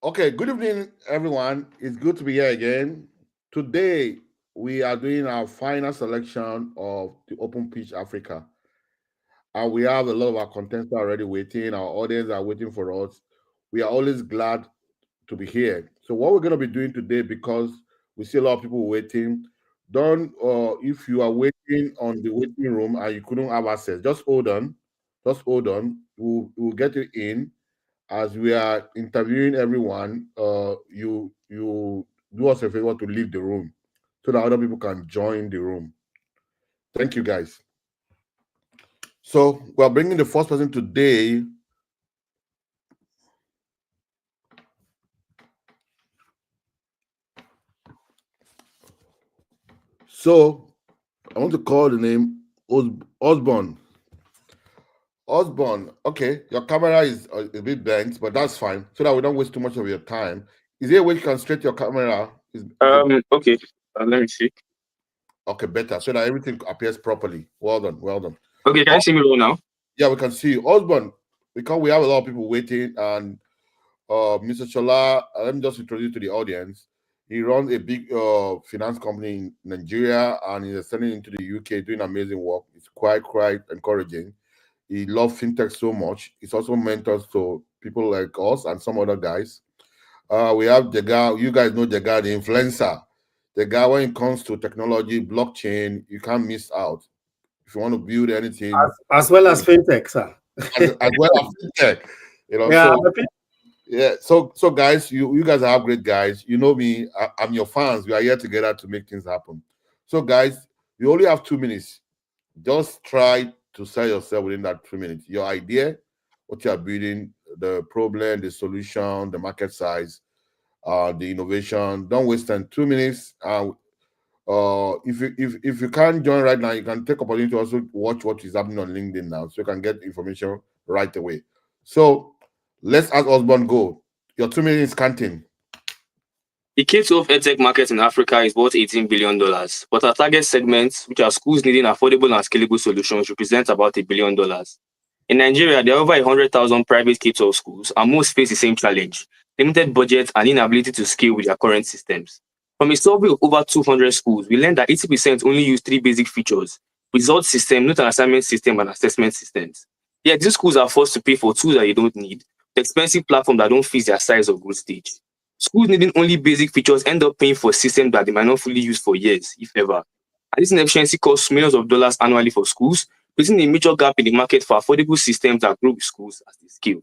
Okay, good evening, everyone. It's good to be here again. Today, we are doing our final selection of the Open Pitch Africa. And we have a lot of our contestants already waiting. Our audience are waiting for us. We are always glad to be here. So, what we're going to be doing today, because we see a lot of people waiting, don't, if you are waiting on the waiting room and you couldn't have access, just hold on. Just hold on. We'll get you in as we are interviewing everyone. You do us a favor to leave the room so that other people can join the room. Thank you, guys. So we're bringing the first person today. So I want to call the name Osborne. Osborne, okay, your camera is a bit bent, but that's fine. So that we don't waste too much of your time. Is there a way you can straighten your camera? Is it Okay. Let me see. okay? Better, so that everything appears properly. Well done, well done. Okay, can you see me well now? Yeah, we can see you. Osborne, because we have a lot of people waiting, and Mr. Chola, let me just introduce you to the audience. He runs a big finance company in Nigeria and he's sending into the UK doing amazing work. It's quite encouraging. He loves fintech so much. He's also mentors to people like us and some other guys. We have the guy, you guys know the guy, the influencer. The guy, when it comes to technology, blockchain, you can't miss out. If you want to build anything, as well as fintech, sir. as well as fintech, Yeah, yeah. So guys, you guys are great guys. You know me. I'm your fans. We are here together to make things happen. So guys, you only have 2 minutes. Just try to sell yourself within that 2 minutes. Your idea, what you are building, the problem, the solution, the market size, the innovation. Don't waste time. 2 minutes. If you can't join right now, you can take opportunity to also watch what is happening on LinkedIn now, so you can get information right away. So let's ask Osborne go. Your 2 minutes counting. The K-12 edtech market in Africa is worth $18 billion, but our target segments, which are schools needing affordable and scalable solutions, represent about $1 billion. In Nigeria, there are over 100,000 private K-12 schools, and most face the same challenge: limited budget and inability to scale with their current systems. From a survey of over 200 schools, we learned that 80% only use three basic features: result system, note and assignment system, and assessment systems. Yet these schools are forced to pay for tools that they don't need, expensive platforms that don't fit their size or growth stage. Schools needing only basic features end up paying for systems that they might not fully use for years, if ever. And this inefficiency costs millions of dollars annually for schools, creating a major gap in the market for affordable systems that grow with schools as they scale.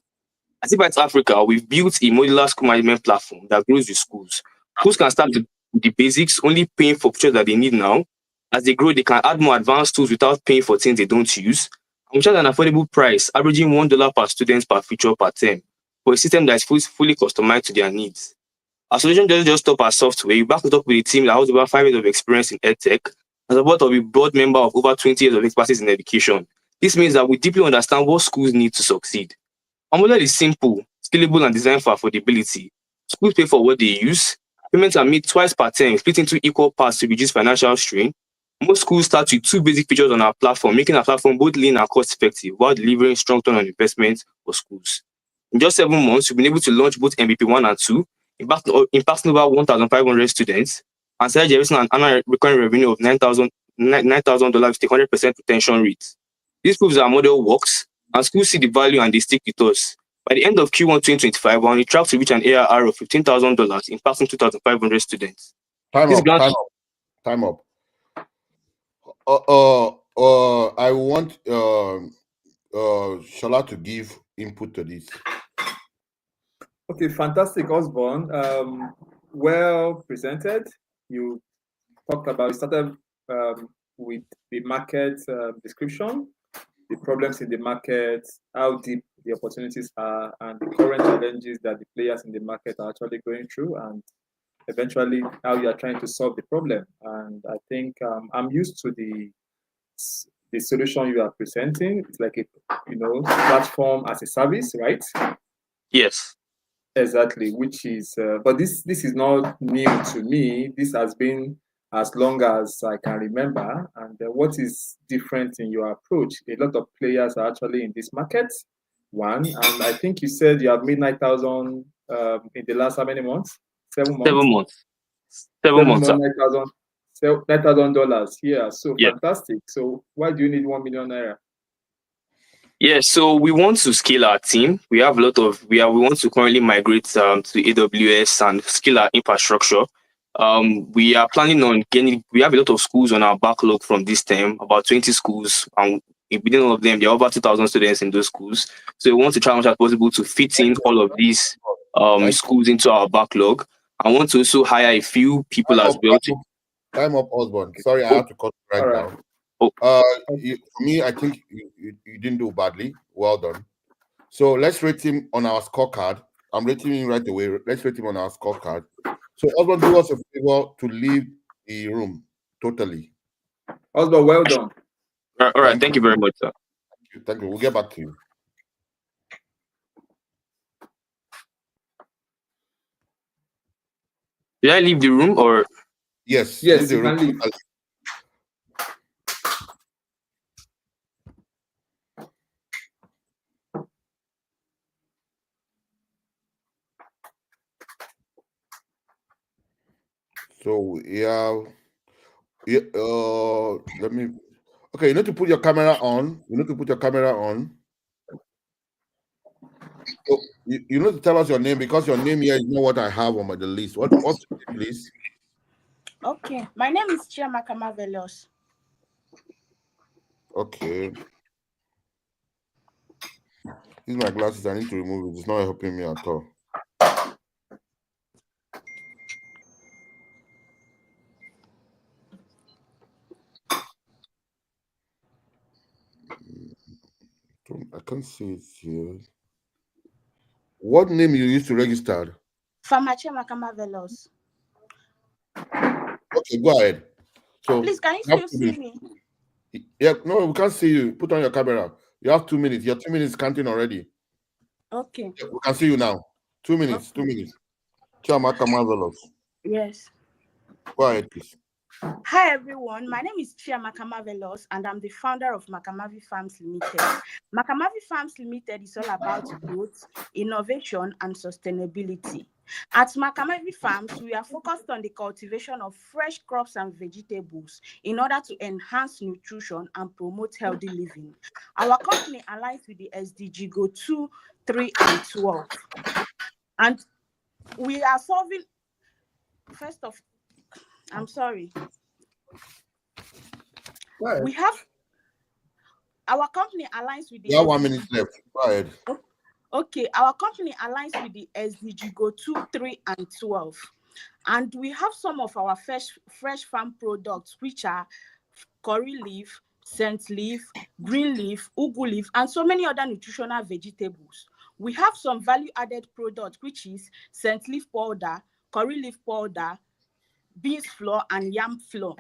At OpenPitch Africa, we've built a modular school management platform that grows with schools. Schools can start with the basics, only paying for features that they need now. As they grow, they can add more advanced tools without paying for things they don't use. And we charge an affordable price, averaging $1 per student per feature per term, for a system that is fully customized to their needs. Our solution doesn't just stop our software. You back it up with a team that has over 5 years of experience in edtech and support of a broad member of over 20 years of expertise in education. This means that we deeply understand what schools need to succeed. Our model is simple, scalable, and designed for affordability. Schools pay for what they use. Payments are made twice per term, split into equal parts to reduce financial strain. Most schools start with 2 basic features on our platform, making our platform both lean and cost-effective while delivering strong return on investment for schools. In just 7 months, we've been able to launch both MVP 1 and 2, impacting over 1,500 students, and started generating an annual recurring revenue of $9,000 with a 100% retention rate. This proves our model works, and schools see the value and they stick with us. By the end of Q1 2025, we're on track to reach an ARR of $15,000, impacting 2,500 students. Time up. I want Shola to give input to this. Okay, fantastic, Osborne. Well presented. You started with the market description, the problems in the market, how deep the opportunities are, and the current challenges that the players in the market are actually going through, and eventually how you are trying to solve the problem. And I think I'm used to the solution you are presenting. It's like a platform as a service, right? Yes. Exactly, which is, but this is not new to me. This has been as long as I can remember. And what is different in your approach? A lot of players are actually in this market. One, and I think you said you have made 9,000 in the last how many months? 7 months. 7 months. 7 months. $9,000. Yeah, so Yeah. fantastic. So why do you need 1 million naira? Yeah, so we want to scale our team. We have a lot of we want to currently migrate to AWS and scale our infrastructure. We are planning on getting. We have a lot of schools on our backlog from this term, about 20 schools, and within all of them, there are over 2,000 students in those schools. So we want to try as much as possible to fit in all of these schools into our backlog. I want to also hire a few people as well. Time up, Osborne. Sorry, I have to cut right now. Oh. For me, I think you didn't do badly. Well done. So let's rate him on our scorecard. I'm rating him right away. Let's rate him on our scorecard. So Osborne, do us a favor to leave the room totally. Osborne, well done. All right. Thank you very much, sir. Thank you. We'll get back to you. Did I leave the room or? Yes. Yes, leave the room. can leave. So let me. Okay, you need to put your camera on. So you need to tell us your name, because your name here is not what I have on the list. What's your name, please? Okay, my name is Chiamaka Marvelous. Okay. These are my glasses. I need to remove it. It's not helping me at all. I can't see it here. What name you used to register? Chiamaka Marvelous. Okay, go ahead. So please, can you still see me? Yeah, no, we can't see you. Put on your camera. You have 2 minutes. Your 2 minutes counting already. Okay. Yeah, we can see you now. 2 minutes. Okay. 2 minutes. Chiamaka Marvelous. Yes. Go ahead, please. Hi everyone, my name is Chiamaka Marvelous and I'm the founder of Makamavi Farms Limited. Makamavi Farms Limited is all about growth, innovation and sustainability. At Makamavi Farms, we are focused on the cultivation of fresh crops and vegetables in order to enhance nutrition and promote healthy living. Our company aligns with the SDG Go 2, 3 and 12. And we are solving, I'm sorry. We have our company aligns with the. You have 1 minute left. Go ahead. Okay, our company aligns with the SDG Go 2, 3, and 12. And we have some of our fresh farm products, which are curry leaf, scent leaf, green leaf, ugu leaf, and so many other nutritional vegetables. We have some value-added products, which is scent leaf powder, curry leaf powder, beans flour, and yam flour.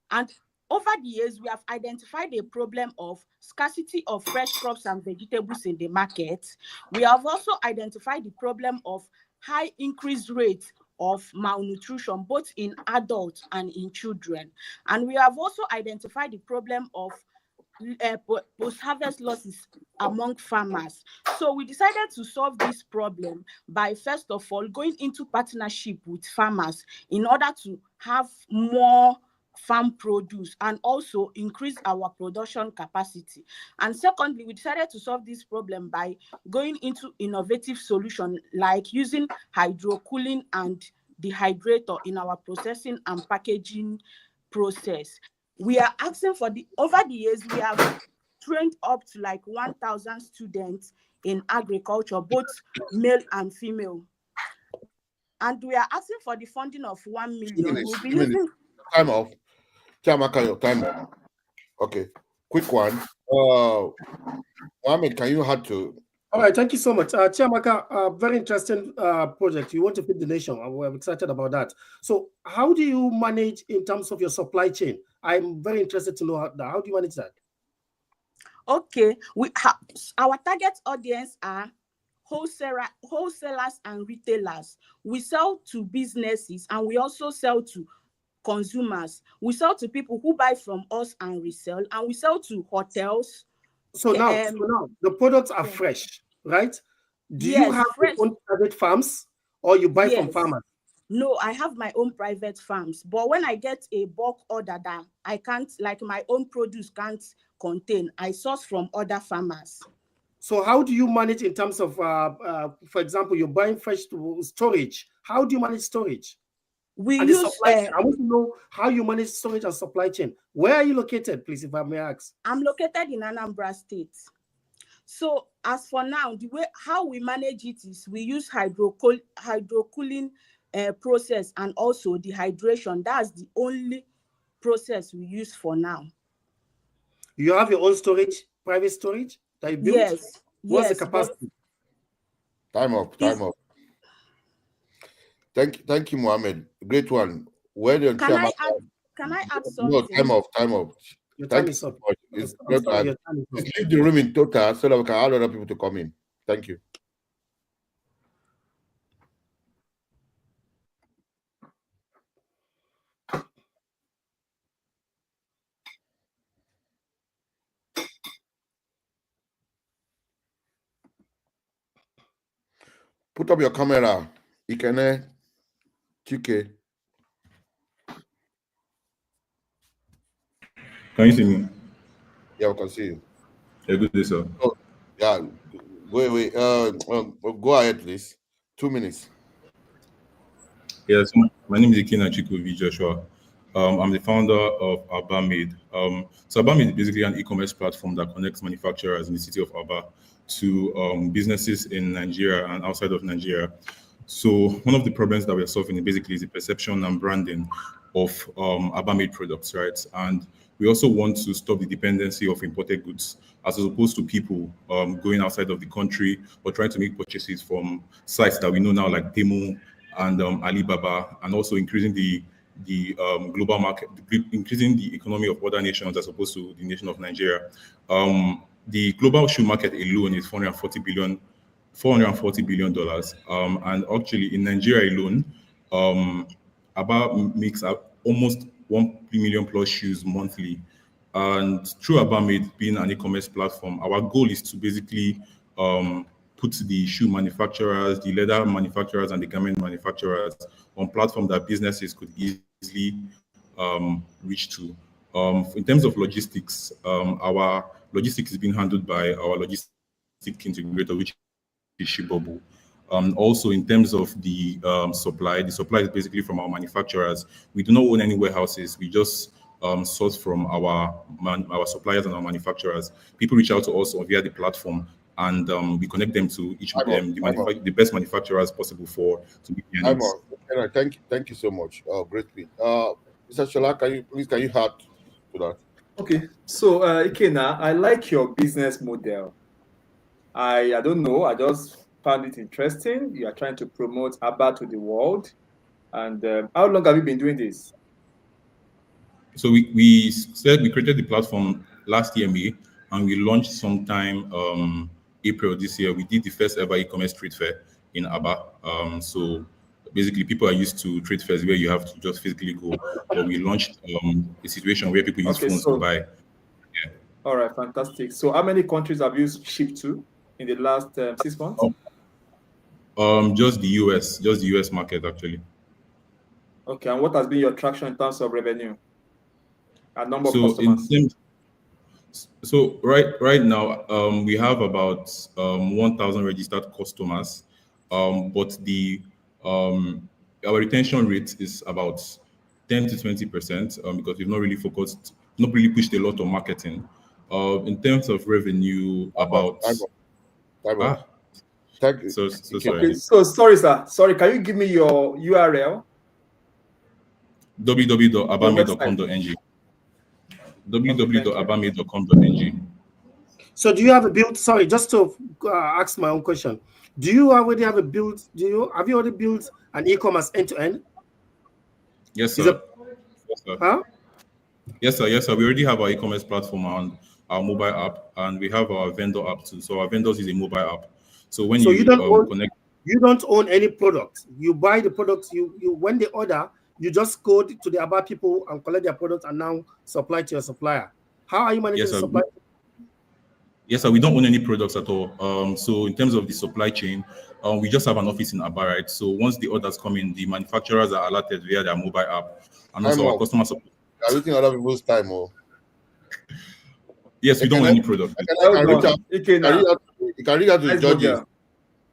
And over the years, we have identified a problem of scarcity of fresh crops and vegetables in the market. We have also identified the problem of high increased rates of malnutrition, both in adults and in children. And we have also identified the problem of post-harvest losses among farmers. So we decided to solve this problem by, first of all, going into partnership with farmers in order to have more farm produce and also increase our production capacity. And secondly, we decided to solve this problem by going into innovative solutions like using hydrocooling and dehydrator in our processing and packaging process. We are asking for over the years, we have trained up to like 1,000 students in agriculture, both male and female. And we are asking for the funding of 1 million. We'll be using time off. Chiamaka, your time. Okay, quick one. Mohammed, can you add to? All right, thank you so much. Chiamaka, very interesting project. You want to feed the nation. We're excited about that. So how do you manage in terms of your supply chain? I'm very interested to know how do you manage that? Okay, our target audience are wholesalers and retailers. We sell to businesses and we also sell to consumers. We sell to people who buy from us and resell, and we sell to hotels. So now the products are fresh, right? Do you have your own private farms or you buy from farmers? No, I have my own private farms. But when I get a bulk order that I can't, like my own produce can't contain, I source from other farmers. So how do you manage in terms of, for example, you're buying fresh storage? How do you manage storage? We and use. The supply chain. I want to know how you manage storage and supply chain. Where are you located, please, if I may ask? I'm located in Anambra State. So as for now, the way how we manage it is we use hydrocooling process and also dehydration. That's the only process we use for now. You have your own storage, private storage that you built? Yes. What's the capacity? Time up. Thank you, Mohammed. Great one. Where do can I add something? No, time off. Your time is up. It's leave the room in total so that we can allow other people to come in. Thank you. Put up your camera. Ikene, Chike. Can you see me? Yeah, we can see you. Yeah, good day, sir. Oh, yeah, wait. Go ahead, please. 2 minutes. Yes, my name is Ikena Chikovi Joshua. I'm the founder of Aba Made. So Aba Made is basically an e-commerce platform that connects manufacturers in the city of Aba to businesses in Nigeria and outside of Nigeria. So one of the problems that we're solving basically is the perception and branding of Aba Made products, right? And we also want to stop the dependency of imported goods as opposed to people going outside of the country or trying to make purchases from sites that we know now like Temu and Alibaba, and also increasing the global market, increasing the economy of other nations as opposed to the nation of Nigeria. The global shoe market alone is $440 billion. And actually in Nigeria alone, Aba makes up almost 1 million plus shoes monthly. And through Aba Made being an e-commerce platform, our goal is to basically put the shoe manufacturers, the leather manufacturers, and the garment manufacturers on platform that businesses could easily reach to. In terms of logistics, our logistics is being handled by our logistic integrator, which is Shibobu. Also, in terms of the supply is basically from our manufacturers. We do not own any warehouses. We just source from our suppliers and our manufacturers. People reach out to us via the platform, and we connect them to each of them, the best manufacturers possible to meet their needs. Thank you so much. Great speech. Mr. Shola, can you add to that? Okay, so Ikena, I like your business model. I don't know, I just found it interesting. You are trying to promote Aba to the world. And how long have you been doing this? So we created the platform last year, May, and we launched sometime April this year. We did the first ever e-commerce trade fair in Aba. So basically, people are used to trade fairs where you have to just physically go. But we launched a situation where people use phones to buy. Yeah. All right, fantastic. So how many countries have you shipped to in the last 6 months? Just the US market actually. Okay, and what has been your traction in terms of revenue and number of customers? So right now we have about 1,000 registered customers, but the our retention rate is about 10 to 20% because we've not really pushed a lot on marketing. In terms of revenue, Thank you. So sorry. Okay, so sorry, sir. Sorry, can you give me your URL? www.abame.com.ng. www.abame.com.ng. So do you have a build? Sorry, just to ask my own question. Do you already have a build? Have you already built an e-commerce end-to-end? Yes, sir. Yes, sir. Huh? Yes, sir. We already have our e-commerce platform and our mobile app, and we have our vendor app too. So our vendors is a mobile app. So when you don't own any product. You buy the products. You when they order, you just go to the Aba people and collect their products and now supply to your supplier. How are you managing the supply? Yes, sir. We don't own any products at all. So in terms of the supply chain, we just have an office in Aba, right? So once the orders come in, the manufacturers are alerted via their mobile app, and also Time our up. customer support. You are wasting other people's time. Oh. Yes, we don't own any product. I Well can reach out. done. Okay, now. You can reach out to Nice judges. model.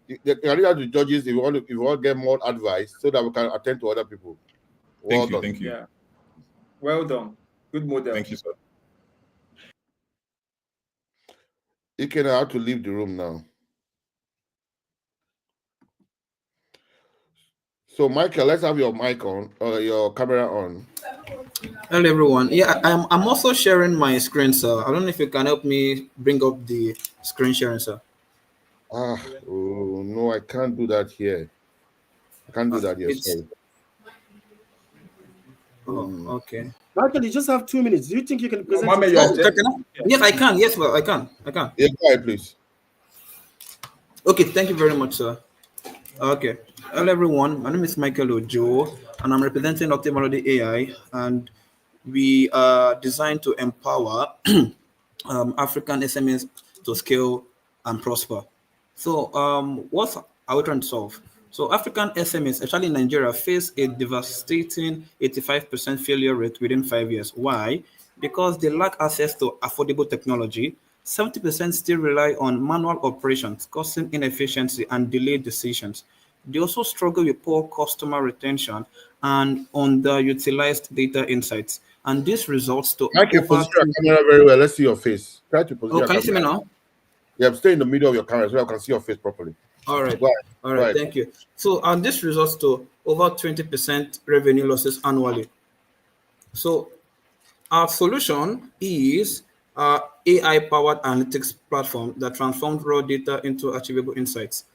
You can reach out to judges if you want to get more advice so that we can attend to other people. Well done. Thank you. Yeah. Well done. Good model. Thank you, sir. You can have to leave the room now. So, Michael, let's have your mic on or your camera on. Hello, everyone. Yeah, I'm also sharing my screen, sir. I don't know if you can help me bring up the screen sharing, sir. Oh, no, I can't do that here. I can't do that here. Sorry. Oh, okay. Michael, you just have 2 minutes. Do you think you can present? Mama, it? you are Oh, there. can I? Yes, I can. Yes, well, I can. Yeah, go ahead, please. Okay, thank you very much, sir. Okay. Hello, everyone. My name is Michael Ojo, and I'm representing Octave Melody AI, and we are designed to empower African SMEs to scale and prosper. So, what are we trying to solve? So, African SMEs, especially in Nigeria, face a devastating 85% failure rate within 5 years. Why? Because they lack access to affordable technology. 70% still rely on manual operations, causing inefficiency and delayed decisions. They also struggle with poor customer retention and underutilized data insights. And this results to Michael, position your camera very well. Let's see your face. Try to position Oh, your can you see me camera. now? Yeah, stay in the middle of your camera so I can see your face properly. All right. Go ahead. All Go right. ahead. Thank you. So, and this results to over 20% revenue losses annually. So, our solution is our AI-powered analytics platform that transforms raw data into achievable insights.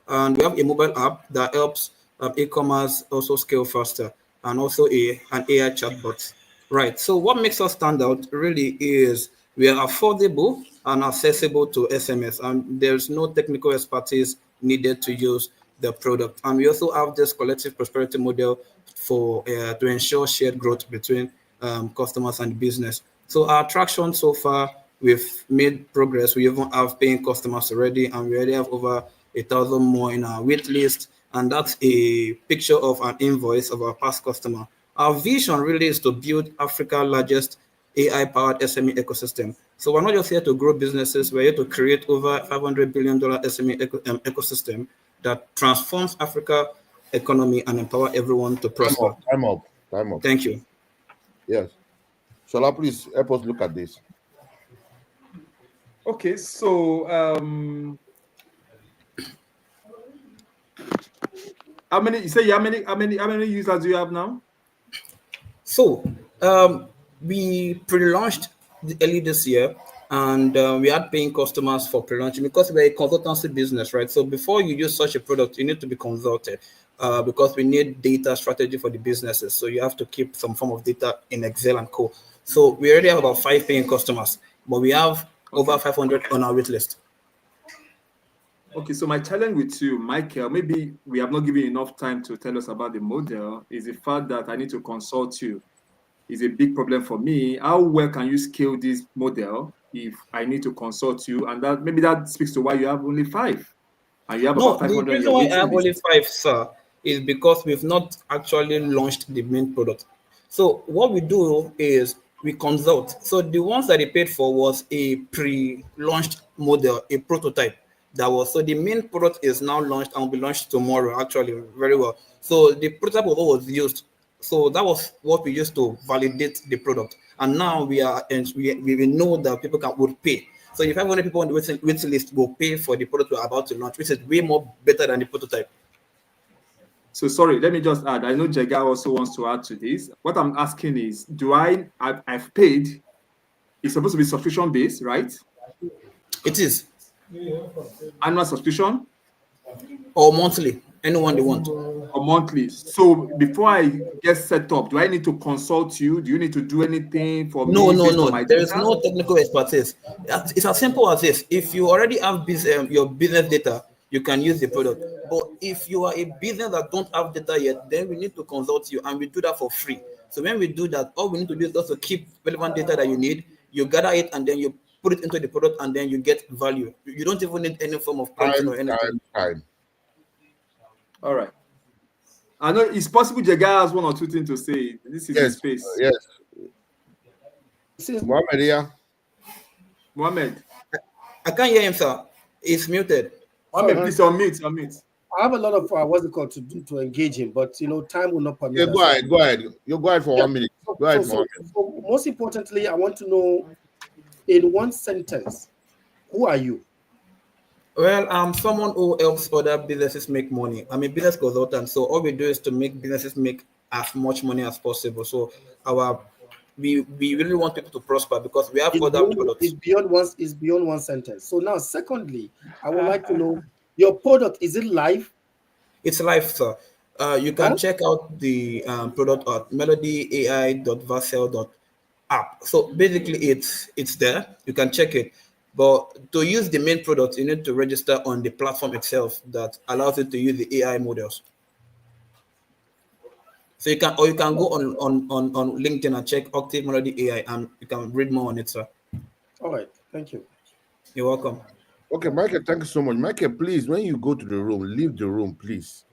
And we have a mobile app that helps e-commerce also scale faster, and also an AI chatbot. Right. So what makes us stand out really is we are affordable and accessible to SMS, and there's no technical expertise needed to use the product. And we also have this collective prosperity model for to ensure shared growth between customers and business. So our traction so far, we've made progress. We even have paying customers already, and we already have over 1,000 more in our wait list. And that's a picture of an invoice of our past customer. Our vision really is to build Africa's largest AI-powered SME ecosystem. So we're not just here to grow businesses, we're here to create over $500 billion SME ecosystem that transforms Africa economy and empower everyone to prosper. Time up. Thank you. Yes. Shola, please help us look at this. Okay, so how many? You say how many users do you have now? So we pre-launched early this year, and we had paying customers for pre-launching because we're a consultancy business, right? So before you use such a product, you need to be consulted because we need data strategy for the businesses. So you have to keep some form of data in Excel and co. So we already have about 5 paying customers, but we have over 500 on our wait list. Okay, so my challenge with you, Michael, maybe we have not given you enough time to tell us about the model, is the fact that I need to consult you. Is a big problem for me. How well can you scale this model if I need to consult you? And that maybe that speaks to why you have only 5. And you have No, about the 500 in reason your why I waiting have only list. 5, sir, is because we've not actually launched the main product. So what we do is we consult. So the ones that they paid for was a pre-launched model, a prototype. That was so the main product is now launched and will be launched tomorrow. Actually, very well. So the prototype was what was used. So that was what we used to validate the product. And now we are and we know that people would pay. So if 500 people on the waiting list will pay for the product we're about to launch, which is way more better than the prototype. So sorry, let me just add. I know Jega also wants to add to this. What I'm asking is, I've paid? It's supposed to be subscription based, right? It is. Annual subscription or monthly, anyone they want. or monthly. So before I get set up, do I need to consult you? Do you need to do anything for No, me no, based on no. my There is data? no technical expertise. It's as simple as this. If you already have your business data, you can use the product. But if you are a business that don't have data yet, then we need to consult you, and we do that for free. So when we do that, all we need to do is also keep relevant data that you need. You gather it, and then you put it into the product, and then you get value. You don't even need any form of prompting or anything. Time. All right. I know it's possible the guy has one or two things to say. This is his space. Yes. Mohammed, yeah. Mohammed. I can't hear him, sir. He's muted. Mohammed, please unmute. I have a lot of what's it called to do to engage him, but time will not permit. Yeah, go ahead. You go ahead for 1 minute. Go ahead for 1 minute. So most importantly, I want to know, in one sentence, who are you? Well, I'm someone who helps other businesses make money. I'm a business consultant, so all we do is to make businesses make as much money as possible. So we really want people to prosper because we have other products. It's beyond one sentence. So now, secondly, I would like to know, your product, is it live? It's live, sir. You can check out the product at melodyai.vassel.app. So basically, it's there. You can check it. But to use the main product, you need to register on the platform itself that allows you to use the AI models. So you can go on LinkedIn and check Octave Melody AI, and you can read more on it, sir. All right, thank you. You're welcome. Okay, Michael, thank you so much. Michael, please, when you go to the room, leave the room, please.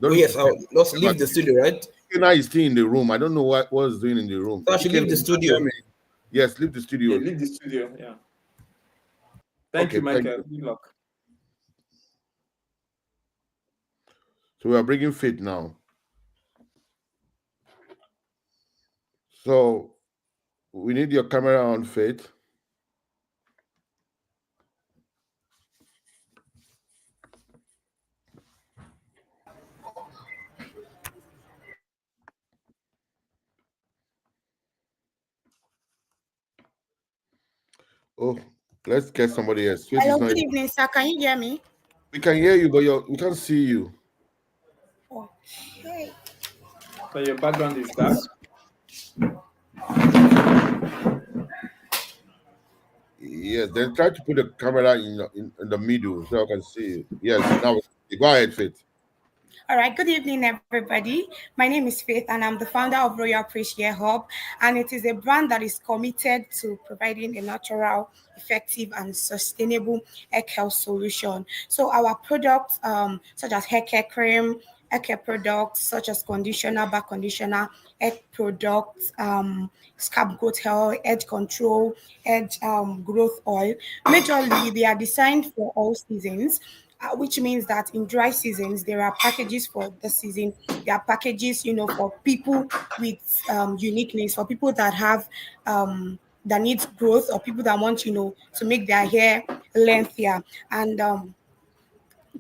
Yes, let's leave the studio, right? Now he's still in the room. I don't know what he's doing in the room. So I should leave the studio. Yes, leave the studio. Yeah, leave the studio, yeah. Thank you, Michael. Good luck. So we are bringing Faith now. So we need your camera on, Faith. Oh, let's get somebody else. Hello, good evening, sir. Can you hear me? We can hear you, but we can't see you. Okay. So your background is dark. Yes, then try to put the camera in the middle so I can see you. Yes, now go ahead, Faith. All right, good evening, everybody. My name is Faith, and I'm the founder of Royal Pitch Hub, and it is a brand that is committed to providing a natural, effective, and sustainable hair health solution. So our products, such as hair care cream, hair care products such as conditioner, back conditioner, hair products, scapegoat hair, edge control, edge growth oil. Majorly, they are designed for all seasons. Which means that in dry seasons, there are packages for the season. There are packages, for people with unique needs, for people that have that needs growth, or people that want, to make their hair lengthier, and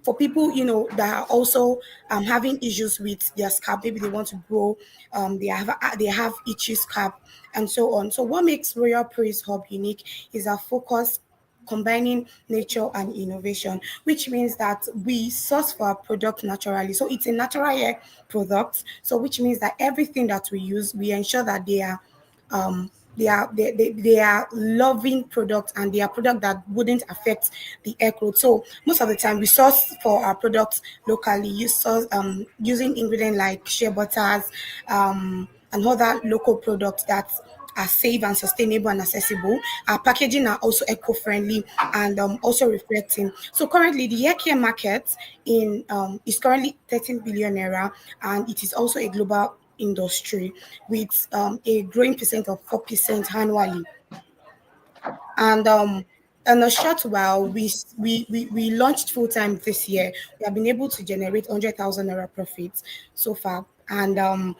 for people, that are also having issues with their scalp. Maybe they want to grow, they have itchy scalp, and so on. So what makes Royal Praise Hub unique is our focus combining nature and innovation, which means that we source for our product naturally. So it's a natural hair product. So which means that everything that we use, we ensure that they are loving products, and they are product that wouldn't affect the hair growth. So most of the time we source for our products locally, using ingredients like shea butters, and other local products that are safe and sustainable and accessible. Our packaging are also eco-friendly and also reflecting. So currently the hair care market is currently 13 billion naira, and it is also a global industry with a growing percent of 4% annually. And in a short while, we launched full time this year. We have been able to generate 100,000 naira profits so far, and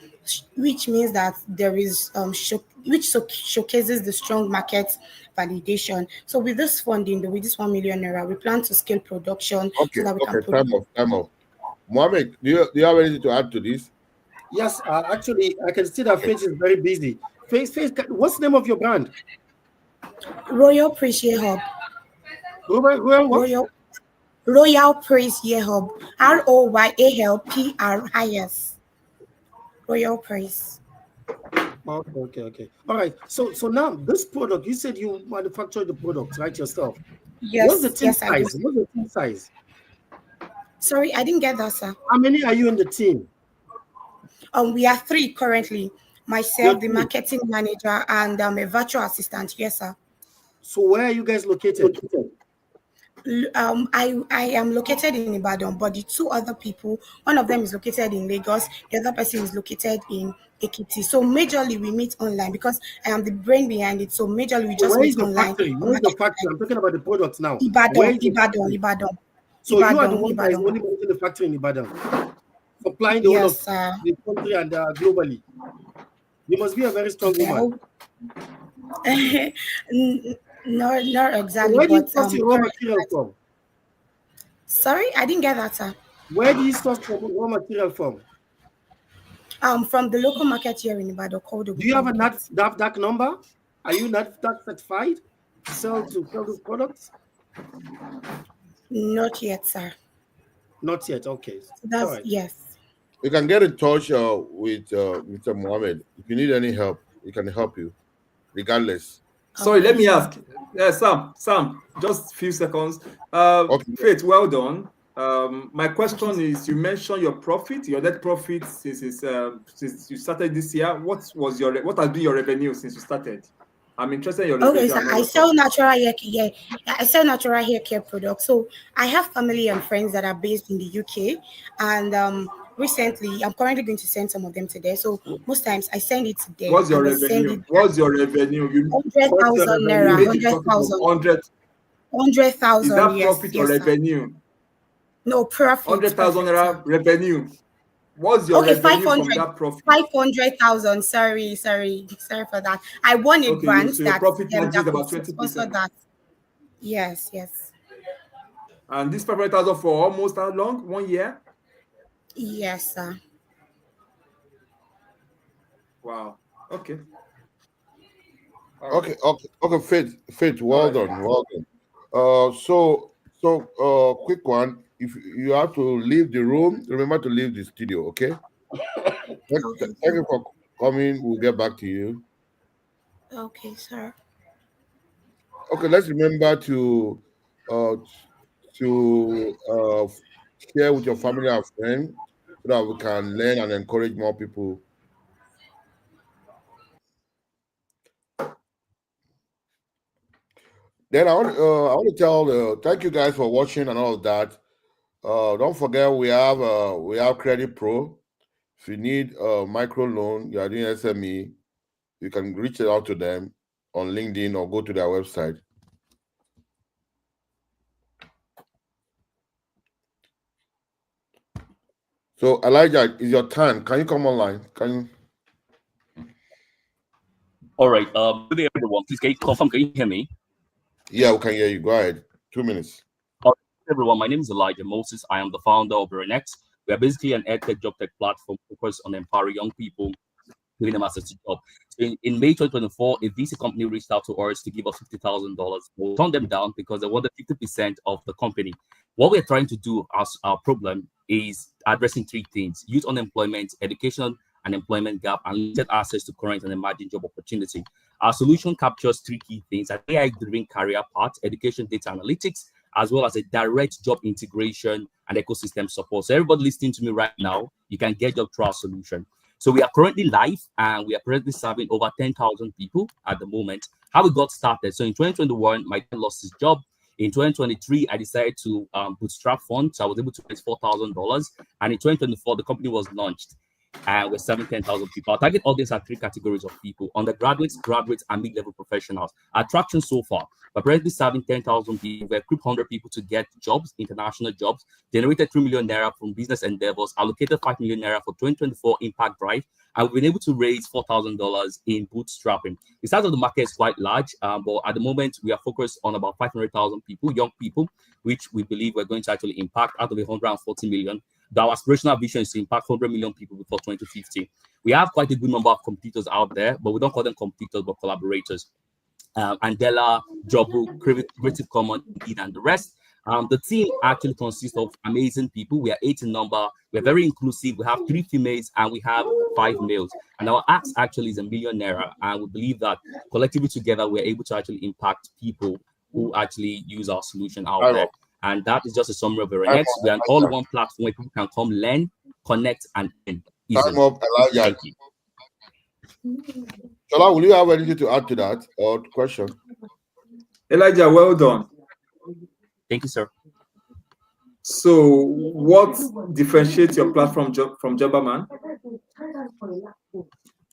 which means that there is showcases the strong market validation. So with this funding, with this 1 million naira, we plan to scale production so that we can produce. Time off. Mohammed, do you have anything to add to this? Yes, actually, I can see that Faith is very busy. Faith, what's the name of your brand? Royal Praise Hub. Royal Praise Hub. ROYALPRIS. Royal Praise. Okay. All right. So now this product, you said you manufacture the product, right, yourself? Yes. What's the team size? I do. What's the team size? Sorry, I didn't get that, sir. How many are you in the team? We are 3 currently. Myself, the marketing manager, and a virtual assistant. Yes, sir. So where are you guys located? I am located in Ibadan, but the two other people, one of them is located in Lagos, the other person is located in Ekiti. So majorly we meet online because I am the brain behind it. So majorly we just Where meet is the online. factory? Where is the factory? I'm talking about the products now. Where Ibadan, is the Ibadan, factory? Ibadan. So you are the Ibadan, one that is Ibadan. only managing the factory in Ibadan, supplying the whole Yes, of the country and globally. You must be a very strong woman. No, not So exactly, where do you but source your raw material from? sorry, I didn't get that, sir. Where do you source your raw material from? From the local market here in Ibadan called Do you have a market. NAFDAC number? Are you NAFDAC certified to sell those products? Not yet, sir. Not yet. Okay. That's All right. yes. You can get in touch with Mr. Mohammed. If you need any help, he can help you, regardless. Sorry, let me sure. ask. Sam, just a few seconds. Okay. Faith, well done. My question is: you mentioned your profit, your net profit since you started this year. What has been your revenue since you started? I'm interested in your revenue. Okay, so I sell natural hair care. Yeah, I sell natural hair care products. So I have family and friends that are based in the UK, and recently I'm currently going to send some of them today. So most times I send it to them. What's your and they send revenue? it What's your revenue? What's your 100,000 revenue? naira, You make a profit of 100,000, 100. Is 100,000. that Yes, profit or yes, sir. revenue? No profit. 100,000 Perfect, sir. naira revenue. What's your Okay, revenue 500, from that profit? 500,000. Sorry for that. I won a Okay, grant so your that profit that margin is about could sponsor 20%. that. Yes. And this 500,000 for almost how long? 1 year? Yes, sir. Wow. Okay. Okay. Faith. Well All right. done. Well done. Quick one. If you have to leave the room, remember to leave the studio. Okay. Okay, Thank you for coming. We'll get back to you. okay, sir. Okay. Let's remember uh to share with your family and friends so that we can learn and encourage more people. Then I want to tell thank you guys for watching and all of that. Don't forget we have Credit Pro. If you need a micro loan, you are doing SME, you can reach out to them on LinkedIn or go to their website. So Elijah, it's your turn. Can you come online? Can you? All right. Good day, everyone. Please, can you confirm? Can you hear me? Yeah, we can hear you. Go ahead. 2 minutes. All right, everyone. My name is Elijah Moses. I am the founder of Renex. We are basically an edtech job tech platform focused on empowering young people, giving them access to job. So in May 2024, a VC company reached out to us to give us $50,000. We turned them down because they wanted 50% of the company. What we're trying to do as our problem is addressing three things: youth unemployment, education and employment gap, and limited access to current and emerging job opportunity. Our solution captures three key things: an AI-driven career path, education data analytics, as well as a direct job integration and ecosystem support. So everybody listening to me right now, you can get job through our solution. So we are currently live and we are currently serving over 10,000 people at the moment. How we got started. So in 2021, my dad lost his job. In 2023, I decided to bootstrap funds. So I was able to raise $4,000. And in 2024, the company was launched. And we're serving 10,000 people. Our target audience are three categories of people: undergraduates, graduates, and mid-level professionals. Our traction so far, we're currently serving 10,000 people. We equipped 100 people to get jobs, international jobs, generated 3 million naira from business endeavors, allocated 5 million naira for 2024 impact drive, and we've been able to raise $4,000 in bootstrapping. The size of the market is quite large, but at the moment we are focused on about 500,000 people, young people, which we believe we're going to actually impact out of 140 million. Our aspirational vision is to impact 100 million people before 2050. We have quite a good number of competitors out there, but we don't call them competitors, but collaborators. Andela, Jobu, Creative Commons, Indeed, and the rest. The team actually consists of amazing people. We are 8 in number. We're very inclusive. We have 3 females and we have 5 males. And our ask actually is $1 million. And we believe that collectively together, we're able to actually impact people who actually use our solution out there. And that is just a summary of Renex. We are an all-one platform where people can come learn, connect, and earn easily. Time up, Elijah. Thank you. Shola, will you have anything to add to that or question? Elijah, well done. Thank you, sir. So, what differentiates your platform from Jobberman?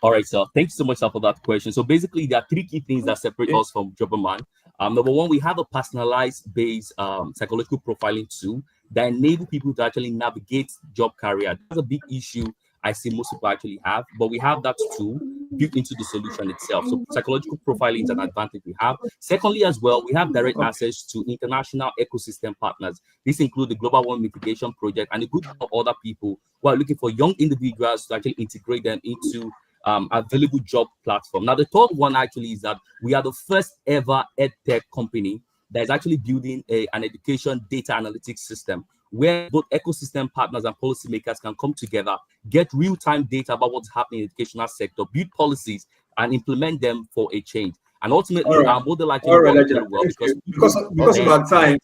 All right, sir. Thanks so much, sir, for that question. So basically, there are three key things that separate us from Jobberman. Number one, we have a personalized based psychological profiling tool that enable people to actually navigate job career. That's a big issue I see most people actually have, but we have that tool built into the solution itself. So psychological profiling is an advantage we have. Secondly, as well, we have direct access to international ecosystem partners. This includes the Global Warming Mitigation Project and a good of other people who are looking for young individuals to actually integrate them into available job platform. Now, the third one actually is that we are the first ever edtech company that is actually building an education data analytics system where both ecosystem partners and policymakers can come together, get real-time data about what's happening in the educational sector, build policies, and implement them for a change. And ultimately, our model actually works very well because of our time.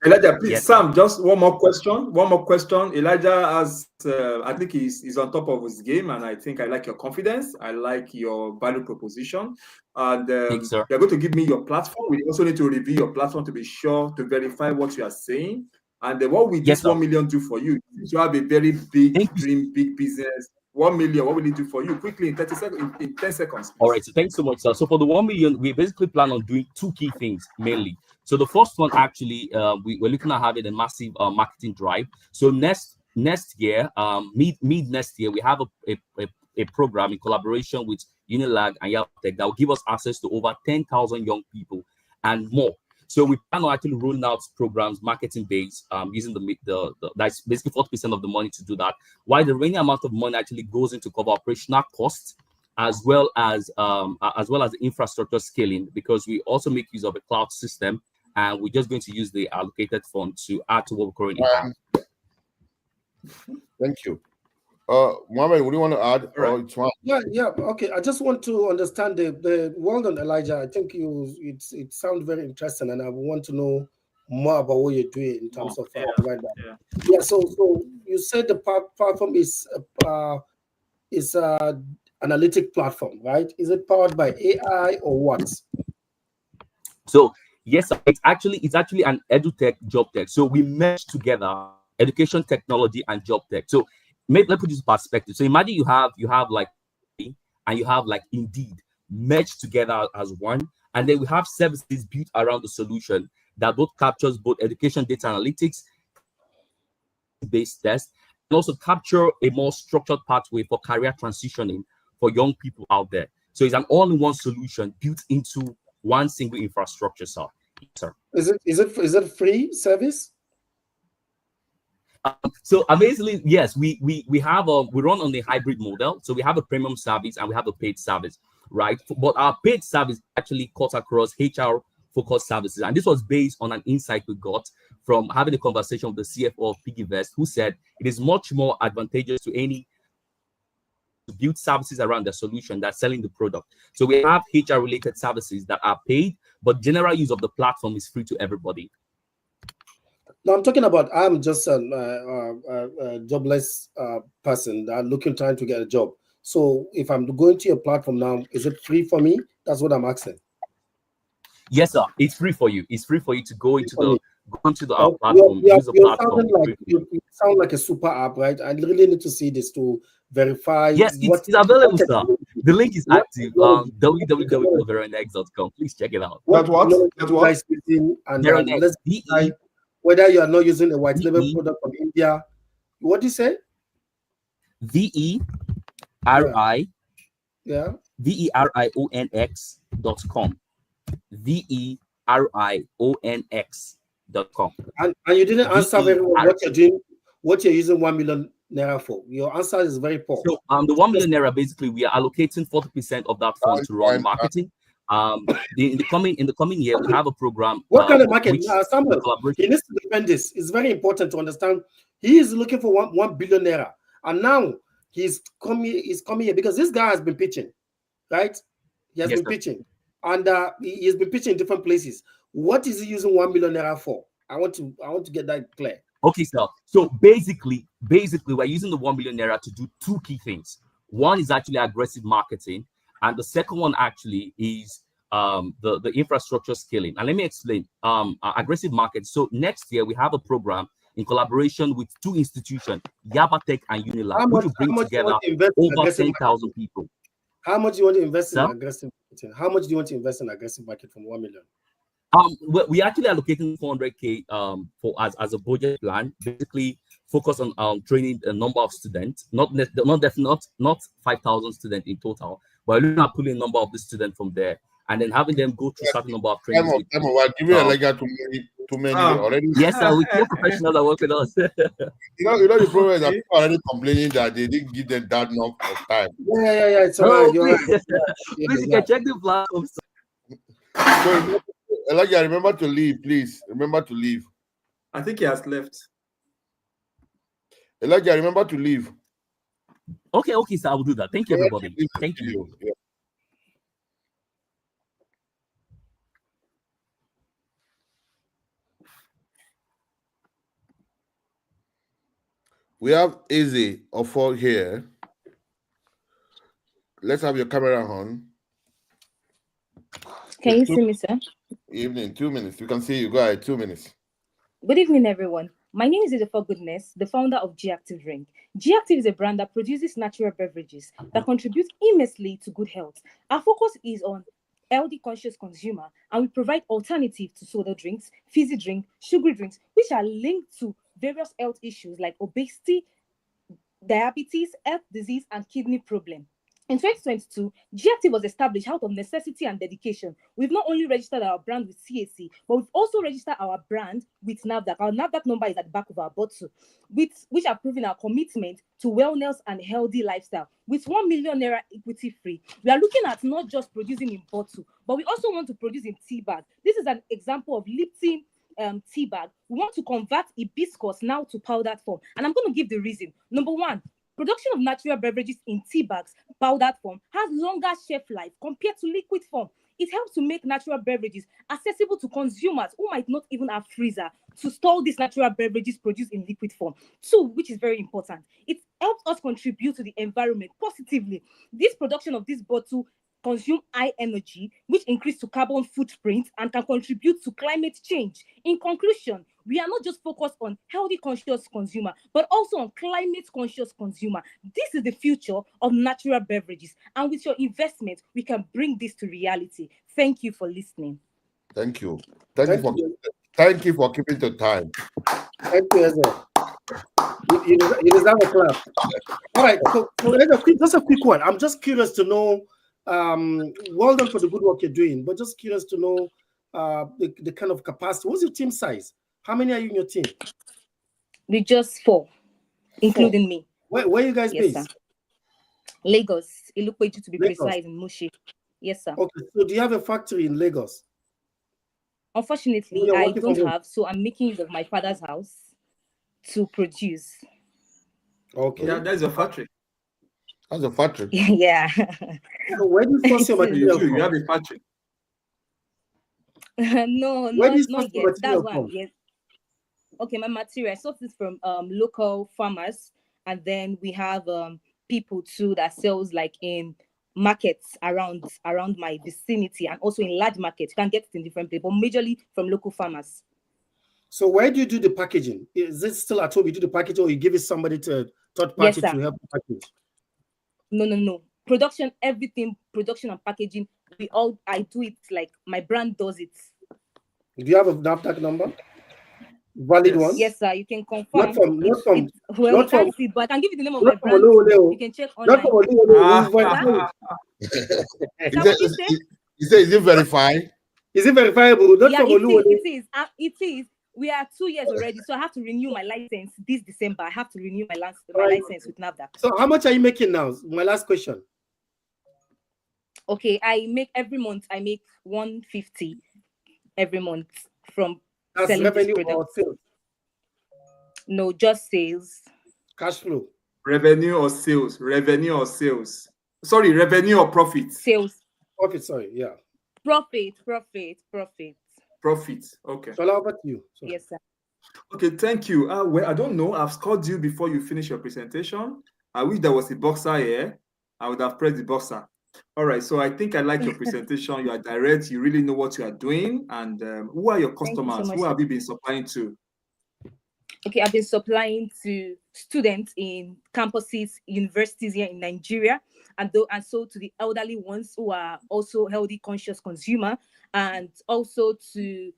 Elijah, please, yes, Sam, just one more question. Elijah has, I think he's on top of his game, and I think I like your confidence. I like your value proposition. And you're going to give me your platform. We also need to review your platform to be sure to verify what you are saying. And what will this 1 million do for you? You have a very big dream, big business. 1 million, what will it do for you? Quickly, in 30 seconds, in 10 seconds. Please. All right, so thanks so much, sir. So for the 1 million, we basically plan on doing two key things mainly. So the first one, actually, we're looking at having a massive marketing drive. So next year, mid next year, we have a program in collaboration with Unilag and Yaltech that will give us access to over 10,000 young people and more. So we plan on actually rolling out programs, marketing based, using the that's basically 40% of the money to do that. While the remaining amount of money actually goes into cover operational costs, as well as the infrastructure scaling, because we also make use of a cloud system, and we're just going to use the allocated fund to add to what we currently have. Thank you. Mohammed, what do you want to add? Yeah. Okay. I just want to understand the well done, Elijah. I think it sounds very interesting, and I want to know more about what you're doing in terms of Yeah. So you said the platform is analytic platform, right? Is it powered by AI or what? So yes, it's actually an edutech job tech. So we merge together education technology and job tech. So let's put this in perspective. So imagine you have like and you have like Indeed merged together as one, and then we have services built around the solution that both captures both education data analytics based tests and also capture a more structured pathway for career transitioning for young people out there. So it's an all-in-one solution built into one single infrastructure, sir. Is it free service? So amazingly, yes, we run on the hybrid model. So we have a premium service and we have a paid service, right? But our paid service actually cuts across HR focused services, and this was based on an insight we got from having a conversation with the CFO of PiggyVest, who said it is much more advantageous to any to build services around the solution that's selling the product. So we have HR related services that are paid, but general use of the platform is free to everybody. No, I'm talking about I'm just a jobless person that trying to get a job. So if I'm going to your platform now, is it free for me? That's what I'm asking. Yes, sir. It's free for you. It's free for you to go into our platform. Use the platform. You sound like a super app, right? I really need to see this to verify. Yes, it's available, sir. The link is active on www.veronex.com. Please check it out. What? And let's decide whether you are not using a white label product from India. What do you say? VERIONX.com. VERIONX.com. And you didn't answer very well what you're doing, what you're using 1 million naira for. Your answer is very poor. So the 1 million naira, basically we are allocating 40% of that fund to run marketing. In the coming year, we have a program. What kind of market? Samuel, he needs to defend this. It's very important to understand. He is looking for 1 billion naira, and now he's coming here because this guy has been pitching, right? He has been pitching, and he has been pitching in different places. What is he using 1 million naira for? I want to get that clear. Okay, sir. So basically, we're using the 1 million naira to do two key things. One is actually aggressive marketing, and the second one actually is the infrastructure scaling. And let me explain. Aggressive markets. So next year we have a program in collaboration with two institutions, Yabatech and Unilab, which will bring together over 10,000 people. How much do you want to invest in aggressive marketing? How much do you want to invest in aggressive market from 1 million? We actually allocating 400K for as a budget plan, basically focus on training a number of students, not 5,000 students in total, but looking at pulling a number of the students from there and then having them go through certain number of trainings. Give me a leg too many already. Yes, sir, we care professionals that work with us. You know the problem is that people are already complaining that they didn't give them that enough of time. Yeah, it's all right. You're right. Please, you can check the platform. So, Elijah, remember to leave, please. Remember to leave. I think he has left. Elijah, remember to leave. Okay, sir, I will do that. Thank you, everybody. Thank you. Yeah. We have Izzy Ofo here. Let's have your camera on. Can you see me, sir? Evening, 2 minutes. You can see you. Go ahead, 2 minutes. Good evening, everyone. My name is Idofa Goodness, the founder of G-Active Drink. G-Active is a brand that produces natural beverages that contribute immensely to good health. Our focus is on healthy conscious consumer, and we provide alternatives to soda drinks, fizzy drink, sugary drinks, which are linked to various health issues like obesity, diabetes, heart disease, and kidney problem. In 2022, G-Active was established out of necessity and dedication. We've not only registered our brand with CAC, but we've also registered our brand with NAFDAC. Our NAFDAC number is at the back of our bottle, which are proving our commitment to wellness and healthy lifestyle. With 1 million naira equity free, we are looking at not just producing in bottle, but we also want to produce in tea bag. This is an example of Lipton tea bag. We want to convert hibiscus now to powdered form. And I'm going to give the reason. Number one, production of natural beverages in tea bags, powdered form, has longer shelf life compared to liquid form. It helps to make natural beverages accessible to consumers who might not even have freezer to store these natural beverages produced in liquid form. Two, which is very important, it helps us contribute to the environment positively. This production of this bottle consume high energy, which increase to carbon footprint and can contribute to climate change. In conclusion, we are not just focused on healthy conscious consumer, but also on climate conscious consumer. This is the future of natural beverages. And with your investment, we can bring this to reality. Thank you for listening. Thank you. Thank you for keeping the time. Thank you, Ezra. You deserve a clap. All right, so just a quick one. I'm just curious to know, well done for the good work you're doing, but just curious to know the kind of capacity. What's your team size? How many are you in your team? We just 4, including me. Where are you guys based? Sir. Lagos. Ilukweju to be Lagos. precise, in Mushi. Yes, sir. Okay, so do you have a factory in Lagos? Unfortunately, I don't have, so I'm making use of my father's house to produce. Okay. Yeah, that's your factory. That's a factory. Yeah. So where do you source your material from? You have a factory. No, Where do you not source your yet. That's material one. from? Yes. Okay, my material. I source this from local farmers, and then we have people too that sells like in markets around my vicinity, and also in large markets. You can get it in different places, but majorly from local farmers. So where do you do the packaging? Is it still at home? You do the packaging, or you give it somebody to third party Yes, to help the package? No. Production, everything, production and packaging. I do it, like my brand does it. Do you have a NAFDAC number? Valid one? Yes, sir. You can confirm. Not from. We can't see, but I can give you the name of my Not from brand. Oleo. You can check online. Not from Oleo. Is it verified? Is it verifiable? Not Yeah, from Oleo. it is. We are 2 years already, so I have to renew my license this December. I have to renew my license with NAFDAC. So how much are you making now? My last question. Okay, every month I make 150 every month from That's selling revenue this product. or sales? No, just sales. Cash flow. Revenue or sales? Revenue or sales? Sorry, revenue or profit? Sales. Profit, sorry, yeah. Profit. Okay. So how about you? Sorry. Yes, sir. Okay, thank you. Well, I don't know. I've scored you before you finish your presentation. I wish there was a boxer here. I would have pressed the boxer. All right, so I think I like your presentation. You are direct, you really know what you are doing. And who are your customers? Who have you been supplying to? Okay, I've been supplying to students in campuses, universities here in Nigeria, and so to the elderly ones who are also healthy conscious consumer, and also to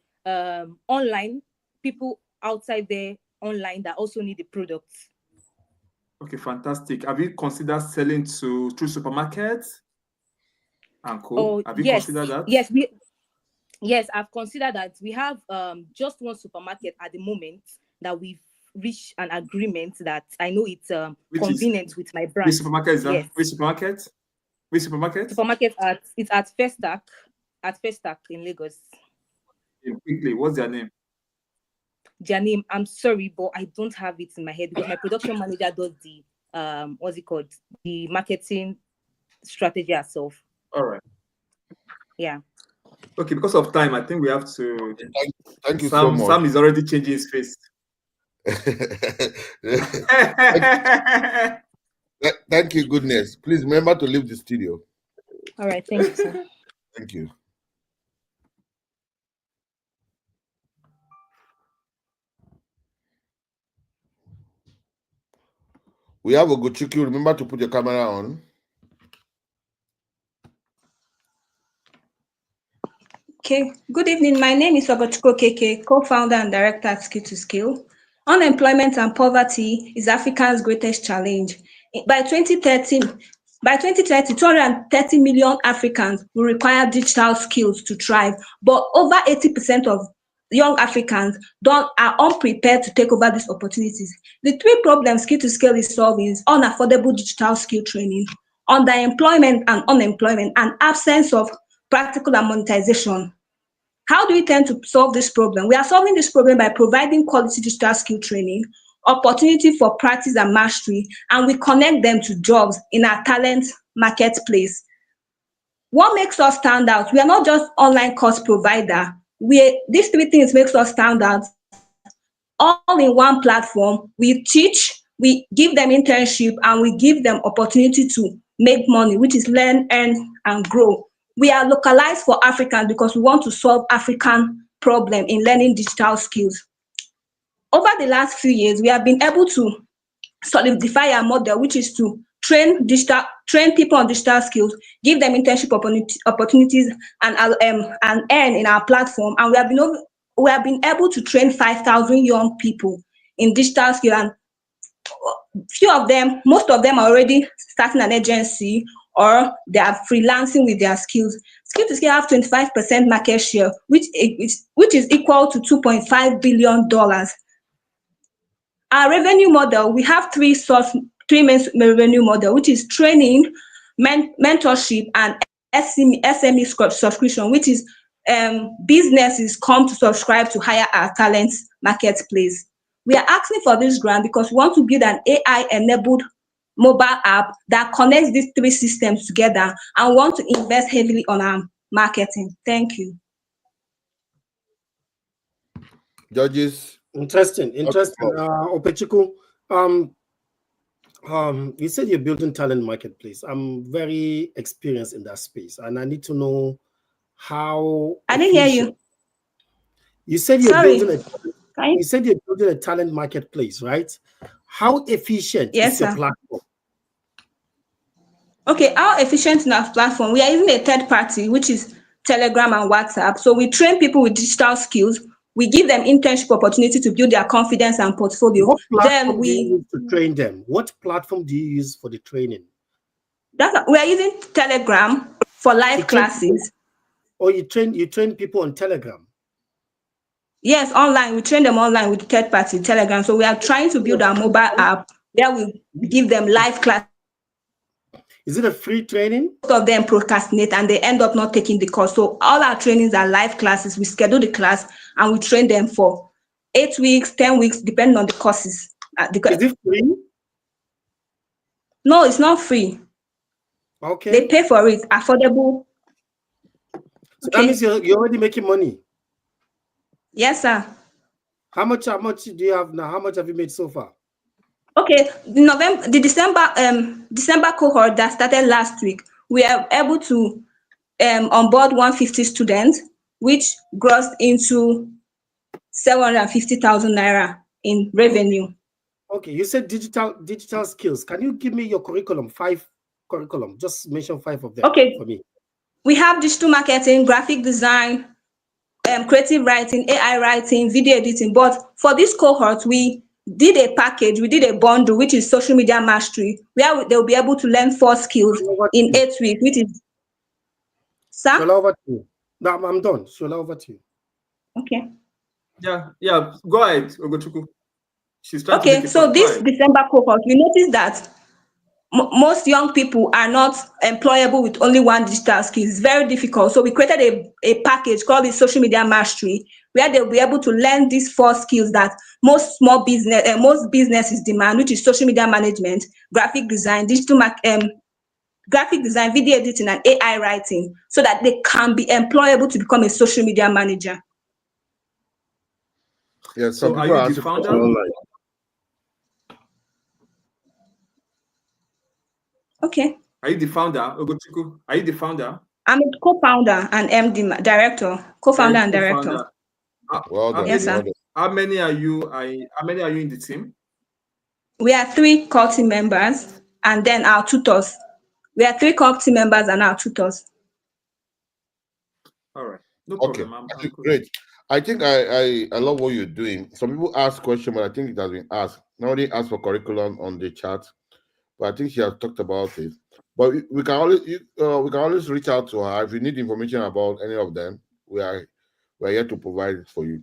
online people outside there online that also need the products. Okay, fantastic. Have you considered selling through supermarkets and co? Oh, Have you yes, considered that? Yes, I've considered that. We have just one supermarket at the moment that we've reached an agreement that I know it's convenient with my brand. Which supermarket is that? Yes. Which supermarket? Which supermarket? Supermarket it's at Festac in Lagos. Quickly, what's their name? Their name, I'm sorry, but I don't have it in my head because my production manager does the what's it called? The marketing strategy herself. All right. Yeah. Okay, because of time, I think we have to. Thank you so much. Sam is already changing his face. Thank you, goodness. Please remember to leave the studio. All right, thank you, sir. Thank you. We have Ogochukwu. Remember to put your camera on. Okay, good evening. My name is Ogochukwu Keke, co-founder and director at Skill to Skill. Unemployment and poverty is Africa's greatest challenge. By 2030, 230 million Africans will require digital skills to thrive, but over 80% of young Africans are unprepared to take over these opportunities. The three problems Skill to Scale is solving is unaffordable digital skill training, underemployment and unemployment, and absence of practical and monetization. How do we tend to solve this problem? We are solving this problem by providing quality digital skill training, opportunity for practice and mastery, and we connect them to jobs in our talent marketplace. What makes us stand out? We are not just online course provider. These three things makes us stand out. All in one platform, we teach, we give them internship, and we give them opportunity to make money, which is learn, earn, and grow. We are localized for Africans because we want to solve African problem in learning digital skills. Over the last few years, we have been able to solidify our model, which is to train people on digital skills, give them internship opportunities, and earn in our platform. And we have been able to train 5,000 young people in digital skills, and most of them are already starting an agency or they are freelancing with their skills. Skill to Scale have 25% market share, which is equal to $2.5 billion. Our revenue model, we have three main revenue model, which is training, mentorship, and SME subscription, which is businesses come to subscribe to hire our talent marketplace. We are asking for this grant because we want to build an AI-enabled mobile app that connects these three systems together and want to invest heavily on our marketing. Thank you. Judges. Interesting. Opechukwu, you said you're building talent marketplace. I'm very experienced in that space, and I need to know how. I didn't hear you. You said you're building a talent marketplace, right? How efficient is your platform? Okay, how efficient in our platform? We are using a third party, which is Telegram and WhatsApp. So we train people with digital skills. We give them internship opportunity to build their confidence and portfolio. What platform do you use to train them? What platform do you use for the training? We are using Telegram for live classes. You train people on Telegram? Yes, online. We train them online with third party Telegram. So we are trying to build our mobile app where we give them live class. Is it a free training? Most of them procrastinate and they end up not taking the course. So all our trainings are live classes. We schedule the class and we train them for 8 weeks, 10 weeks, depending on the courses. Is it free? No, it's not free. Okay. They pay for it, affordable. So that means you're already making money. Yes, sir. How much do you have now? How much have you made so far? Okay, the December cohort that started last week, we are able to onboard 150 students, which grossed into 750,000 naira in revenue. Okay, you said digital skills. Can you give me your curriculum? 5 curriculum. Just mention 5 of them for me. We have digital marketing, graphic design, creative writing, AI writing, video editing. But for this cohort, we did a package, we did a bundle, which is social media mastery, where they'll be able to learn 4 skills in 8 weeks, which is... Sir? Shola, over to you. No, I'm done. Shola, over to you. Okay. Yeah. Go ahead, Ogochukwu. She's trying to make it so this December cohort, we noticed that most young people are not employable with only one digital skill. It's very difficult. So we created a package called the social media mastery, where they'll be able to learn these 4 skills that most businesses demand, which is social media management, graphic design, graphic design, video editing, and AI writing, so that they can be employable to become a social media manager. Yes. So are you the founder? Okay. Are you the founder, Ogochukwu? Are you the founder? I'm a co-founder and MD director. Co-founder and director. Well done. Yes, sir. How many are you? How many are you in the team? We are 3 core team members, and then our tutors. We are 3 core team members and our tutors. All right. No Okay. problem. Great. I think I love what you're doing. Some people ask questions, but I think it has been asked. Nobody asked for curriculum on the chat, but I think she has talked about it. But we can always reach out to her if you need information about any of them. We're here to provide it for you.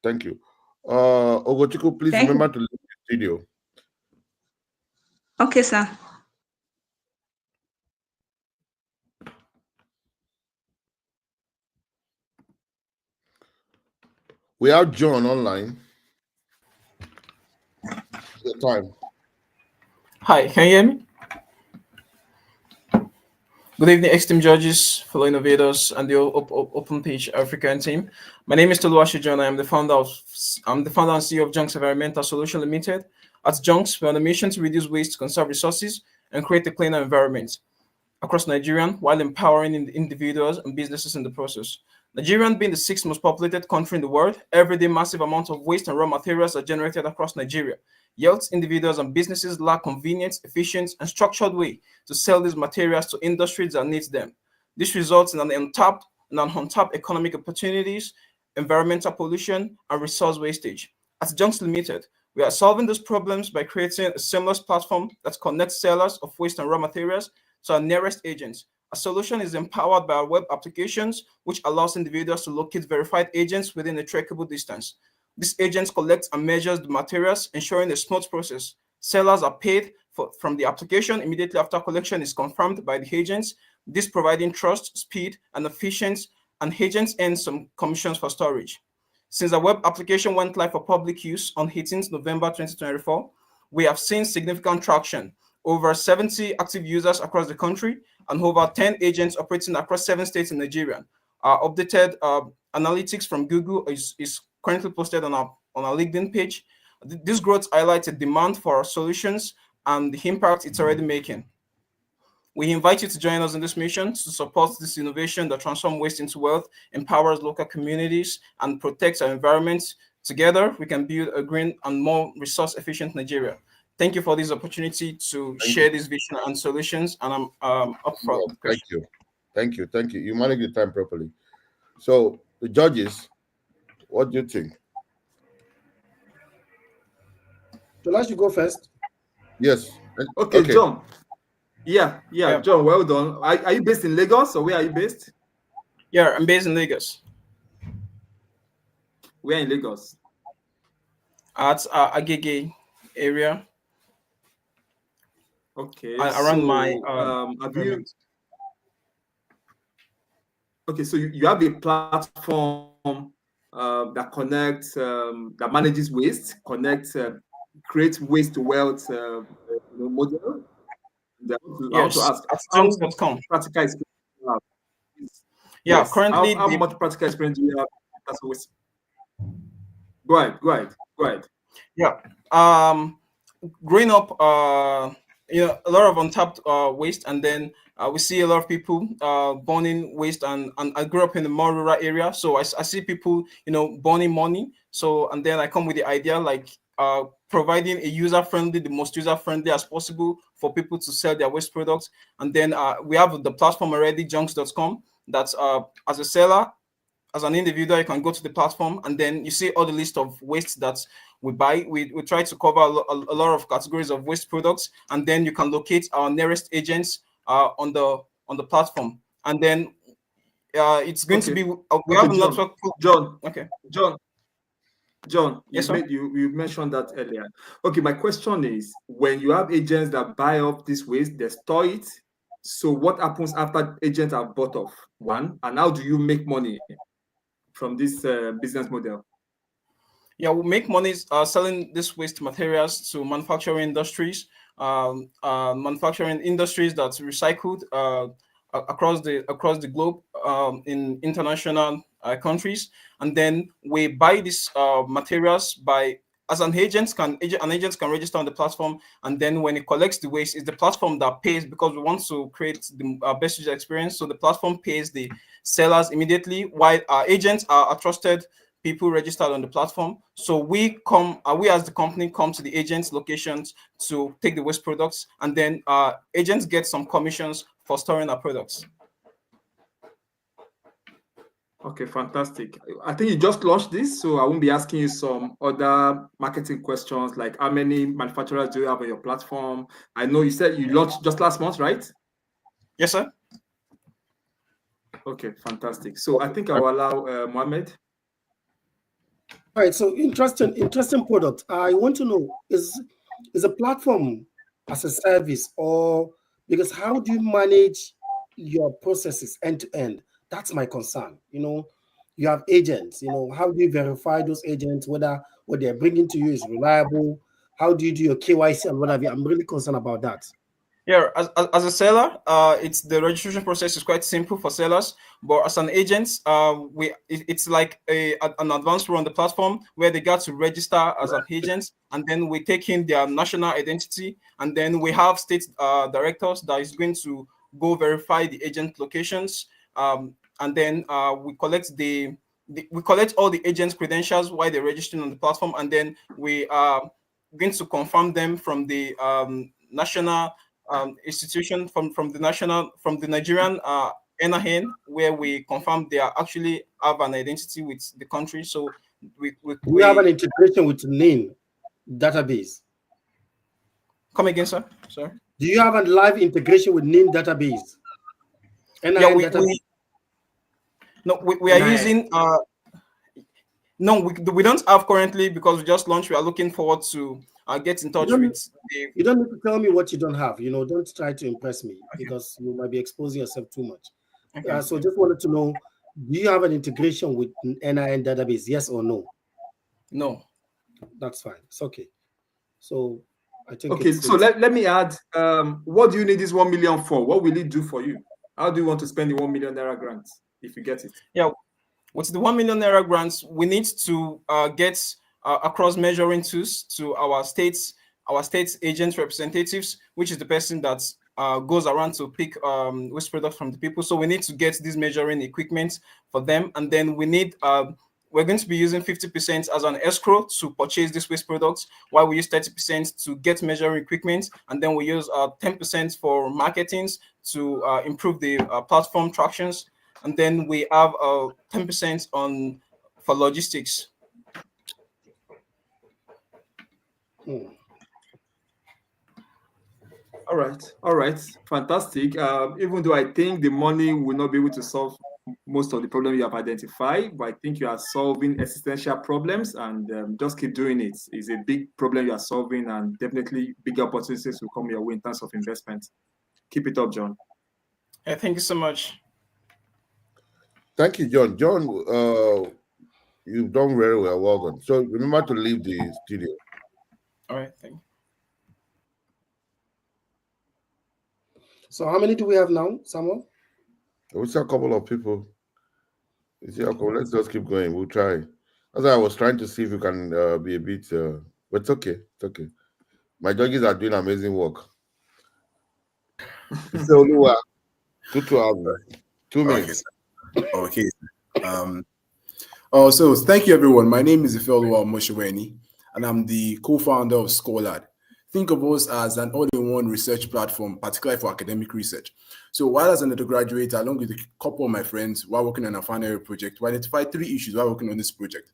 Thank you. Ogochukwu, please remember to leave the video. Okay, sir. We have John online. Your time. Hi, can you hear me? Good evening, esteemed judges, fellow innovators, and the OpenPitch African team. My name is Toluwashi John. I'm the founder and CEO of Junks Environmental Solution Limited. At Junks, we're on a mission to reduce waste, conserve resources, and create a cleaner environment across Nigeria while empowering individuals and businesses in the process. Nigeria being the 6th most populated country in the world, every day massive amounts of waste and raw materials are generated across Nigeria. Yet, individuals and businesses lack convenient, efficient, and structured way to sell these materials to industries that need them. This results in an untapped economic opportunities, environmental pollution, and resource wastage. At Junks Limited, we are solving these problems by creating a seamless platform that connects sellers of waste and raw materials to our nearest agents. A solution is empowered by our web applications, which allows individuals to locate verified agents within a trackable distance. These agents collect and measure the materials, ensuring a smooth process. Sellers are paid from the application immediately after collection is confirmed by the agents, this providing trust, speed, and efficiency, and agents earn some commissions for storage. Since the web application went live for public use on 18th November 2024, we have seen significant traction. Over 70 active users across the country and over 10 agents operating across 7 states in Nigeria. Our updated analytics from Google is currently posted on our LinkedIn page. This growth highlights a demand for our solutions and the impact it's already making. We invite you to join us in this mission to support this innovation that transforms waste into wealth, empowers local communities, and protects our environment. Together, we can build a green and more resource-efficient Nigeria. Thank you for this opportunity to share this vision and solutions, and I'm up for Thank you. Thank you. You manage the time properly. So, the judges, what do you think? Shola should go first. Yes. Okay, John. Yeah, John, well done. Are you based in Lagos, or where are you based? Yeah, I'm based in Lagos. Where in Lagos? At Agege area. Okay. Around my have you? Okay, so you have a platform that connects, that manages waste, creates waste to wealth model. Yes, to ask at how junks.com. practical experience do you have? Yeah, Yes. currently How much practical experience do you have? That's always. Go ahead. Yeah. Growing up a lot of untapped waste, and then we see a lot of people burning waste, and I grew up in a more rural area, so I see people burning money. So, and then I come with the idea, like providing the most user friendly as possible for people to sell their waste products. And then we have the platform already, junks.com, that's as a seller, as an individual, you can go to the platform, and then you see all the list of waste that we buy. We try to cover a lot of categories of waste products, and then you can locate our nearest agents on the platform. And then it's going to be we have a John. network. John. Okay. John, yes, you mentioned that earlier. Okay, my question is, when you have agents that buy up this waste, they store it. So what happens after agents have bought off? One, and how do you make money from this business model? Yeah, we make money selling this waste materials to manufacturing industries, manufacturing industries that's recycled across the globe, in international countries. And then we buy these materials by, as an agent can register on the platform, and then when it collects the waste, it's the platform that pays, because we want to create the best user experience. So the platform pays the sellers immediately, while our agents are trusted people registered on the platform. So we as the company come to the agents' locations to take the waste products, and then agents get some commissions for storing our products. Okay, fantastic. I think you just launched this, so I won't be asking you some other marketing questions like how many manufacturers do you have on your platform? I know you said you launched just last month, right? Yes, sir. Okay, fantastic. So I think I will allow Mohammed. All right, so interesting product. I want to know, is a platform as a service, or because how do you manage your processes end to end? That's my concern. You have agents. How do you verify those agents whether what they're bringing to you is reliable? How do you do your KYC and what have you? I'm really concerned about that. Yeah, as a seller, it's the registration process is quite simple for sellers. But as an agent, it's like an advanced role on the platform where they got to register as an agent, and then we take in their national identity, and then we have state directors that is going to go verify the agent locations, and then we collect we collect all the agents' credentials while they're registering on the platform, and then we are going to confirm them from the national institution from the Nigerian NIN, where we confirm they are actually have an identity with the country. So we have an integration with NIN database. Come again, sir. Sorry. Do you have a live integration with NIN database? NIN database? We are using. No, we don't have currently, because we just launched. We are looking forward to get in touch with. You don't need to tell me what you don't have. Don't try to impress me, because you might be exposing yourself too much. Okay. So just wanted to know, do you have an integration with NIN database? Yes or no? No. That's fine. It's okay. So I think. Okay. So let me add. What do you need this 1 million for? What will it do for you? How do you want to spend the 1 million naira grant if you get it? Yeah. With the 1 million naira grants, we need to get across measuring tools to our state's agent representatives, which is the person that goes around to pick waste products from the people. So we need to get this measuring equipment for them, and then we need we're going to be using 50% as an escrow to purchase these waste products, while we use 30% to get measuring equipment, and then we use 10% for marketing to improve the platform tractions. And then we have 10% for logistics. All right, fantastic. Even though I think the money will not be able to solve most of the problems you have identified, but I think you are solving existential problems, and just keep doing it. It's a big problem you are solving, and definitely bigger opportunities will come your way in terms of investment. Keep it up, John. Yeah, thank you so much. Thank you, John. John, you've done very well. Well done. So remember to leave the studio. All right, thank you. So how many do we have now, Samuel? We see a couple of people. Let's just keep going. We'll try. As I was trying to see if we can be a bit, but it's okay. It's okay. My judges are doing amazing work. Ifeoluwa, good to have you. 2 minutes. Okay. So thank you, everyone. My name is Ifeoluwa Mosheweni, and I'm the co-founder of Scholard. Think of us as an all-in-one research platform, particularly for academic research. So while as an undergraduate, along with a couple of my friends, while working on a final year project, we identified 3 issues while working on this project.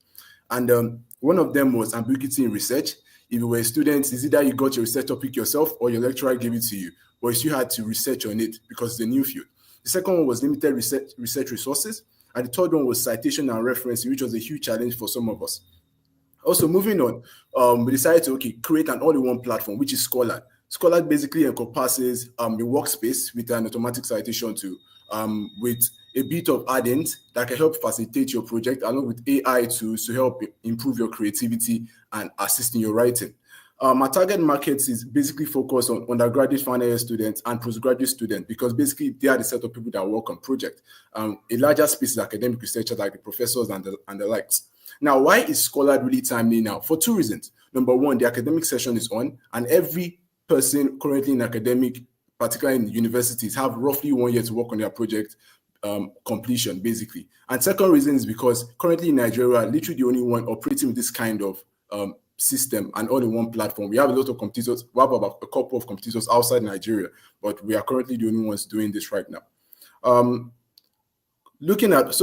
And one of them was ambiguity in research. If you were a student, it's either you got your research topic yourself or your lecturer gave it to you, but you still had to research on it because it's a new field. The second one was limited research resources. And the third one was citation and reference, which was a huge challenge for some of us. Also, moving on, we decided to create an all-in-one platform, which is Scholar. Scholar basically encompasses a workspace with an automatic citation tool, with a bit of add-ins that can help facilitate your project, along with AI tools to help improve your creativity and assist in your writing. Our target markets is basically focused on undergraduate final year students and postgraduate students because basically they are the set of people that work on projects. A larger space is academic researchers like the professors and the likes. Now, why is Scholar really timely now? For 2 reasons. Number one, the academic session is on, and every person currently in academic, particularly in universities, have roughly 1 year to work on their project completion, basically. And second reason is because currently in Nigeria, literally the only one operating with this kind of system and all-in-one platform. We have a lot of competitors. We have about a couple of competitors outside Nigeria, but we are currently the only ones doing this right now. We're looking at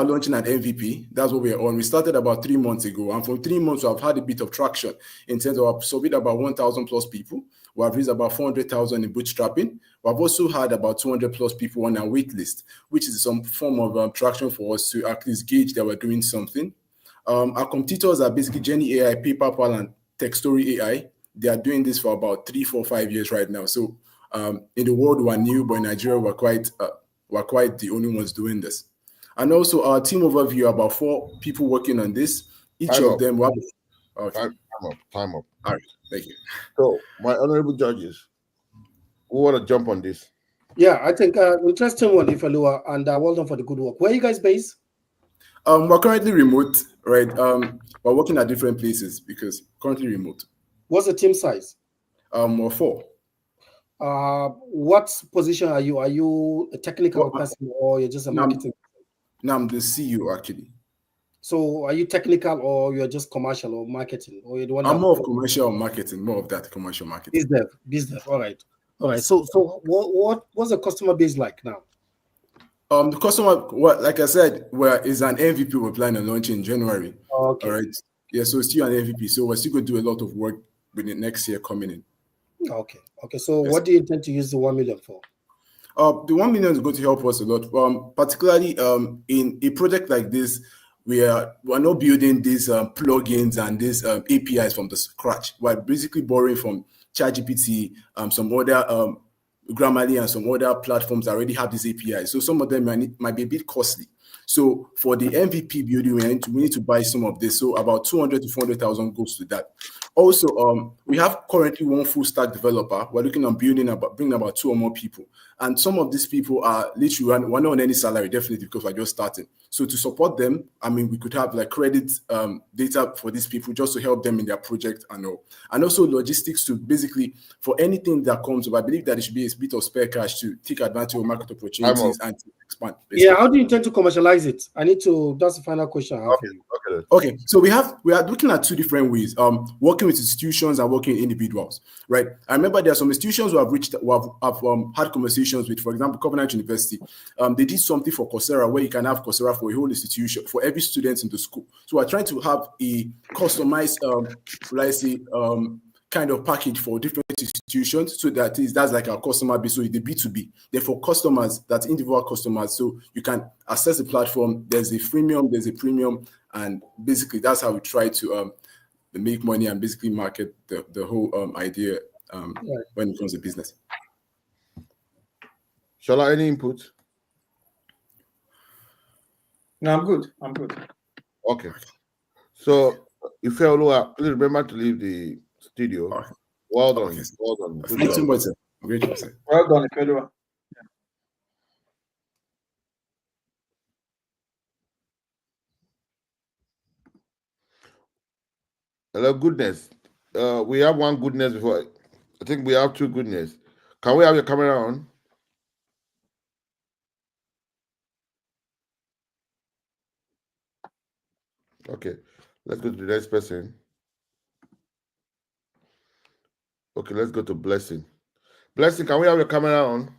launching an MVP. That's what we're on. We started about 3 months ago, and for 3 months, we have had a bit of traction in terms of surveyed about 1,000 plus people. We have raised about 400,000 in bootstrapping. We have also had about 200 plus people on our wait list, which is some form of traction for us to at least gauge that we're doing something. Our competitors are basically Jenny AI, PaperPal, and TechStory AI. They are doing this for about 3, 4, 5 years right now. So in the world, we're new, but in Nigeria, we're quite the only ones doing this. And also our team overview, about 4 people working on this. Each of them will have... Time up. All right, thank you. So, my honorable judges, who want to jump on this? Yeah, I think interesting one, Ifeoluwa, and well done for the good work. Where are you guys based? We're currently remote, right? We're working at different places because currently remote. What's the team size? We're 4. What position are you? Are you a technical person or you're just a marketing? No, I'm the CEO actually. So are you technical or you're just commercial or marketing? Or you're the one I'm more of commercial marketing, more of that commercial marketing. Business. All right. So what's the customer base like now? The customer, like I said, is an MVP we're planning on launching in January. Okay. All right. Yeah, so it's still an MVP. So we're still going to do a lot of work with the next year coming in. Okay. So yes. What do you intend to use the 1 million for? The 1 million is going to help us a lot, particularly in a project like this. We're not building these plugins and these APIs from the scratch. We're basically borrowing from ChatGPT, some other Grammarly, and some other platforms that already have these APIs. So some of them might be a bit costly. So for the MVP building, we need to buy some of this. So about 200 to 400,000 goes to that. Also, we have currently 1 full stack developer. We're looking on bringing about 2 or more people. And some of these people are literally, we're not on any salary, definitely, because we're just starting. So to support them, I mean, we could have like credit data for these people just to help them in their project and all. And also logistics to basically, for anything that comes up, I believe that it should be a bit of spare cash to take advantage of market opportunities and to expand. Basically. Yeah, how do you intend to commercialize it? That's the final question I have for you. Okay. So we are looking at 2 different ways, working with institutions and working with individuals, right? I remember there are some institutions who have had conversations with, for example, Covenant University. They did something for Coursera where you can have Coursera for a whole institution, for every student in the school. So we're trying to have a customized, kind of package for different institutions, so that's like our customer base. So the B2B, they're for customers, that's individual customers. So you can access the platform. There's a freemium, there's a premium, and basically that's how we try to make money and basically market the whole idea when it comes to business. Shola, any input? No, I'm good. Okay. So, Ifeoluwa, please remember to leave the studio. Okay. Well done. Okay. Well done. Thank you so much, sir. Great job, sir. Well done, Ifeoluwa. Hello, goodness. We have 1 goodness before. I think we have 2 goodness. Can we have your camera on? Okay, let's go to the next person. Okay, let's go to Blessing. Blessing, can we have your camera on?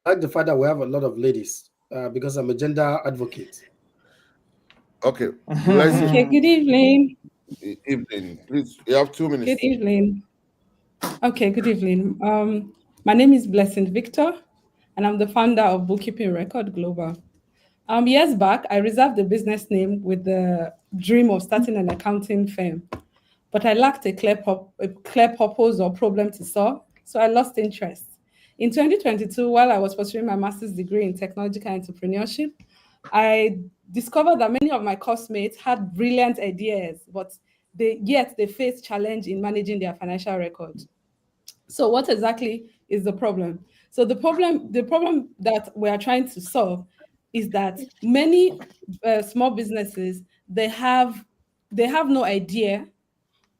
I like the fact that we have a lot of ladies because I'm a gender advocate. Okay, Blessing. Okay, good evening. Evening. Please, you have 2 minutes. Good evening. Okay, good evening. My name is Blessing Victor, and I'm the founder of Bookkeeping Record Global. Years back, I reserved a business name with the dream of starting an accounting firm, but I lacked a clear purpose or problem to solve, so I lost interest. In 2022, while I was pursuing my master's degree in technological entrepreneurship, I discovered that many of my classmates had brilliant ideas, but yet they faced challenge in managing their financial records. So what exactly is the problem? So the problem that we are trying to solve is that many small businesses, they have no idea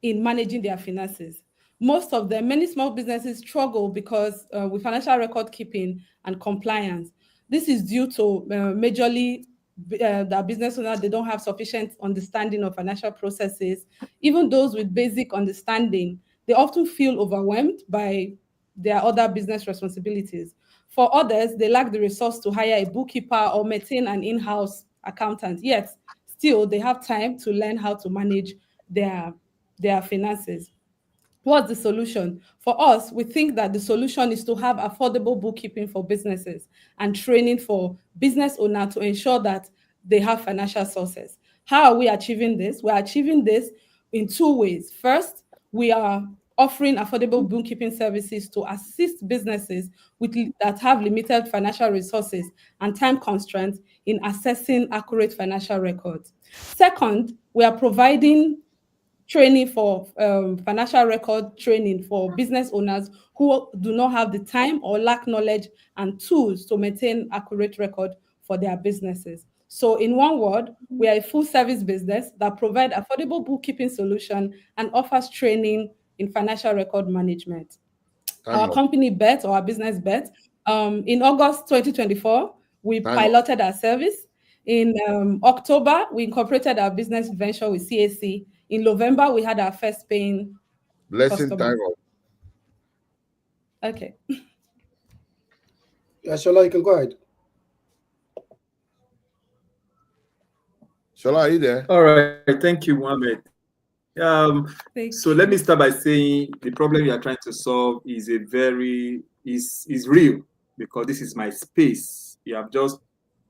in managing their finances. Most of them, many small businesses struggle because with financial record keeping and compliance. This is due to majorly the business owners, they don't have sufficient understanding of financial processes. Even those with basic understanding, they often feel overwhelmed by their other business responsibilities. For others, they lack the resource to hire a bookkeeper or maintain an in-house accountant. Yet, still, they have time to learn how to manage their finances. What's the solution? For us, we think that the solution is to have affordable bookkeeping for businesses and training for business owners to ensure that they have financial sources. How are we achieving this? We're achieving this in 2 ways. First, we are offering affordable bookkeeping services to assist businesses that have limited financial resources and time constraints in assessing accurate financial records. Second, we are providing training for financial record training for business owners who do not have the time or lack knowledge and tools to maintain accurate record for their businesses. So in one word, we are a full service business that provide affordable bookkeeping solution and offers training in financial record management. Our company bet, or our business bet, in August 2024, we piloted our service. In October, we incorporated our business venture with CAC. In November, we had our first paying Blessing customer. time. Okay. Yeah, Shola, you can go ahead. Shola, are you there? All right, thank you, Mohammed. So let me start by saying the problem you are trying to solve is is real, because this is my space. You have just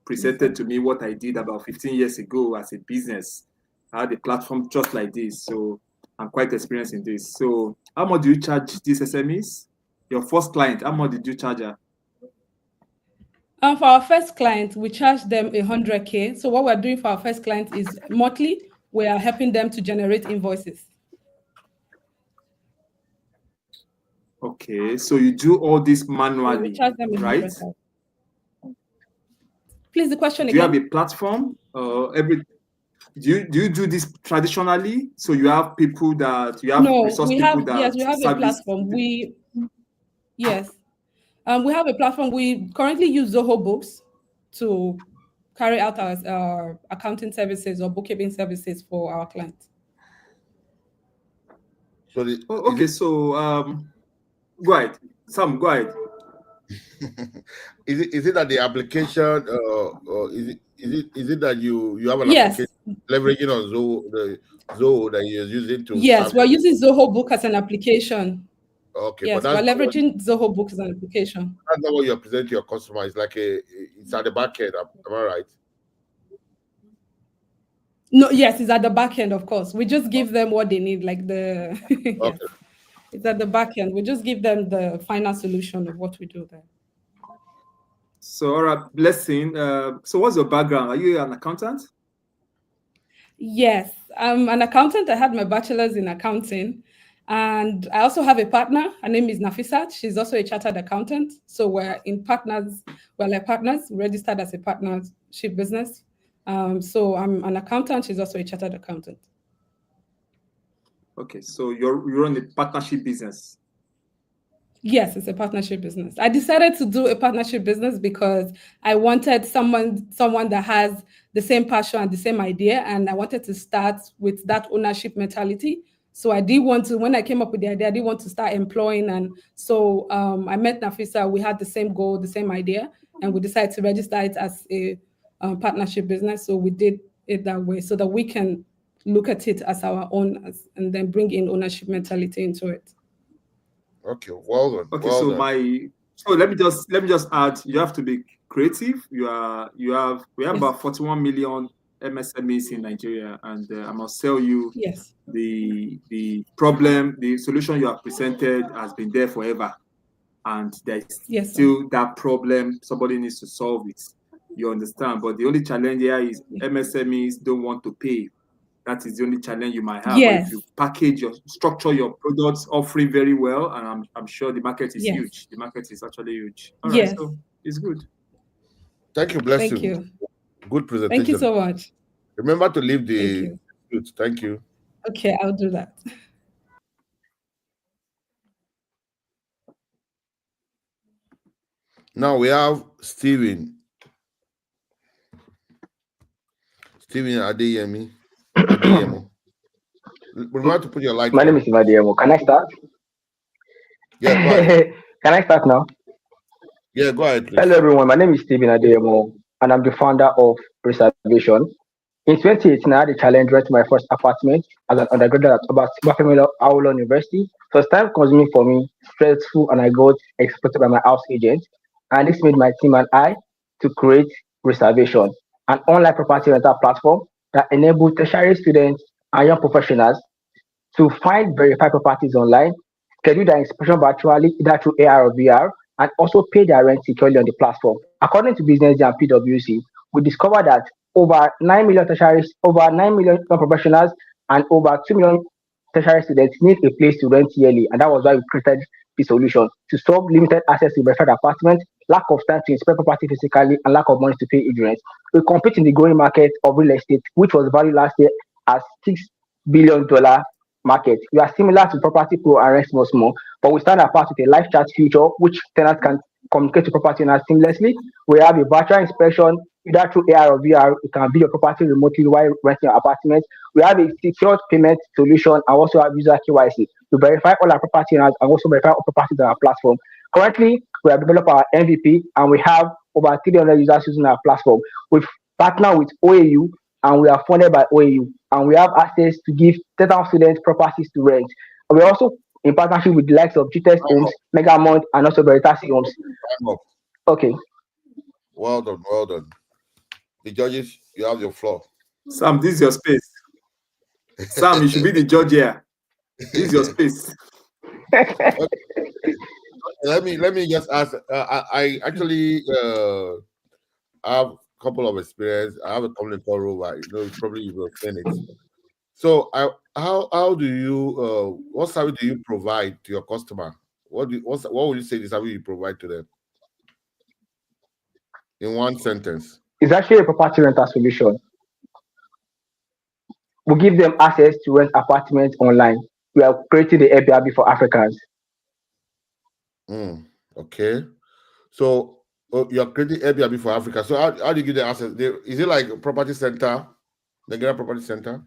presented to me what I did about 15 years ago as a business. I had a platform just like this, so I'm quite experienced in this. So how much do you charge these SMEs? Your first client, how much did you charge her? For our first client, we charge them 100K. So what we're doing for our first client is monthly, we are helping them to generate invoices. Okay, so you do all this manually, charge them right? Please, the question again. Do you again? have a platform? Do you do this traditionally? So you have people that you have resource people that we have service. A platform. Yes. We have a platform. We currently use Zoho Books to carry out our accounting services or bookkeeping services for our clients. So okay, so go ahead. Sam, go ahead. Is it that the application or is it that you have an application leveraging on Zoho that you're using to Yes, we're using Zoho Book as an application. Okay, yes, but we're leveraging Zoho Book as an application. That's not what you're presenting to your customer. It's like it's at the back end. Am I right? No, yes, it's at the back end, of course. We just give them what they need, like the yes. Okay. It's at the back end. We just give them the final solution of what we do there. So, all right, Blessing. So what's your background? Are you an accountant? Yes, I'm an accountant. I had my bachelor's in accounting. And I also have a partner. Her name is Nafisat. She's also a chartered accountant. So we're partners, registered as a partnership business. So I'm an accountant. She's also a chartered accountant. Okay, so you're in the partnership business. Yes, it's a partnership business. I decided to do a partnership business because I wanted someone that has the same passion and the same idea, and I wanted to start with that ownership mentality. So I did want to, when I came up with the idea, I did want to start employing, and so I met Nafisa. We had the same goal, the same idea, and we decided to register it as a partnership business. So we did it that way so that we can look at it as our own, and then bring in ownership mentality into it. Okay, well done. Okay, well so done. let me just add, you have to be creative. We have Yes. about 41 million MSMEs in Nigeria, and I must tell you, Yes. the solution you have presented has been there forever, and there's Yes, sir. still that problem. Somebody needs to solve it. You understand? But the only challenge here is MSMEs don't want to pay. That is the only challenge you might have. But if Yes. you structure your products offering very well, and I'm sure the market is Yes. huge. The market is actually huge. All right, Yes. so it's good. Thank you, Blessing. Thank you. Good presentation. Thank you so much. Remember to leave Thank the you. truth. Thank you. Okay, I'll do that. Now we have Stephen. Stephen Adeyemi. Adeyemo. Remember to put your light My name on. is Adeyemo. Can I start? Yeah, go ahead. Can I start now? Yeah, go ahead, please. Hello, everyone. My name is Stephen Adeyemo, and I'm the founder of Reservation. In 2018, I had a challenge renting my first apartment as an undergraduate at Obafemi Awolowo University. So it's time consuming for me, stressful, and I got exploited by my house agent. And this made my team and I to create Reservation, an online property rental platform that enables tertiary students and young professionals to find verified properties online, schedule their inspection virtually either through AR or VR, and also pay their rent securely on the platform. According to Business Day and PwC, we discovered that over 9 million tertiaries, over 9 million professionals, and over 2 million tertiary students need a place to rent yearly, and that was why we created the solution to solve limited access to verified apartments, lack of time to inspect property physically, and lack of money to pay agents. We compete in the growing market of real estate, which was valued last year as $6 billion market. We are similar to Property Pro and Rent Small Small, but we stand apart with a live chat feature which tenants can communicate to property owners seamlessly. We have a virtual inspection either through AR or VR. You can view your property remotely while renting your apartment. We have a secured payment solution and also have user KYC to verify all our property owners and also verify all properties on our platform. Currently, we have developed our MVP and we have over 300 users using our platform. We've partnered with OAU and we are funded by OAU, and we have access to give 10,000 students properties to rent. And we're also in partnership with the likes of GTS Homes, Megamont, and also Veritasi Homes. Okay. Well done, well done. The judges, you have your floor. Sam, this is your space. Sam, you should be the judge here. This is your space. Okay. Let me just ask. I actually have a couple of experience. I have a company called Rover. Probably you will seen it. So, how do you what service do you provide to your customer? What would you say the service you provide to them in one sentence? It's actually a property rental solution. We give them access to rent apartments online. We are creating the Airbnb for Africans. Okay. So you're creating Airbnb for Africa. So how do you give the access? Is it like a property center, Nigeria Property Center?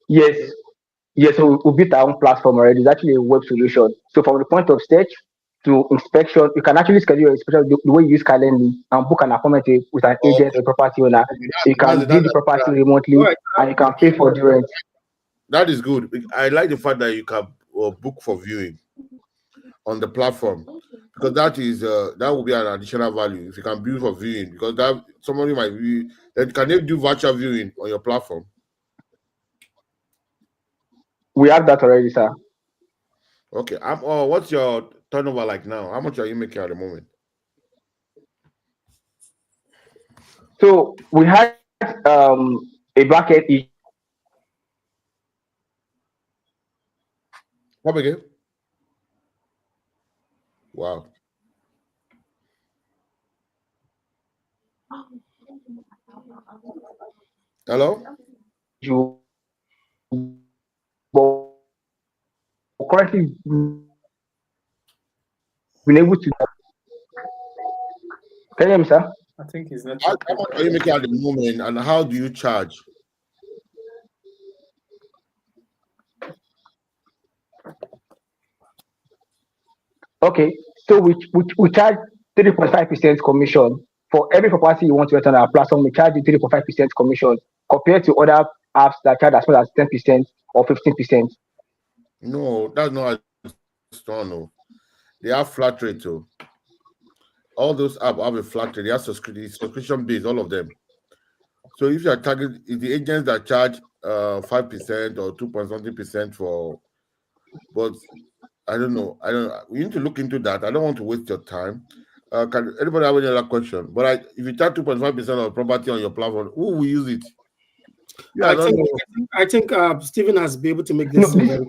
Yes. Yes, so we built our own platform already. It's actually a web solution. So from the point of search to inspection, you can actually schedule your inspection the way you use Calendly and book an appointment with an agent or property owner. You can view the property remotely and you can pay for the rent. That is good. I like the fact that you can book for viewing on the platform, because that will be an additional value if you can view for viewing, because that somebody might be. Then can they do virtual viewing on your platform? We have that already, sir. Okay. What's your turnover like now? How much are you making at the moment? So we had a bracket. Come again? Wow. Hello? currently been able to. Can you hear me, sir? I think his How network. much are you making at the moment, and how do you charge? Okay, so we charge 3.5% commission for every property you want to rent on our platform. We charge you 3.5% commission compared to other apps that charge as well as 10% or 15%. No, that's not how it's done. No. They have flat rate too. All those apps have a flat rate. They have subscription based, all of them. So if you are charging, it's the agents that charge 5% or 2 point something percent for, but I don't know. We need to look into that. I don't want to waste your time. Can anybody have any other question? But if you charge 2.5% of property on your platform, who will use it? Yeah, I don't know. I think Stephen has been able to make this very.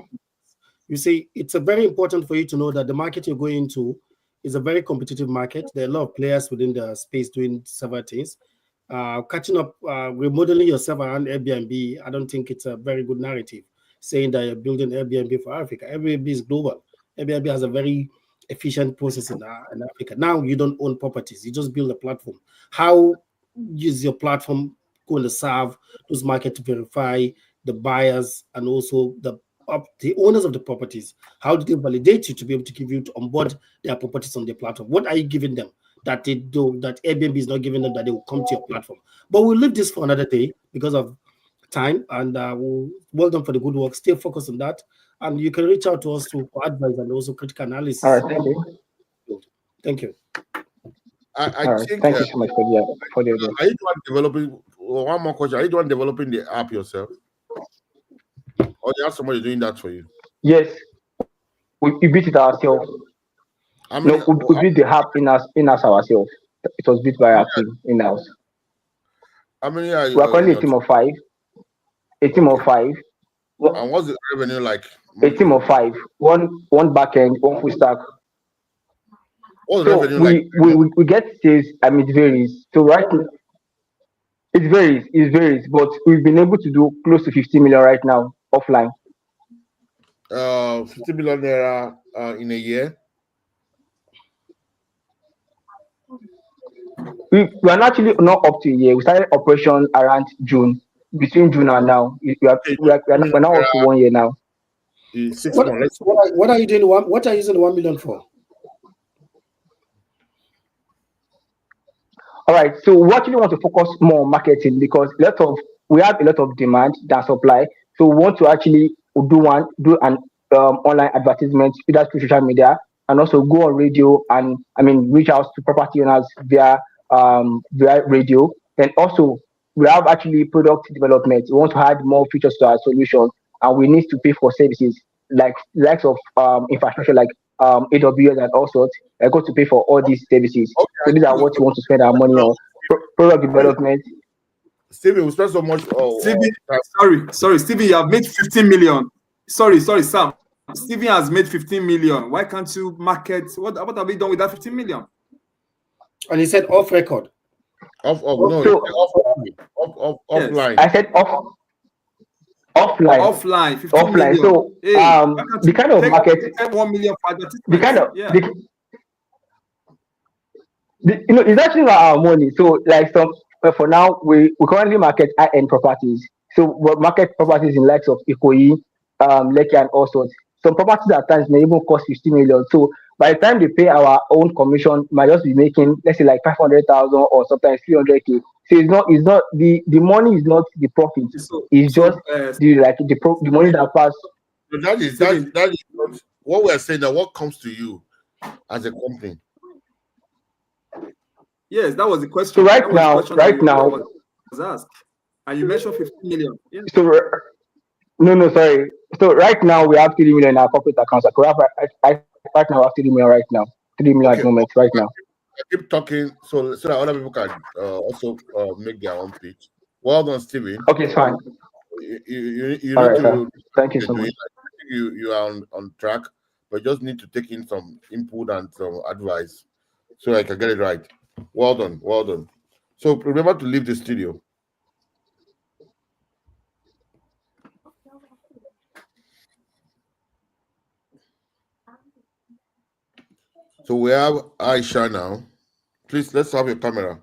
You see, it's a very important for you to know that the market you're going into is a very competitive market. There are a lot of players within the space doing several things. Catching up, remodeling yourself around Airbnb, I don't think it's a very good narrative saying that you're building Airbnb for Africa. Airbnb is global. Airbnb has a very efficient process in Africa. Now you don't own properties, you just build a platform. How is your platform going to serve those markets to verify the buyers and also the owners of the properties? How do they validate you to be able to give you to onboard their properties on their platform? What are you giving them that they do that Airbnb is not giving them, that they will come to your platform? But we'll leave this for another day because of time, and well done for the good work. Stay focused on that, and you can reach out to us for advice and also critical analysis. All right, thank you. Thank you. I think. Thank you so much for the Are you the one developing? One more question: are you the one developing the app yourself, or you have somebody doing that for you? Yes, we built it ourselves. No, we built the app in-house ourselves. It was built by our team in-house. How many are you? We are currently a team of 5. A team of 5. And what's the revenue like? A team of 5. One back end, one full stack. What's the revenue like? We get sales. It varies. So right now, it varies. But we've been able to do close to 50 million right now offline. 50 million naira in a year. We are actually not up to a year. We started operation around June. Between June and now, we're now up to 1 year now. 6 months. What are you doing? What are you using 1 million for? All right. So we actually want to focus more on marketing because we have a lot of demand than supply. So we want to actually do an online advertisement either through social media and also go on radio and reach out to property owners via radio. Then also we have actually product development. We want to add more features to our solution, and we need to pay for services like likes of infrastructure like AWS and all sorts. We're going to pay for all these services. Okay, so these are what we want to spend our money on. Product development. Stevie, we spend so much. Sorry, Stevie, you have made 15 million. Sorry, Sam. Stevie has made 15 million. Why can't you market? What have we done with that 15 million? And he said off record. Offline. I said offline. Offline, 15 million. So the kind of market, 1 million for the kind of it's actually not our money. So for now we currently market high-end properties. So we market properties in likes of Ikoyi, Lekki and all sorts. Some properties at times may even cost 50 million. So by the time they pay our own commission, might just be making, let's say, like 500,000 or sometimes 300K. So it's not the money is not the profit. It's just the money that pass. So that is not what we are saying. That what comes to you as a company. Yes, that was the question. So right now, was asked, and you mentioned 15 million. Yeah. So sorry. So right now we have 3 million in our corporate accounts. Right now we have 3 million right now. 3 million at the moment right now. I keep talking so that other people can also make their own pitch. Well done, Steven. Okay, it's fine. You need All right, to. Thank you so much. I think you are on track, but just need to take in some input and some advice so I can get it right. Well done. So remember to leave the studio. So we have Aisha now. Please, let's have your camera.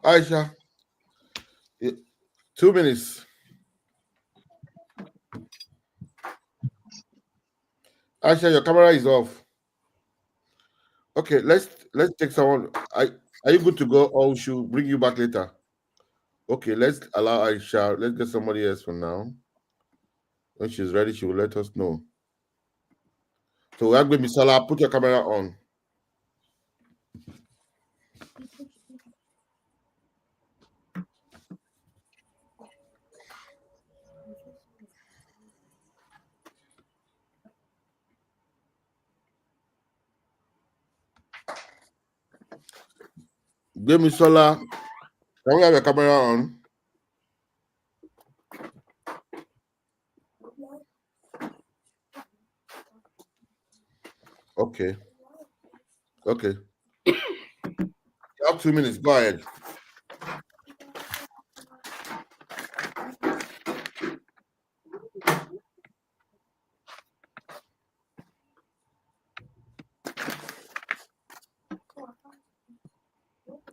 Aisha, 2 minutes. Aisha, your camera is off. Okay, let's take someone. Are you good to go, or we should bring you back later? Okay, let's allow Aisha. Let's get somebody else for now. When she's ready, she will let us know. So we have Misala. Put your camera on. Misola, can we have your camera on? Okay. Okay. You have 2 minutes. Go ahead.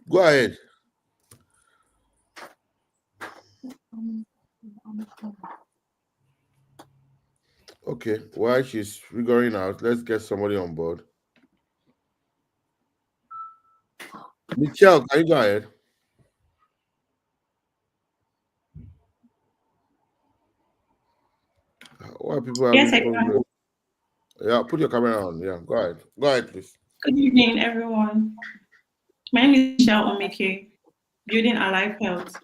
Go ahead. Okay. While she's figuring out, let's get somebody on board. Michelle, can you go ahead? Why are people having Yes, I problems? can. Yeah, put your camera on. Yeah, go ahead. Go ahead, please. Good evening, everyone. My name is Michelle Omeke, Building Alive Health.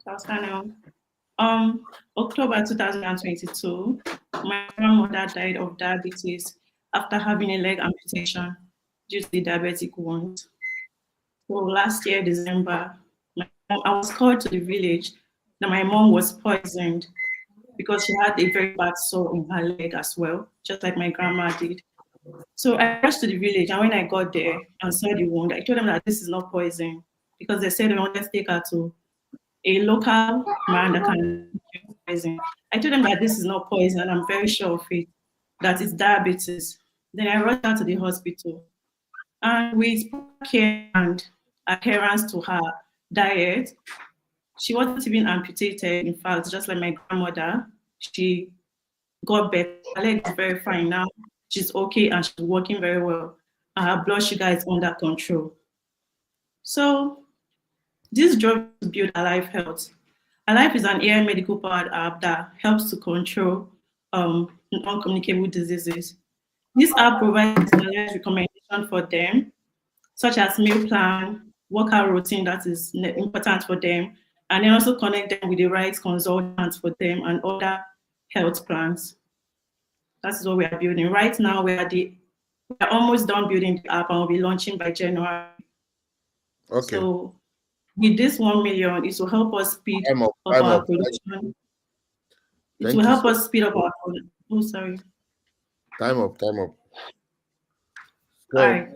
So I'll start now. October 2022, my grandmother died of diabetes after having a leg amputation due to the diabetic wound. So last year, December, I was called to the village that my mom was poisoned because she had a very bad sore in her leg as well, just like my grandma did. So I rushed to the village, and when I got there and saw the wound, I told them that this is not poison because they said they wanted to take her to a local man that can poison. I told them that this is not poison, and I'm very sure of it, that it's diabetes. Then I rushed her to the hospital, and with care and adherence to her diet, she wasn't even amputated. In fact, just like my grandmother, she got better. Her leg is very fine now. She's okay and she's working very well. And her blood sugar is under control. So this drove to build Alive Health. Alive is an AI medical powered app that helps to control non-communicable diseases. This app provides personalized recommendation for them, such as meal plan, workout routine that is important for them, and then also connect them with the right consultants for them and other health plans. That's what we are building. Right now, we're almost done building the app and we'll be launching by January. Okay. So with this 1 million, it will help us speed up our production. It will help us speed up our production. Oh, sorry. Time up. So, all right.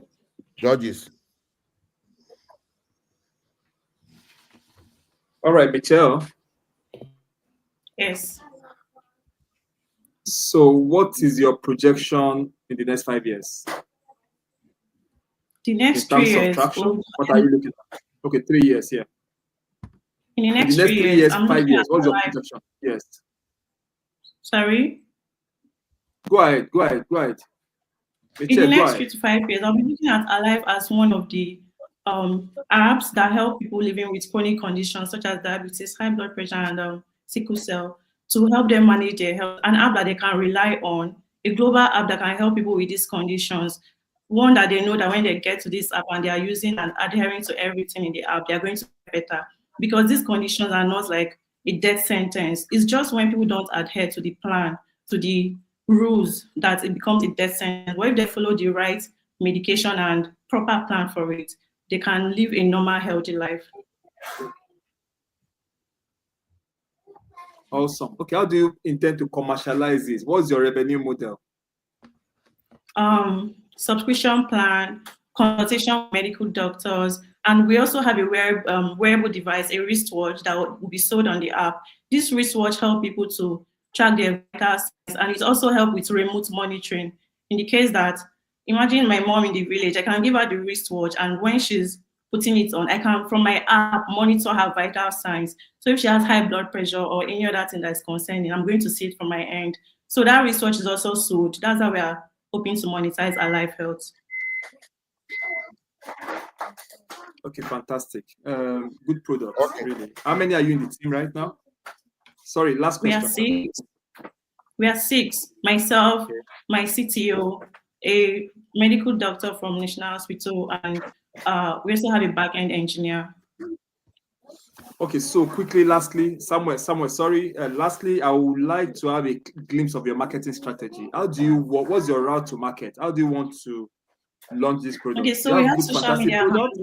Judges. All right, Michelle. Yes. So what is your projection in the next 5 years? The next in 3 terms years. of traction, what are you looking at? Okay, 3 years, yeah. In the next, 3 years, I'm 5 years, what's your Alive. projection? Yes. Sorry? Go ahead. Michelle, in the next 3 to 5 years, I'll be looking at Alive as one of the apps that help people living with chronic conditions such as diabetes, high blood pressure, and sickle cell to help them manage their health. An app that they can rely on, a global app that can help people with these conditions. One that they know that when they get to this app and they are using and adhering to everything in the app, they are going to get better. Because these conditions are not like a death sentence. It's just when people don't adhere to the plan, to the rules, that it becomes a death sentence. But if they follow the right medication and proper plan for it, they can live a normal, healthy life. Awesome. Okay, how do you intend to commercialize this? What's your revenue model? Subscription plan, consultation with medical doctors, and we also have a wearable device, a wristwatch that will be sold on the app. This wristwatch helps people to track their vital signs, and it also helps with remote monitoring. In the case that, imagine my mom in the village, I can give her the wristwatch, and when she's putting it on, I can, from my app, monitor her vital signs. So if she has high blood pressure or any other thing that's concerning, I'm going to see it from my end. So that wristwatch is also sold. That's how we are hoping to monetize our life health. Okay, fantastic. Good product, really. How many are you in the team right now? Sorry, last question. We are six. Myself, my CTO, a medical doctor from National Hospital, and we also have a back-end engineer. Okay, so quickly, lastly, lastly, I would like to have a glimpse of your marketing strategy. What's your route to market? How do you want to launch this product? Okay, so we have social media handles.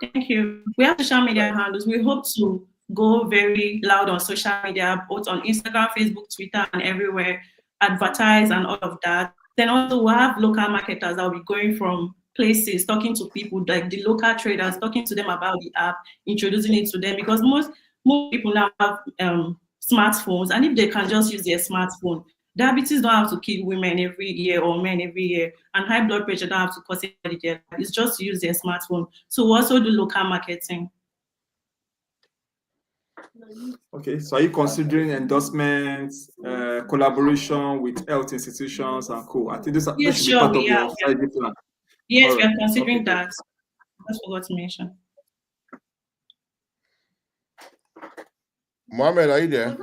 Thank you. We have social media handles. We hope to go very loud on social media, both on Instagram, Facebook, Twitter, and everywhere, advertise and all of that. Then also we'll have local marketers that will be going from places, talking to people, like the local traders, talking to them about the app, introducing it to them, because most people now have smartphones, and if they can just use their smartphone, diabetes don't have to kill women every year or men every year, and high blood pressure don't have to cause anybody death. It's just to use their smartphone. So we also do local marketing. Okay, so are you considering endorsements, collaboration with health institutions and co? I think this should be part of your strategy plan. Yes, we are considering that. I just forgot to mention. Mohammed, are you there?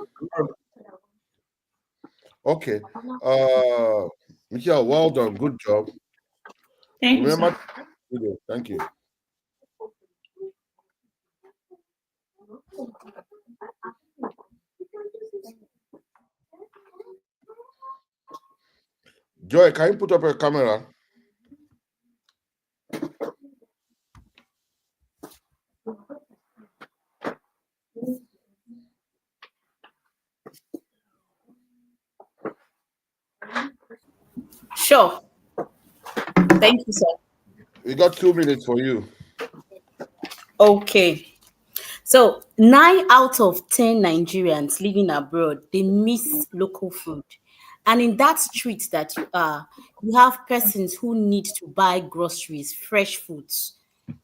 Okay. Michelle, well done. Good job. Thank you. Remember, thank you. Joy, can you put up your camera? Sure. Thank you, sir. We got 2 minutes for you. Okay. So 9 out of 10 Nigerians living abroad, they miss local food. And in that street that you are, you have persons who need to buy groceries, fresh foods.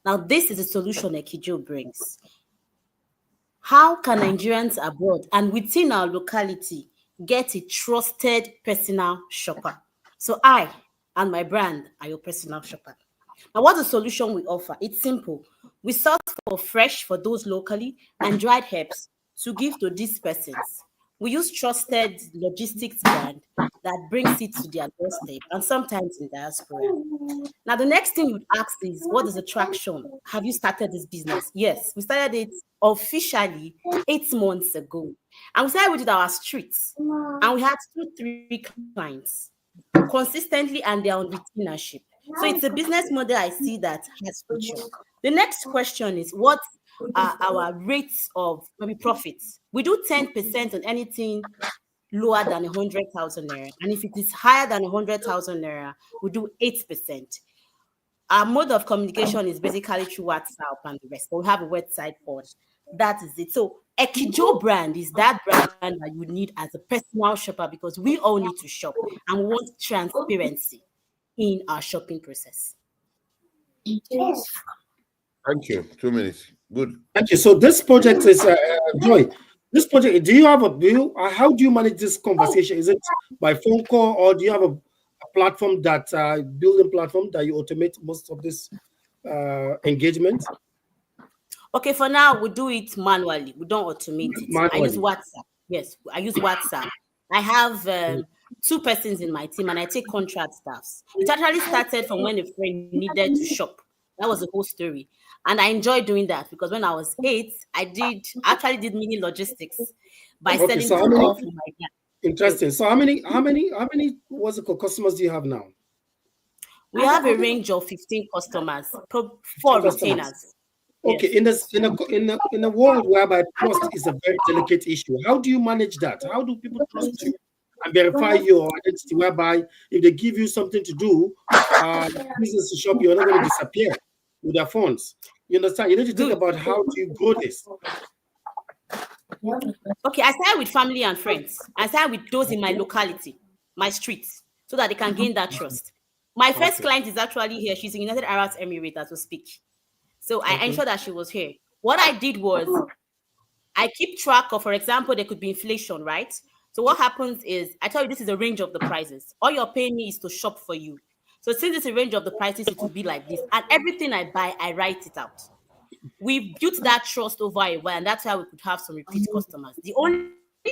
Now, this is a solution Ekijo brings. How can Nigerians abroad and within our locality get a trusted personal shopper? So I and my brand are your personal shopper. Now, what's the solution we offer? It's simple. We source for fresh for those locally and dried herbs to give to these persons. We use trusted logistics brand that brings it to their doorstep and sometimes in diaspora. Now, the next thing you'd ask is, what is the traction? Have you started this business? Yes, we started it officially 8 months ago. And we started with our streets. And we had 2-3 clients consistently, and they're on retainership. So it's a business model I see that has future. The next question is, what are our rates of maybe profits? We do 10% on anything lower than 100,000 naira. And if it is higher than 100,000 naira, we do 8%. Our mode of communication is basically through WhatsApp and the rest. But we have a website for it. That is it. So Ekijo brand is that brand that you need as a personal shopper, because we all need to shop and we want transparency in our shopping process. Thank you. 2 minutes. Good. Thank you. So this project is Joy. This project, how do you manage this conversation? Is it by phone call, or do you have a platform that building platform that you automate most of this engagement? Okay, for now we do it manually. We don't automate it. Manually. I use WhatsApp. Yes, I use WhatsApp. I have 2 persons in my team, and I take contract staffs. It actually started from when a friend needed to shop. That was the whole story. And I enjoy doing that because when I was 8, I actually did mini logistics by selling to all from my dad. Interesting. So how many what's it called, customers do you have now? We have a range of 15 customers, 4 retainers. Okay, in a world whereby trust is a very delicate issue, how do you manage that? How do people trust you and verify your identity? Whereby if they give you something to do, business to shop, you're not going to disappear with their phones. You understand? You need to think about how do you grow this. Okay, I start with family and friends. I start with those in my locality, my streets, so that they can gain that trust. My first client is actually here. She's in United Arab Emirates as we speak. So I ensured that she was here. What I did was I keep track of, for example, there could be inflation, right? So what happens is I tell you this is a range of the prices. All you're paying me is to shop for you. So since it's a range of the prices, it will be like this. And everything I buy, I write it out. We built that trust over a while, and that's how we could have some repeat customers. The only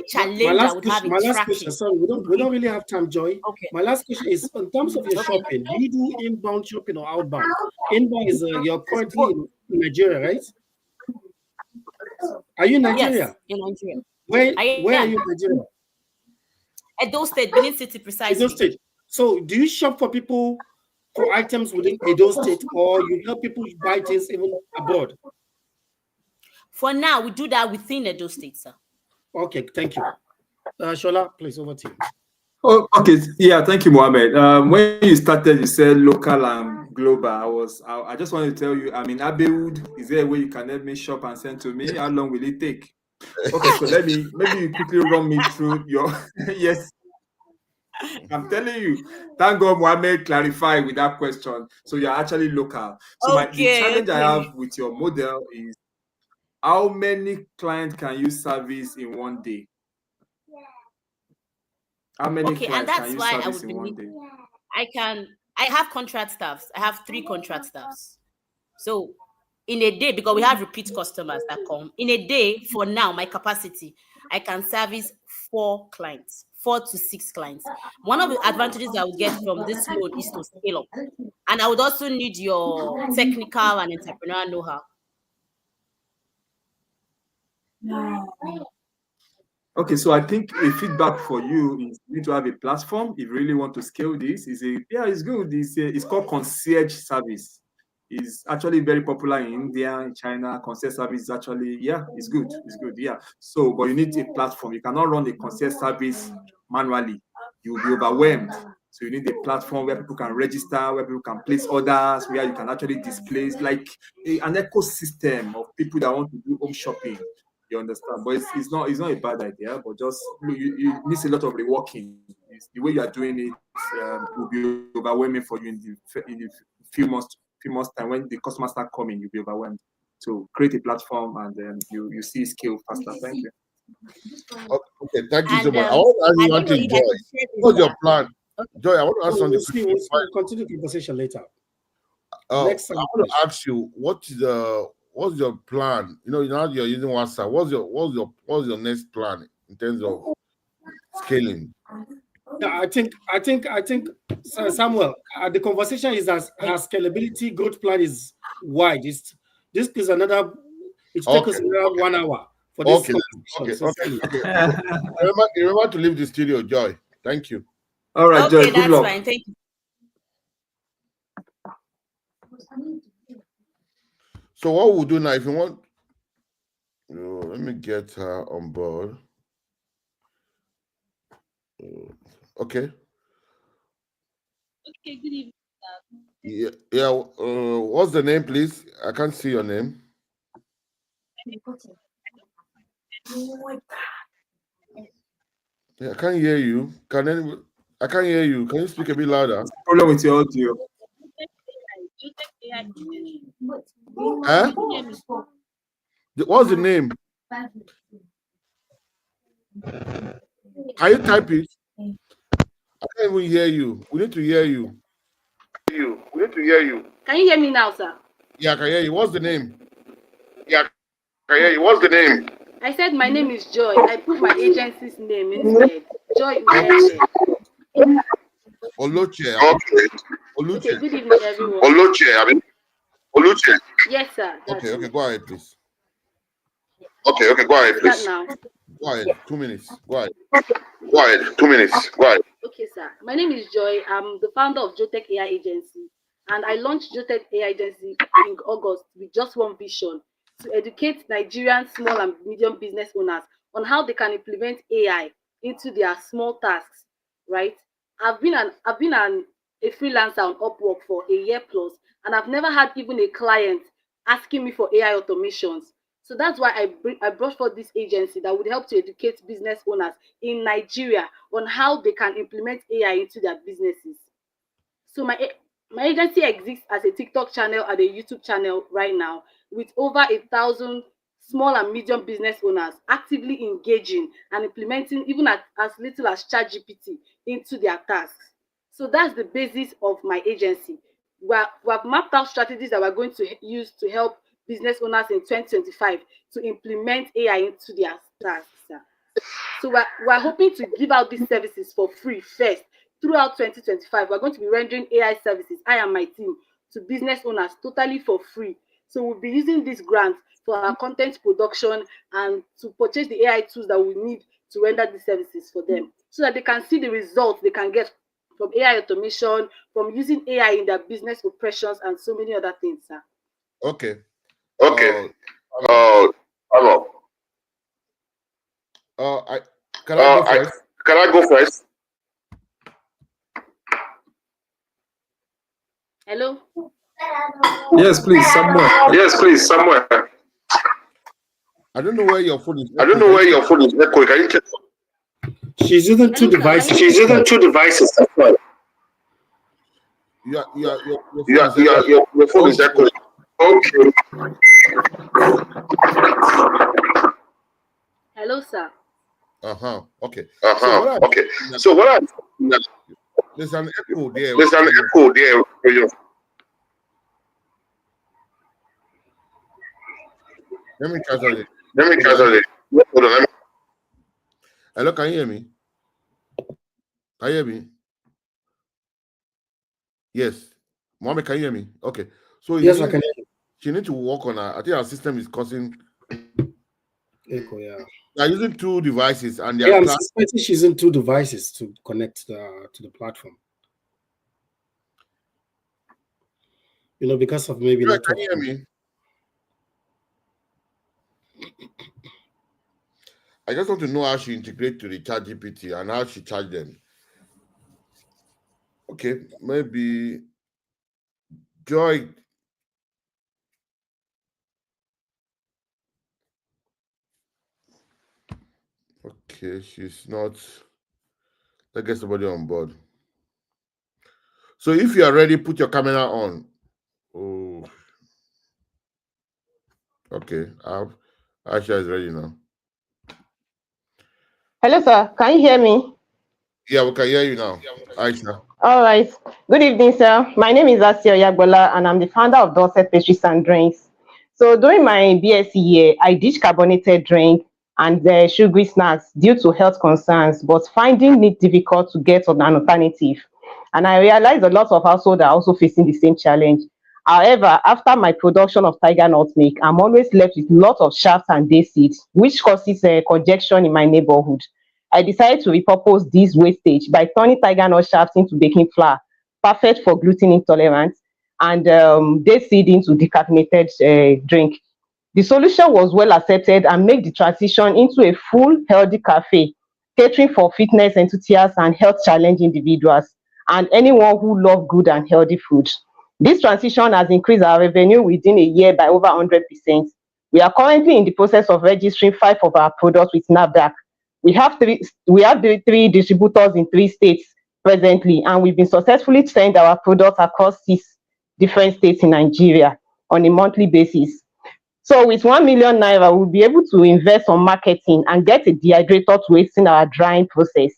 challenge I would have in tracking. Sorry, we don't really have time, Joy. Okay. My last question is, in terms of your shopping, do you do inbound shopping or outbound? Inbound is you're currently in Nigeria, right? Are you in Nigeria? Yes, in Nigeria. Where are you in Nigeria? Edo State, Benin City, precisely. Edo State. So, do you shop for people for items within Edo State, or you help people buy things even abroad? For now, we do that within Edo State, sir. Okay, thank you. Shola, please, over to you. Oh, okay, yeah, thank you, Mohammed. When you started, you said local and global. I just wanted to tell you, I'm in Abewood. Is there a way you can help me shop and send to me? How long will it take? Okay, so maybe you quickly run me through your yes. I'm telling you, thank God Mohammed clarified with that question. So you're actually local. So the challenge I have with your model is how many clients can you service in one day? How many clients can you service in one day? I have contract staffs. I have 3 contract staffs. So in a day, because we have repeat customers that come, in a day, for now, my capacity, I can service 4 clients, 4 to 6 clients. One of the advantages I would get from this mode is to scale up. And I would also need your technical and entrepreneurial know-how. Okay, so I think a feedback for you is you need to have a platform. If you really want to scale this, it's good. It's called concierge service. It's actually very popular in India, in China. Concierge service is actually, it's good. It's good, So, but you need a platform. You cannot run a concierge service manually. You will be overwhelmed. So you need a platform where people can register, where people can place orders, where you can actually display like an ecosystem of people that want to do home shopping. You understand? But it's not a bad idea, but just you need a lot of reworking. The way you are doing it will be overwhelming for you in the few months time. When the customers start coming, you'll be overwhelmed. So create a platform and then you see scale faster. Thank you. Okay, thank you so much. I want to ask you one thing, Joy. What's your plan? Joy, I want to ask something. We'll continue the conversation later. Next, I want to ask you, what's your plan? Now you're using WhatsApp. What's your next plan in terms of scaling? Yeah, I think, Samuel, the conversation is as our scalability growth plan is wide. This is another. It takes us around 1 hour for this. Okay. Remember to leave the studio, Joy. Thank you. All right, Joy. Good luck. Fine. Thank you. So what we'll do now, if you want, let me get her on board. Okay. Okay, good evening. Yeah. What's the name, please? I can't see your name. Yeah, I can't hear you. I can't hear you. Can you speak a bit louder? Problem with your audio. Huh? What's the name? Can you type it? I can't even hear you. We need to hear you. Can you hear me now, sir? Yeah, I can hear you. What's the name? I said my name is Joy. I put my agency's name instead. Joy Oloche. Okay, good evening, everyone. Yes, sir. Okay, go ahead, please. Start now. Go ahead. 2 minutes. Go ahead. Okay, sir. My name is Joy. I'm the founder of Jotech AI Agency, and I launched Jotech AI Agency in August with just one vision: to educate Nigerian small and medium business owners on how they can implement AI into their small tasks, right? A freelancer on Upwork for a year plus, and I've never had even a client asking me for AI automations. So that's why I brought forth this agency that would help to educate business owners in Nigeria on how they can implement AI into their businesses. So my agency exists as a TikTok channel and a YouTube channel right now, with over 1,000 small and medium business owners actively engaging and implementing even as little as ChatGPT into their tasks. So that's the basis of my agency. We have mapped out strategies that we're going to use to help business owners in 2025 to implement AI into their tasks. So we're hoping to give out these services for free first. Throughout 2025, we're going to be rendering AI services, I and my team, to business owners totally for free. So we'll be using this grant for our content production and to purchase the AI tools that we need to render these services for them, so that they can see the results they can get from AI automation, from using AI in their business operations, and so many other things, sir. Okay. Okay. Hello. Can I go first? Can I go first? Hello? Yes, please, somewhere. Yes, please, somewhere. I don't know where your phone is. I don't know where your phone is echoing. Can you check? She's using two devices. She's using two devices. That's right. Your phone is echoing. Okay. Hello, sir. Okay. Okay. So what I there's an echo there. There's an echo there. Let me translate it. Hold on. Hello, can you hear me? Can you hear me? Yes. Mohammed, can you hear me? Okay. So yes, I can hear you. She needs to work on her. I think our system is causing echo. Yeah. They're using two devices, and I'm suspecting she's using two devices to connect to the platform. Because of maybe network. Can you hear me? I just want to know how she integrates to the ChatGPT and how she charge them. Okay, maybe Joy. Okay, she's not. Let's get somebody on board. So if you are ready, put your camera on. Oh, okay. Aisha is ready now. Hello, sir. Can you hear me? Yeah, we can hear you now, Aisha. All right. Good evening, sir. My name is Asio Yagbola, and I'm the founder of Dorset Pastries and Drinks. So during my BSc year, I ditched carbonated drink and sugary snacks due to health concerns, but finding it difficult to get an alternative. And I realized a lot of households are also facing the same challenge. However, after my production of tiger nut milk, I'm always left with lots of shafts and day seeds, which causes congestion in my neighborhood. I decided to repurpose this wastage by turning tiger nut shafts into baking flour, perfect for gluten intolerance, and day seed into decaffeinated drink. The solution was well accepted and made the transition into a full healthy cafe, catering for fitness enthusiasts and health challenge individuals, and anyone who love good and healthy food. This transition has increased our revenue within a year by over 100%. We are currently in the process of registering 5 of our products with NAFDAC. We have three distributors in 3 states presently, and we've been successfully sending our products across 6 different states in Nigeria on a monthly basis. So with 1 million naira, we'll be able to invest on marketing and get a dehydrator to hasten our drying process.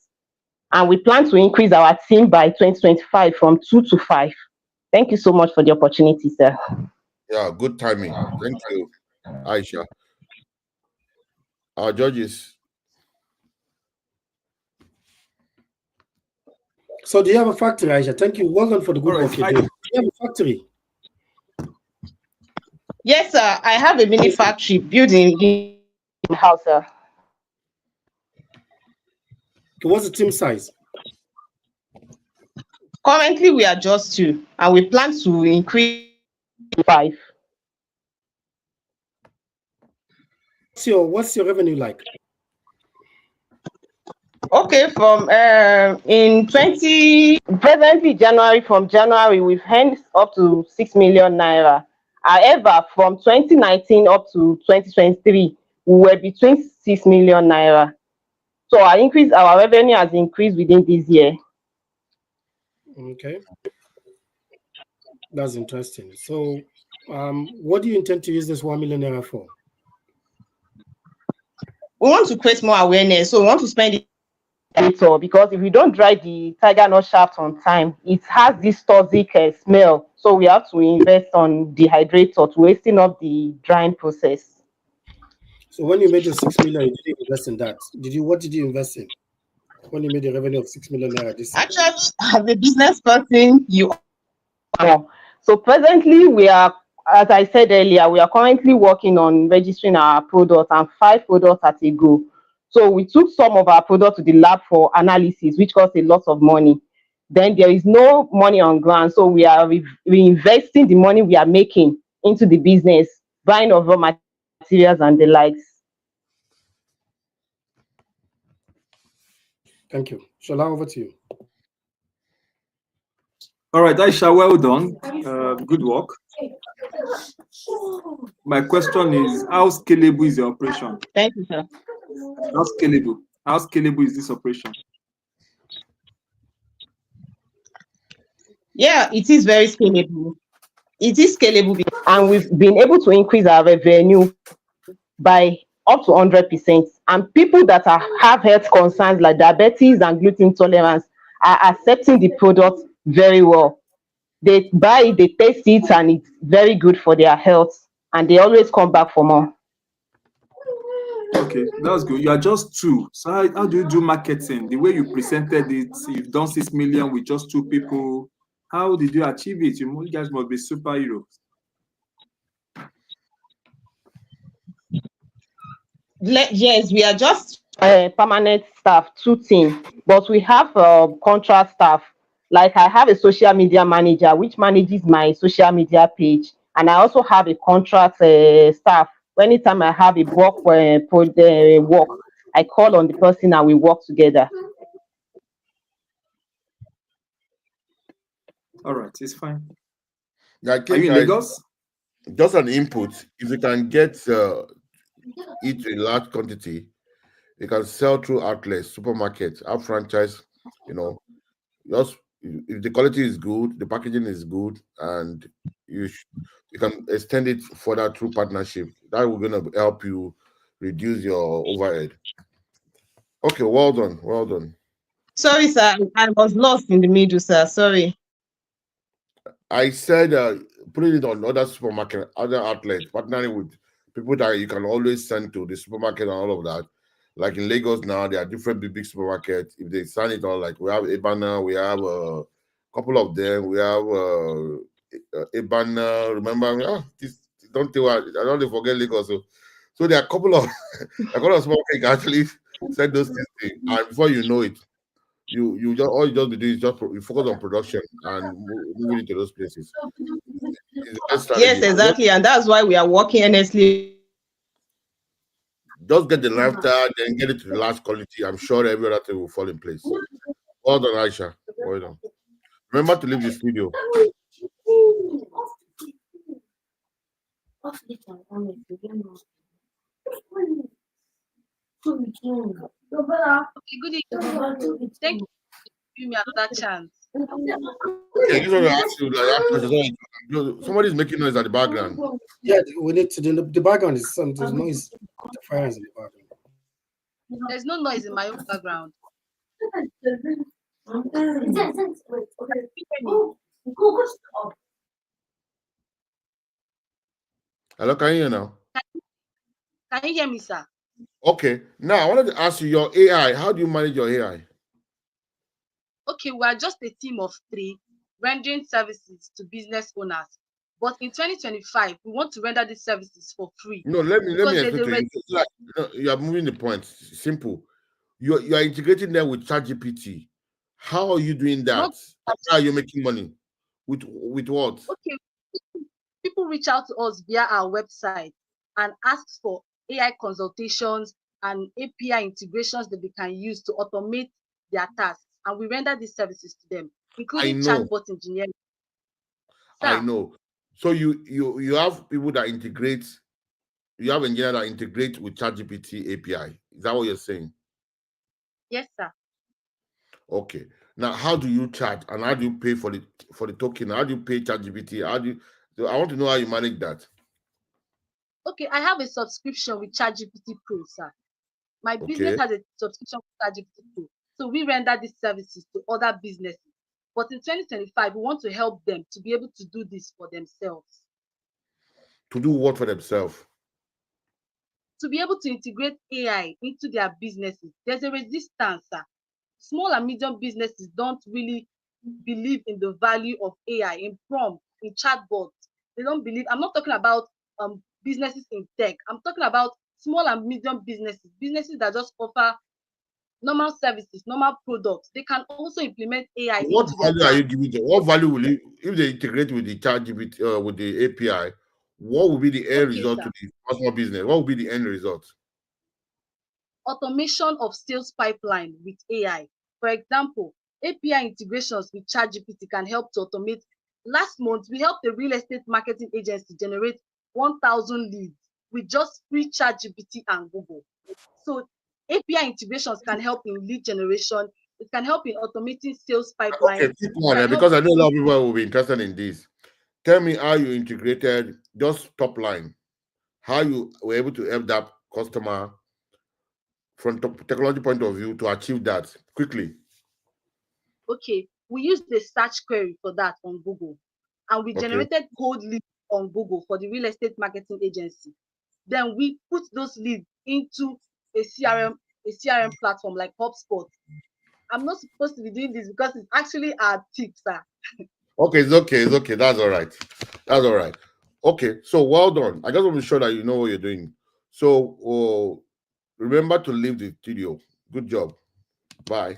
And we plan to increase our team by 2025 from 2 to 5. Thank you so much for the opportunity, sir. Yeah, good timing. Thank you, Aisha. Our judges. So do you have a factory, Aisha? Thank you. Well done for the good work you're doing. Do you have a factory? Yes, sir. I have a mini factory building in my house, sir. Okay, what's the team size? Currently, we are just 2, and we plan to increase to 5. What's your revenue like? Okay, from from January, we've earned up to 6 million naira. However, from 2019 up to 2023, we were between 6 million naira. So our revenue has increased within this year. Okay, that's interesting. So, what do you intend to use this 1 million naira for? We want to create more awareness, so we want to spend it because if we don't dry the tiger nut shaft on time, it has this toxic smell. So we have to invest on dehydrator to wasting up the drying process. So when you made your 6 million, you didn't invest in that. What did you invest in when you made a revenue of 6 million naira this year? Actually, as a business person, you are. So presently, we are, as I said earlier, we are currently working on registering our product and 5 products at a go. So we took some of our product to the lab for analysis, which cost a lot of money. Then there is no money on ground, so we are reinvesting the money we are making into the business, buying of raw materials and the likes. Thank you. Shola, over to you. All right, Aisha, well done. Good work. My question is, how scalable is the operation? Thank you, sir. How scalable? How scalable is this operation? Yeah, it is very scalable. It is scalable, and we've been able to increase our revenue by up to 100%. And people that have health concerns like diabetes and gluten intolerance are accepting the product very well. They buy it, they taste it, and it's very good for their health, and they always come back for more. Okay, that's good. You are just 2. So how do you do marketing? The way you presented it, you've done 6 million with just 2 people. How did you achieve it? You guys must be superheroes. Yes, we are just permanent staff, 2 teams, but we have contract staff. Like I have a social media manager which manages my social media page, and I also have a contract staff. Anytime I have a work, I call on the person and we work together. All right, it's fine. I Are think you in Lagos? Just an input. If you can get it in large quantity, you can sell through outlets, supermarkets, have franchise. Just if the quality is good, the packaging is good, and you can extend it further through partnership. That will gonna help you reduce your overhead. Okay, well done, well done. Sorry, sir, I was lost in the middle, sir. Sorry. I said putting it on other supermarket, other outlets, partnering with people that you can always send to the supermarket and all of that. Like in Lagos now, there are different big supermarkets. If they sign it on, like we have Ibana, we have a couple of them. We have Ibana. Remember, don't tell I don't forget Lagos. So there are a couple of supermarkets you can actually send those things to, and before you know it, you just all you just be doing is you focus on production and moving into those places. It's the best strategy. Yes, exactly, and that's why we are working honestly. Just get the lifestyle, then get it to the last quality. I'm sure every other thing will fall in place. Well done, Aisha. Well done. Remember to leave the studio. Okay, good evening. Thank you for giving me another chance. Okay, I just want to ask you, somebody's making noise at the background. Yeah, we need to do the background is some there's noise, interference in the background. There's no noise in my own background. Hello, can you hear now? Can you hear me, sir? Okay. Now I wanted to ask you your AI. How do you manage your AI? Okay, we are just a team of 3 rendering services to business owners. But in 2025, we want to render these services for free. No, let me explain to you. You are moving the point. Simple. You are integrating them with ChatGPT. How are you doing that? How are you making money? With what? Okay, people reach out to us via our website and ask for AI consultations and API integrations that they can use to automate their tasks, and we render these services to them, including chatbot engineering. I know. So you have people that integrate. You have engineers that integrate with ChatGPT API. Is that what you're saying? Yes, sir. Okay. Now, how do you charge and how do you pay for the token? How do you pay ChatGPT? So I want to know how you manage that. Okay, I have a subscription with ChatGPT Pro, sir. My business has a subscription with ChatGPT Pro. So we render these services to other businesses. But in 2025, we want to help them to be able to do this for themselves. To do what for themselves? To be able to integrate AI into their businesses. There's a resistance, sir. Small and medium businesses don't really believe in the value of AI, in prompt, in chatbots. They don't believe. I'm not talking about businesses in tech. I'm talking about small and medium businesses that just offer normal services, normal products. They can also implement AI What into their value are you giving them? What value will you, if they integrate with the ChatGPT with the API? What will be the end result to the small business? What will be the end result? Automation of sales pipeline with AI. For example, API integrations with ChatGPT can help to automate. Last month, we helped a real estate marketing agency generate 1,000 leads with just free ChatGPT and Google. So API integrations can help in lead generation. It can help in automating sales pipeline. Okay, keep on, because I know a lot of people will be interested in this. Tell me how you integrated, just top line, how you were able to help that customer from technology point of view to achieve that quickly. Okay, we used the search query for that on Google, and we generated cold leads on Google for the real estate marketing agency. Then we put those leads into a CRM platform like HubSpot. I'm not supposed to be doing this because it's actually our tips, sir. Okay, it's okay. That's all right. Okay, so well done. I just want to be sure that you know what you're doing. So remember to leave the studio. Good job. Bye.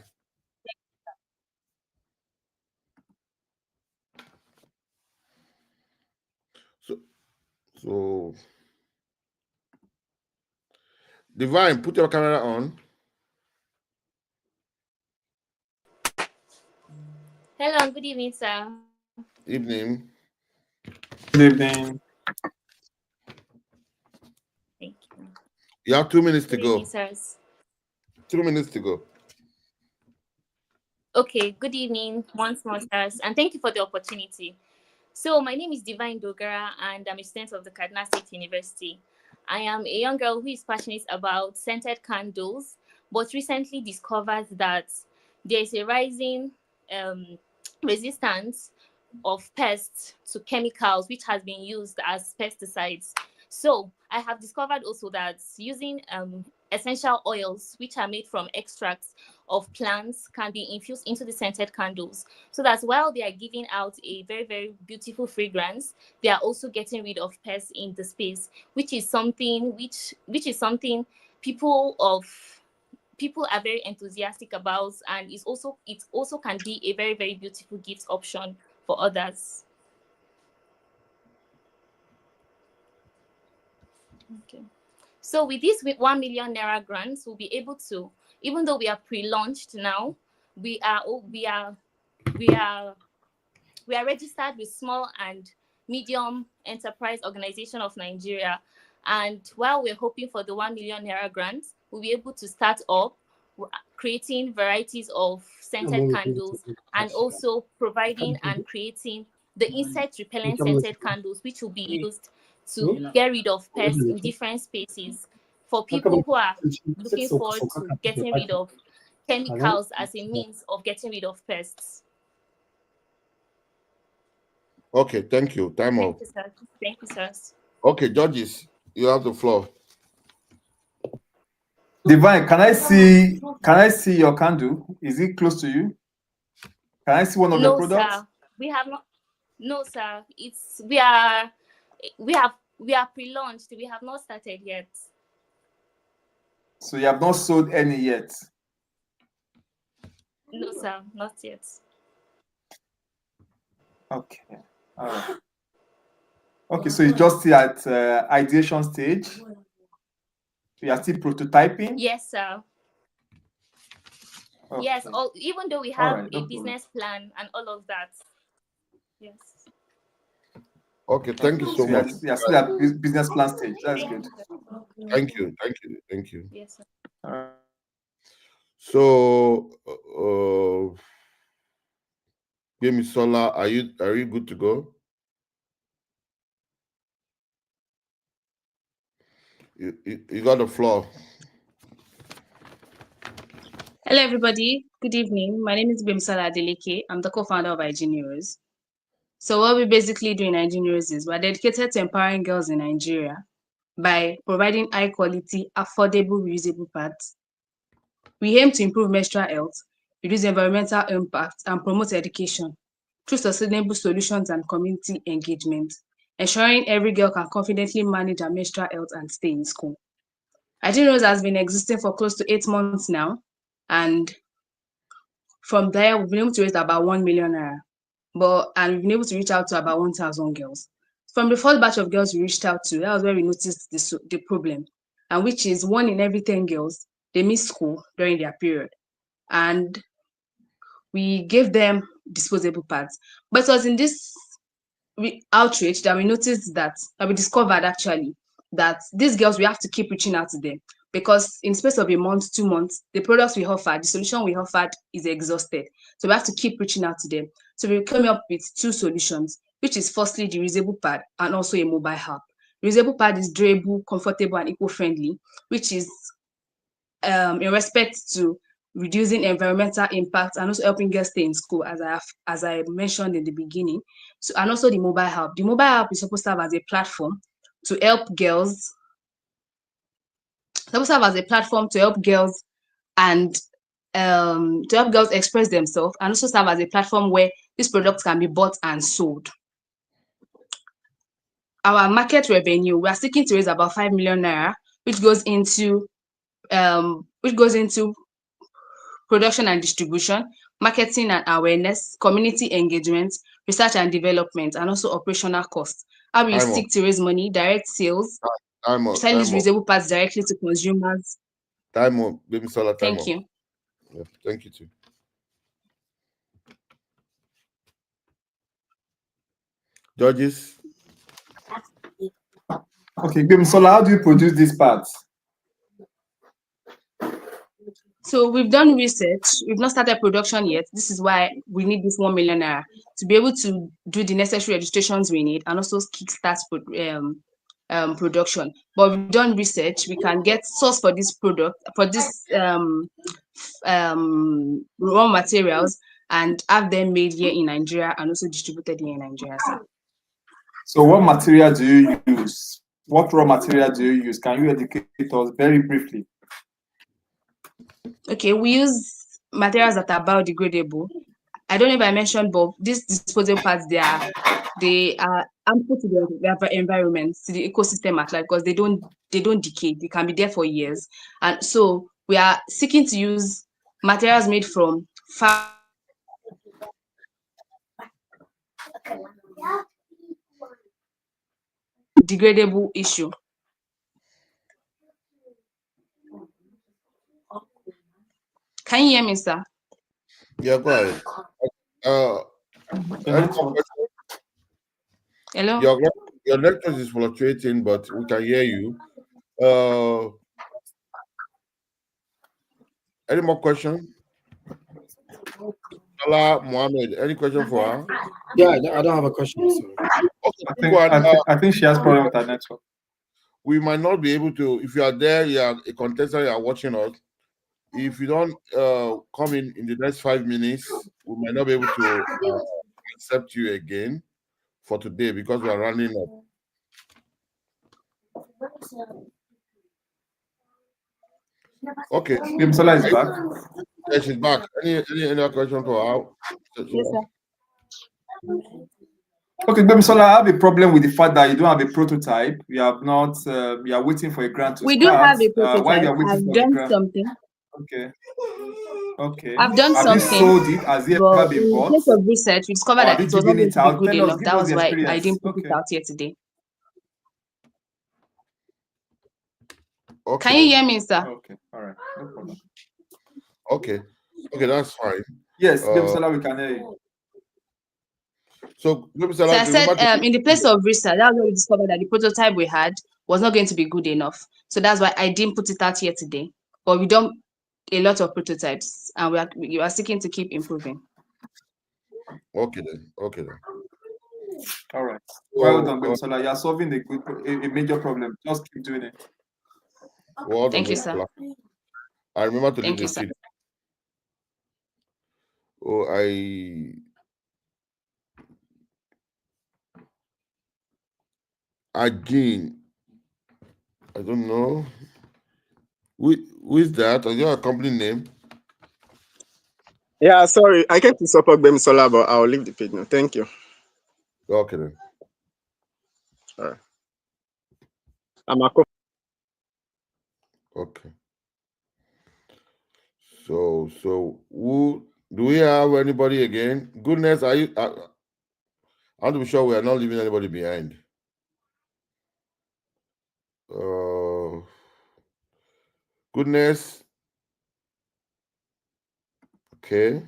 So Divine, put your camera on. Hello, good evening, sir. Evening. Good evening. Thank you. You have 2 minutes to Good go. evening, sirs. 2 minutes to go. Okay, good evening once more, sirs, and thank you for the opportunity. So my name is Divine Dogara, and I'm a student of the Kaduna State University. I am a young girl who is passionate about scented candles, but recently discovered that there is a rising resistance of pests to chemicals which has been used as pesticides. So I have discovered also that using essential oils which are made from extracts of plants can be infused into the scented candles, so that while they are giving out a very, very beautiful fragrance, they are also getting rid of pests in the space, which is something people are very enthusiastic about, and it also can be a very, very beautiful gift option for others. Okay. So with this 1 million naira grants, we'll be able to, even though we are pre-launched now, we are registered with Small and Medium Enterprise Organization of Nigeria. And while we're hoping for the 1 million naira grant, we'll be able to start up creating varieties of scented candles, and also providing and creating the insect repellent scented candles, which will be used to get rid of pests in different spaces for people who are looking forward to getting rid of chemicals as a means of getting rid of pests. Okay, thank you. Time up. Thank you, sir. Okay, judges, you have the floor. Divine, can I see your candle? Is it close to you? Can I see one of your products? Sir. We have not. No, sir. We are pre-launched. We have not started yet. So you have not sold any yet? No, sir, not yet. Okay. All right. Okay, so it's just still at ideation stage. We are still prototyping. Yes, sir. Okay. Yes, even though we All have right, no a problem. business plan and all of that. Yes. Okay, thank you so So much. we are still at business plan stage. That's good. Thank you. Yes, sir. All right. So, Sola, are you good to go? You got the floor. Hello, everybody. Good evening. My name is Bimsala Adeleke. I'm the co-founder of Engineers. So what we basically do in Engineers is we're dedicated to empowering girls in Nigeria by providing high-quality, affordable, reusable pads. We aim to improve menstrual health, reduce environmental impact, and promote education through sustainable solutions and community engagement, ensuring every girl can confidently manage her menstrual health and stay in school. Engineers has been existing for close to 8 months now, and from there, we've been able to raise about 1 million naira, and we've been able to reach out to about 1,000 girls. From the first batch of girls we reached out to, that was where we noticed the problem, and which is 1 in every 10 girls, they miss school during their period. And we gave them disposable pads. But it was in this outreach that we noticed that we discovered actually that these girls, we have to keep reaching out to them, because in space of a month, 2 months, the products we offered, the solution we offered is exhausted. So we have to keep reaching out to them. So we came up with 2 solutions, which is firstly the reusable pad and also a mobile app. Reusable pad is durable, comfortable, and eco-friendly, which is in respect to reducing environmental impact and also helping girls stay in school, as I mentioned in the beginning. So, and also the mobile app. The mobile app is supposed to serve as a platform to help girls. And to help girls express themselves, and also serve as a platform where these products can be bought and sold. Our market revenue, we are seeking to raise about 5 million naira, which goes into production and distribution, marketing and awareness, community engagement, research and development, and also operational costs. How we seek to raise money, direct sales, sell these reusable parts directly to consumers. Time up, Baby Sola, time Thank you. Yeah, thank you too. Judges? Okay, Baby Sola, how do you produce these parts? So we've done research. We've not started production yet. This is why we need this 1 million naira to be able to do the necessary registrations we need and also kickstart production. But we've done research. We can get source for this product, for this raw materials, and have them made here in Nigeria and also distributed here in Nigeria. So what material do you use? What raw material do you use? Can you educate us very briefly? Okay, we use materials that are biodegradable. I don't know if I mentioned, but these disposable parts, they are harmful to the environment, to the ecosystem at large, because they don't decay. They can be there for years. And so we are seeking to use materials made from degradable issue. Can you hear me, sir? Yeah, go ahead. Hello? Your network is fluctuating, but we can hear you. Any more questions? Salah Mohammed, any question for her? Yeah, I don't have a question. Okay, I think she has problem with her network. We might not be able to, if you are there, you are a contestant, you are watching us. If you don't come in the next 5 minutes, we might not be able to accept you again for today because we are running up. Okay. Bimsola is back. Yeah, she's back. Any other question for her? Yes, sir. Okay, Bimsola, I have a problem with the fact that you don't have a prototype. You have not. You are waiting for a grant to We start. do have a prototype. While you are waiting I've for the done grant. something. Okay. Okay. I've done Have you something, sold it? Has it but ever been in bought? place of research, we discovered Or have that you it was not given going it to be out? good Tell us, enough. give That us was the why I experience. didn't put Okay. it out here today. Okay Can you then. hear me, sir? Okay. All right. No problem. Okay. Okay, that's fine. Yes, Uh, Bimsala, we can hear you. so So I said, remember to in the place of research, that's why we discovered that the prototype we had was not going to be good enough. So that's why I didn't put it out here today. But we done a lot of prototypes, and we are seeking to keep improving. Okay then. Okay then. All right. Well done, So, Bimsala. You are solving a major problem. Just keep doing it. well done, Thank you, Miss sir. Kola. I remember to leave Thank the you, sir. feed. Oh, again, I don't know. Who is that? Is your company name? Yeah, sorry, I came to support Bemsola, but I'll leave the page now. Thank you. Okay then. All right. I'm a co- Okay. So who do we have anybody again? Goodness, are you? I want to be sure we are not leaving anybody behind. Goodness. Okay.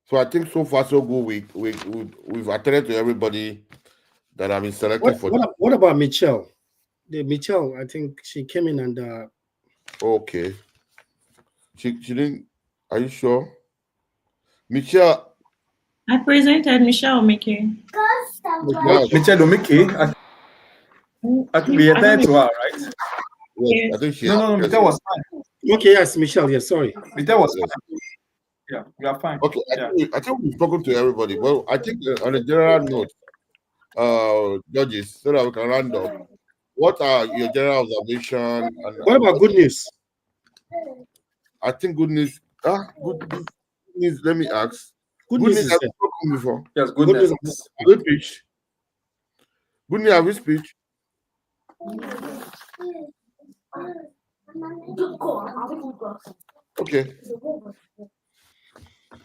So I think so far so good. We've attended to everybody that have been selected for. What about Michelle? Michelle, I think she came in and. Okay. She didn't. Are you sure? Michelle. I presented Michelle Omeke. Michelle Omeke. I think we attended to her, right? Yes, I think she. No, Michelle was fine. Okay, yes, Michelle. Yes, sorry. Michelle was fine. Yeah, we are fine. Okay, Yeah. I think we've spoken to everybody. Well, I think on a general note, judges, so that we can round up. What are your general observation? And What about good news? I think good news. Good news. Let me ask. Good Good news news is has there. spoken before. Yes, Good goodness. news. Good speech. Good news. Have you speech? Okay.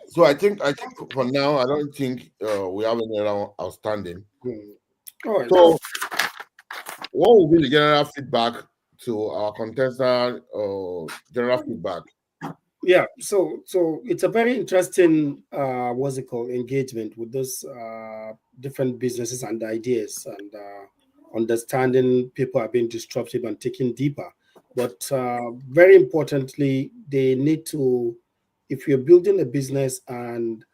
So I think for now, I don't think we have any other outstanding. All right. So what will be the general feedback to our contestant? General feedback. Yeah, so it's a very interesting what's it called, engagement with those different businesses and ideas, and understanding people are being disruptive and taking deeper. But very importantly, they need to, if you're building a business and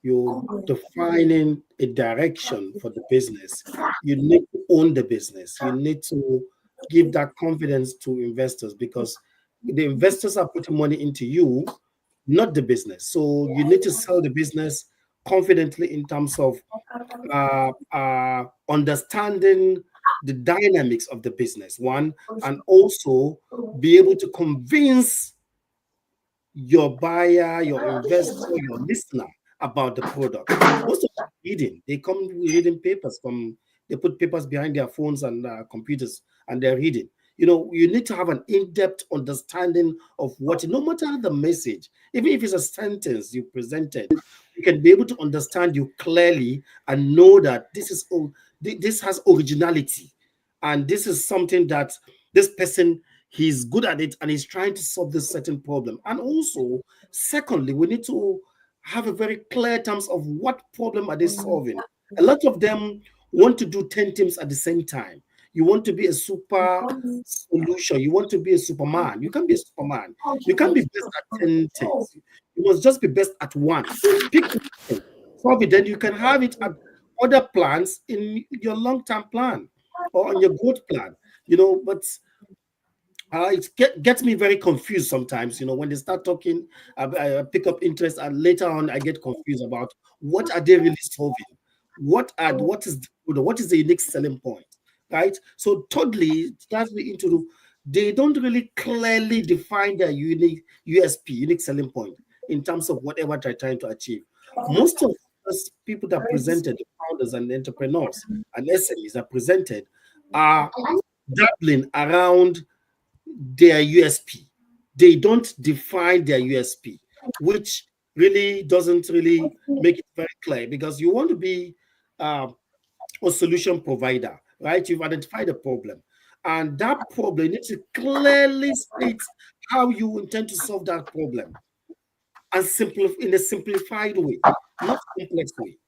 you're defining a direction for the business, you need to own the business. You need to give that confidence to investors, because the investors are putting money into you, not the business. So you need to sell the business confidently in terms of understanding the dynamics of the business, one, and also be able to convince your buyer, your investor, your listener about the product. Most of them are reading. They come reading papers from, they put papers behind their phones and computers, and they're reading. You know, you need to have an in-depth understanding of what, no matter the message, even if it's a sentence you presented, you can be able to understand you clearly and know that this has originality, and this is something that this person, he's good at it and he's trying to solve this certain problem. And also, secondly, we need to have a very clear terms of what problem are they solving. A lot of them want to do 10 things at the same time. You want to be a super solution. You want to be a superman. You can't be a superman. You can't be best at 10 things. You must just be best at one. Pick one, solve it, then you can have it at other plans in your long-term plan or on your growth plan. You know, but gets me very confused sometimes. You know, when they start talking, I pick up interest, and later on I get confused about what are they really solving. What is what is the unique selling point, right? So thirdly, that's me into they don't really clearly define their unique USP, unique selling point, in terms of whatever they're trying to achieve. Most of us people that presented, the founders and the entrepreneurs and SMEs that presented, are dabbling around their USP, they don't define their USP, which really doesn't really make it very clear, because you want to be a solution provider, right? You've identified a problem, and that problem, you need to clearly state how you intend to solve that problem, and in a simplified way, not complex way,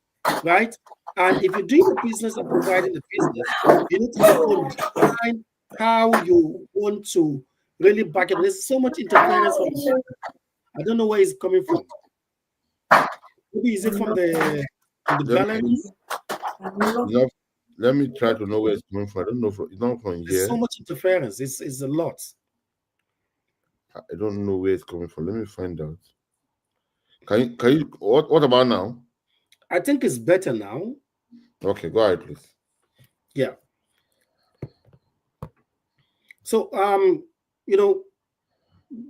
right? And if you're doing a business and providing a business, you need to also define how you want to really back it. There's so much interference from the back. I don't know where it's coming from. Maybe is it from the Let me, gallery? let me try to know where it's coming from. I don't know. It's not from There's here. so much interference. It's a lot. I don't know where it's coming from. Let me find out. Can you what about now? I think it's better now. Okay, go ahead, please. Yeah. So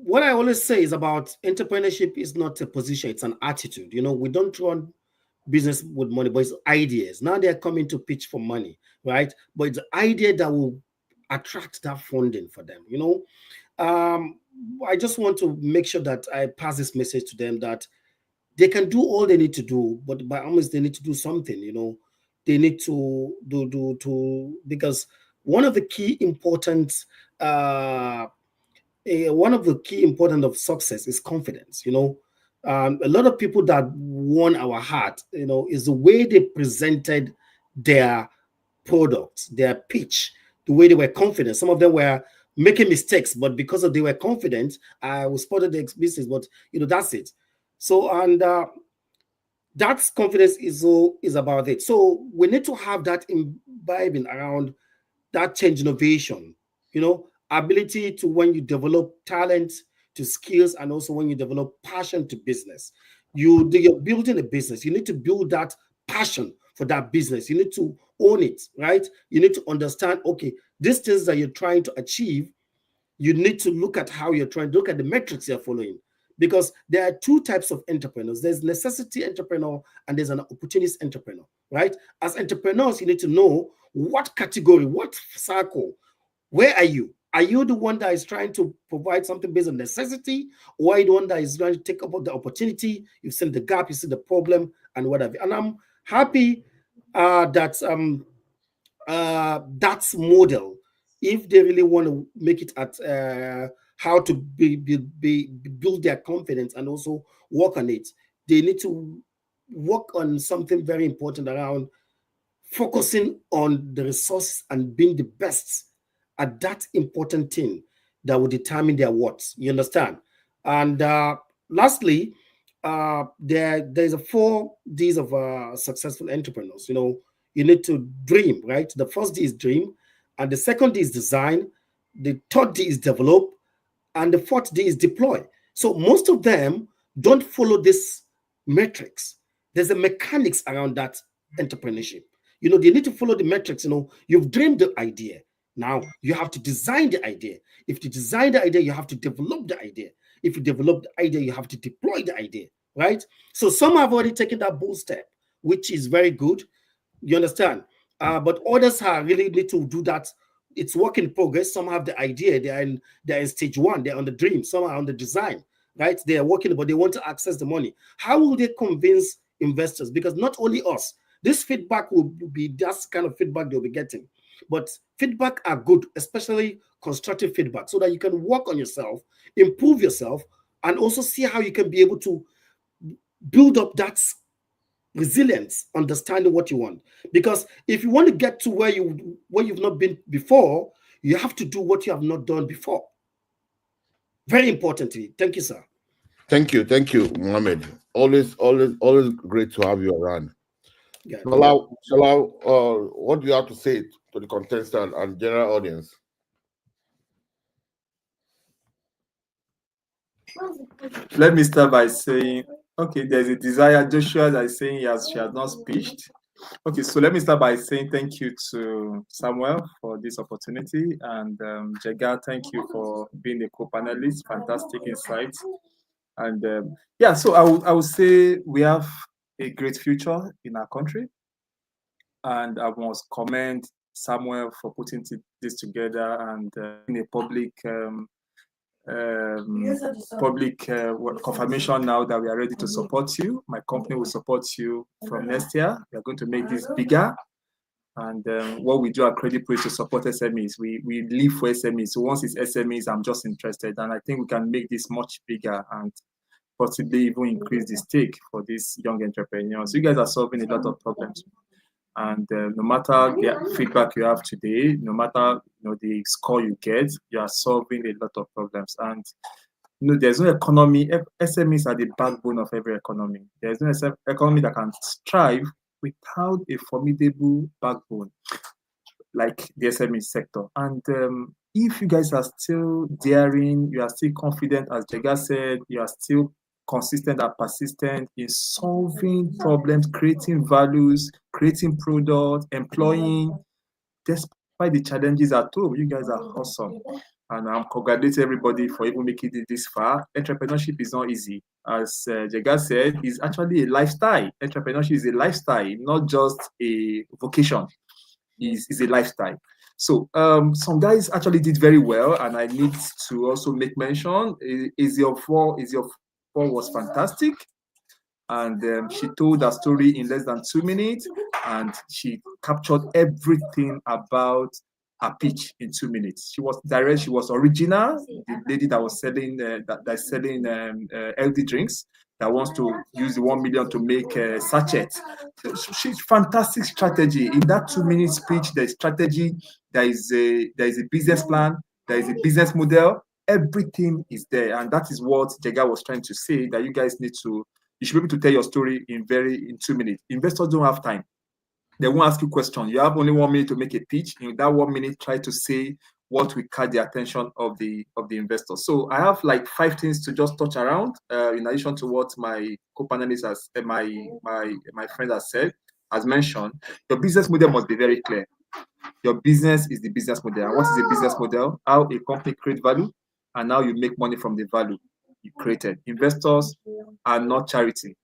what I always say is about entrepreneurship is not a position, it's an attitude. We don't run business with money, but it's ideas. Now they're coming to pitch for money, right? But it's the idea that will attract that funding for them. I just want to make sure that I pass this message to them that they can do all they need to do, but by almost they need to do something. They need to do because one of the key important of success is confidence. A lot of people that won our heart, is the way they presented their products, their pitch, the way they were confident. Some of them were making mistakes, but because of they were confident, I was spotted the business. But that's it. So and that's confidence is about it. So we need to have that imbibing around that change innovation, ability to when you develop talent to skills, and also when you develop passion to business. You're building a business. You need to build that passion for that business. You need to own it, right? You need to understand, okay, these things that you're trying to achieve, you need to look at how you're trying to look at the metrics you're following. Because there are two types of entrepreneurs. There's necessity entrepreneur and there's an opportunist entrepreneur, right? As entrepreneurs, you need to know what category, what circle, where are you? Are you the one that is trying to provide something based on necessity, or are you the one that is trying to take up the opportunity? You've seen the gap, you see the problem, and whatever. And I'm happy that that's model. If they really want to make it at how to build their confidence and also work on it, they need to work on something very important around focusing on the resources and being the best at that important thing that will determine their what. You understand? And lastly, there's a 4 Ds of successful entrepreneurs. You need to dream, right? The first D is dream, and the second D is design, the third D is develop, and the fourth D is deploy. So most of them don't follow this metrics. There's a mechanics around that entrepreneurship. They need to follow the metrics. You've dreamed the idea. Now you have to design the idea. If you design the idea, you have to develop the idea. If you develop the idea, you have to deploy the idea, right? So some have already taken that bold step, which is very good. You understand? But others are really need to do that. It's work in progress. Some have the idea. They're in stage 1. They're on the dream. Some are on the design, right? They are working, but they want to access the money. How will they convince investors? Because not only us, this feedback will be that's kind of feedback they'll be getting. But feedback are good, especially constructive feedback, so that you can work on yourself, improve yourself, and also see how you can be able to build up that resilience, understanding what you want. Because if you want to get to where you've not been before, you have to do what you have not done before. Very importantly. Thank you, sir. Thank you, Mohammed. Always great to have you around. Yeah. Shala, what do you have to say to the contestant and general audience? Let me start by saying, okay, there's a desire. Joshua that is saying she has not speeched. Okay, so let me start by saying thank you to Samuel for this opportunity, and Jega, thank you for being a co-panelist. Fantastic insights. And yeah, so I would say we have a great future in our country, and I must commend Samuel for putting this together and in a public public confirmation now that we are ready to support you. My company will support you from next year. We are going to make this bigger. And what we do at Credit Pro is to support SMEs. We live for SMEs. So once it's SMEs, I'm just interested. And I think we can make this much bigger and possibly even increase the stake for these young entrepreneurs. You guys are solving a lot of problems. And no matter the feedback you have today, no matter the score you get, you are solving a lot of problems. And there's no economy. SMEs are the backbone of every economy. There's no economy that can thrive without a formidable backbone like the SME sector. And if you guys are still daring, you are still confident, as Jega said, you are still consistent and persistent in solving problems, creating values, creating products, employing, despite the challenges at home, you guys are awesome. And I'm congratulating everybody for even making it this far. Entrepreneurship is not easy. As Jega said, it's actually a lifestyle. Entrepreneurship is a lifestyle, not just a vocation. It's a lifestyle. So some guys actually did very well, and I need to also make mention. Is your four was fantastic, and she told her story in less than 2 minutes, and she captured everything about her pitch in 2 minutes. She was direct, she was original. The lady that was selling that's selling healthy drinks, that wants to use the 1 million to make a sachet. She's fantastic strategy. In that 2 minute speech, there's strategy, there is a business plan, there is a business model, everything is there. And that is what Jega was trying to say, that you guys need to, you should be able to tell your story in 2 minutes. Investors don't have time. They won't ask you questions. You have only 1 minute to make a pitch. In that 1 minute, try to say what will catch the attention of the investor. So I have like 5 things to just touch around, in addition to what my co-panelist has, my friend has mentioned. Your business model must be very clear. Your business is the business model. And what is a business model? How a company creates value, and how you make money from the value you created. Investors are not charity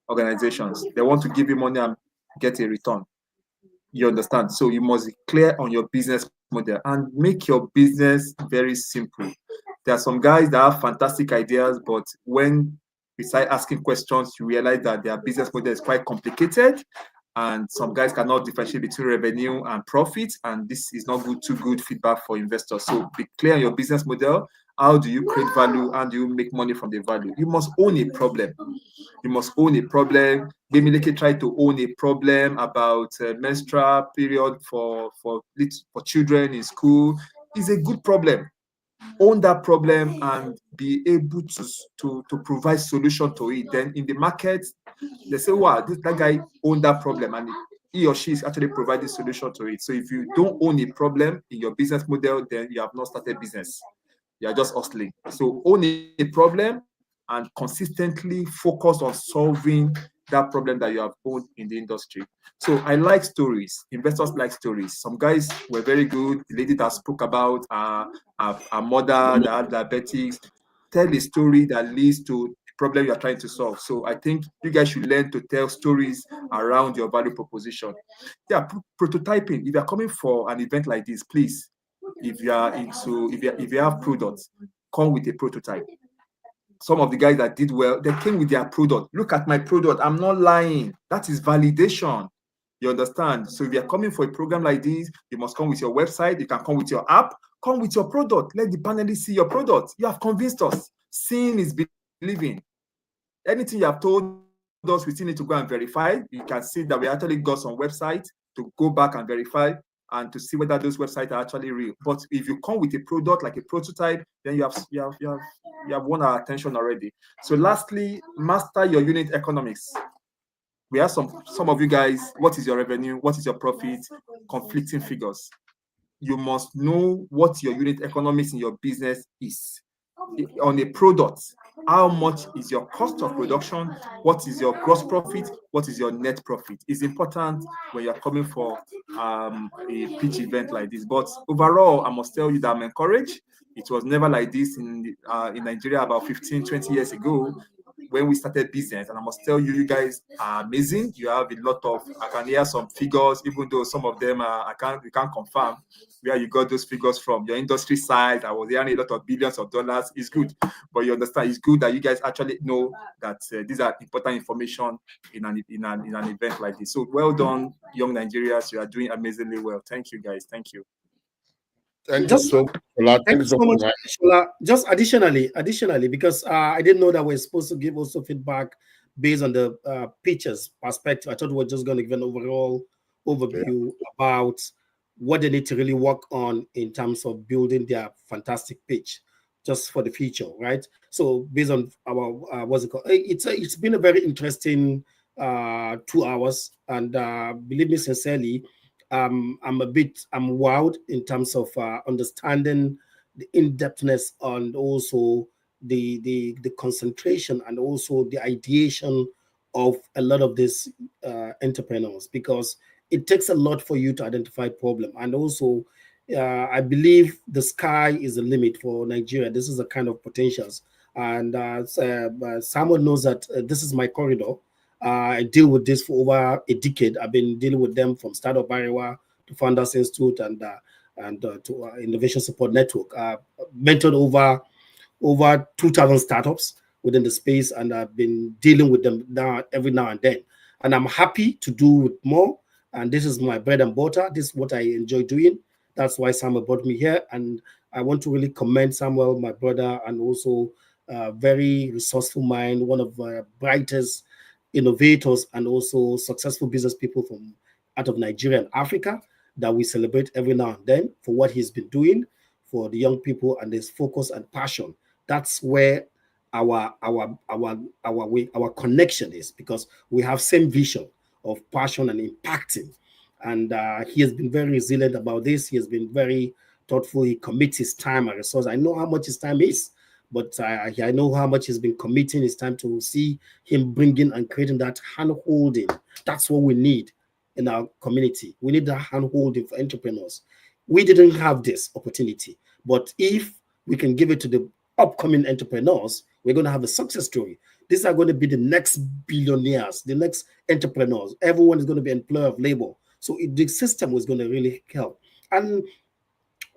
organizations. They want to give you money and get a return. You understand? So you must be clear on your business model and make your business very simple. There are some guys that have fantastic ideas, but when we start asking questions, you realize that their business model is quite complicated, and some guys cannot differentiate between revenue and profit, and this is not too good feedback for investors. So be clear on your business model. How do you create value? How do you make money from the value? You must own a problem. You must own a problem. Bemileke tried to own a problem about menstrual period for children in school. It's a good problem. Own that problem and be able to provide solution to it. Then in the market, they say, wow, that guy owned that problem, and he or she is actually providing solution to it. So if you don't own a problem in your business model, then you have not started business. You are just hustling. So own a problem and consistently focus on solving that problem that you have owned in the industry. So I like stories. Investors like stories. Some guys were very good. The lady that spoke about our mother that had diabetics. Tell a story that leads to the problem you are trying to solve. So I think you guys should learn to tell stories around your value proposition. Yeah, prototyping. If you are coming for an event like this, please, if you have products, come with a prototype. Some of the guys that did well, they came with their product. Look at my product. I'm not lying. That is validation. You understand? So if you're coming for a program like this, you must come with your website. You can come with your app. Come with your product. Let the panelists see your product. You have convinced us. Seeing is believing. Anything you have told us, we still need to go and verify. You can see that we actually got some website to go back and verify and to see whether those websites are actually real. But if you come with a product like a prototype, then you have won our attention already. So lastly, master your unit economics. We have some of you guys, what is your revenue? What is your profit? Conflicting figures. You must know what your unit economics in your business is. On a product, how much is your cost of production? What is your gross profit? What is your net profit? It's important when you're coming for a pitch event like this. But overall, I must tell you that I'm encouraged. It was never like this in Nigeria about 15, 20 years ago. when we started business, and I must tell you, you guys are amazing. You have a lot of, I can hear some figures, even though some of them we can't confirm where you got those figures from. Your industry side, I was hearing a lot of billions of dollars. Is good, but you understand, it's good that you guys actually know that these are important information in an event like this. So well done, young Nigerians. You are doing amazingly well. Thank you, guys. Thank you. Thank you so much. Thank you so much, Shola. Just additionally, because I didn't know that we're supposed to give also feedback based on the pitches perspective. I thought we were just going to give an overall overview about what they need to really work on in terms of building their fantastic pitch just for the future, right? So based on our what's it called? It's been a very interesting 2 hours, and believe me sincerely, I'm wowed in terms of understanding the in-depthness and also the concentration and also the ideation of a lot of these entrepreneurs, because it takes a lot for you to identify problem. And also I believe the sky is the limit for Nigeria. This is the kind of potentials, and someone knows that this is my corridor. I deal with this for over a decade. I've been dealing with them from Startup Bariwa to Founders Institute and to Innovation Support Network. Mentored over 2,000 startups within the space, and I've been dealing with them every now and then. And I'm happy to do more. And this is my bread and butter. This is what I enjoy doing. That's why Samuel brought me here. And I want to really commend Samuel, my brother, and also very resourceful mind, one of the brightest innovators and also successful business people from out of Nigeria and Africa that we celebrate every now and then for what he's been doing for the young people and his focus and passion. That's where our connection is, because we have same vision of passion and impacting. And he has been very resilient about this. He has been very thoughtful. He commits his time and resources. I know how much his time is, but I know how much he's been committing his time to see him bringing and creating that hand-holding. That's what we need in our community. We need that hand-holding for entrepreneurs. We didn't have this opportunity, but if we can give it to the upcoming entrepreneurs, we're going to have a success story. These are going to be the next billionaires, the next entrepreneurs. Everyone is going to be employer of labor. So the system was going to really help. And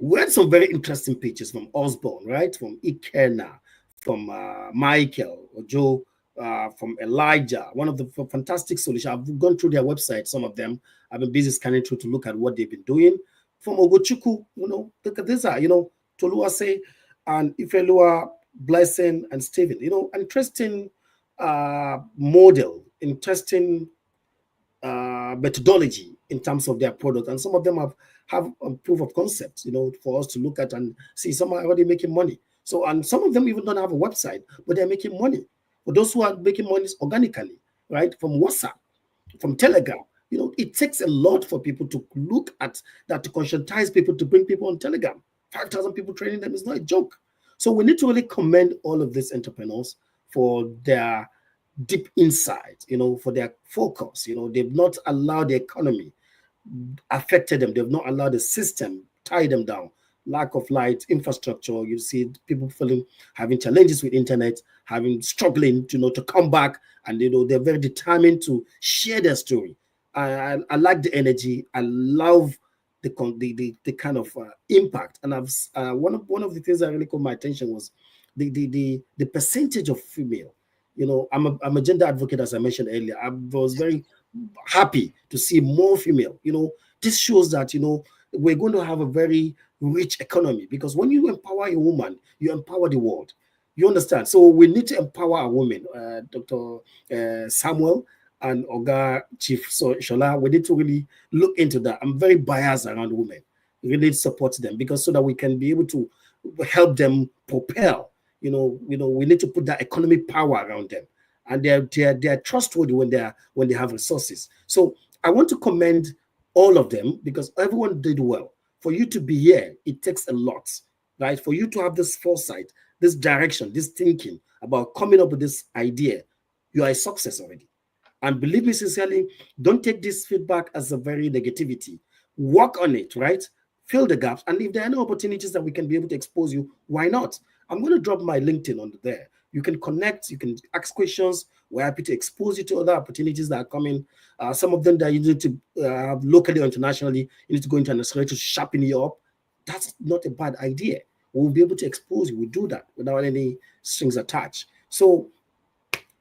we had some very interesting pitches from Osborne, right? From Ikenna, from Michael or Joe, from Elijah, one of the fantastic solutions. I've gone through their website, some of them. I've been busy scanning through to look at what they've been doing. From Ogochukwu, look at this, Toluwase and Ifelua, Blessing and Stephen, interesting model, interesting methodology in terms of their product. And some of them have proof of concept, for us to look at and see. Some are already making money. So, and some of them even don't have a website, but they're making money. For those who are making money organically, right? From WhatsApp, from Telegram, it takes a lot for people to look at that, to conscientize people, to bring people on Telegram. 5,000 people training them is not a joke. So we need to really commend all of these entrepreneurs for their deep insight, for their focus. They've not allowed the economy affected them. They've not allowed the system tie them down. Lack of light, infrastructure. You see people having challenges with internet, struggling to come back, and they're very determined to share their story. I like the energy. I love the kind of impact. And I've one of the things that really caught my attention was the percentage of female. I'm a gender advocate, as I mentioned earlier. I was very happy to see more female. This shows that we're going to have a very rich economy, because when you empower a woman, you empower the world. You understand? So we need to empower our women. Dr. Samuel and Oga Chief Shola, we need to really look into that. I'm very biased around women. We really support them, because so that we can be able to help them propel. We need to put that economic power around them, and they're trustworthy when they have resources. So I want to commend all of them, because everyone did well. For you to be here, it takes a lot, right? For you to have this foresight, this direction, this thinking about coming up with this idea, you are a success already. And believe me sincerely, don't take this feedback as a very negativity. Work on it, right? Fill the gaps. And if there are any opportunities that we can be able to expose you, why not? I'm going to drop my LinkedIn on there. You can connect, you can ask questions. We're happy to expose you to other opportunities that are coming. Some of them that you need to have locally or internationally, you need to go into an accelerator to sharpen you up. That's not a bad idea. We'll be able to expose you. We do that without any strings attached. So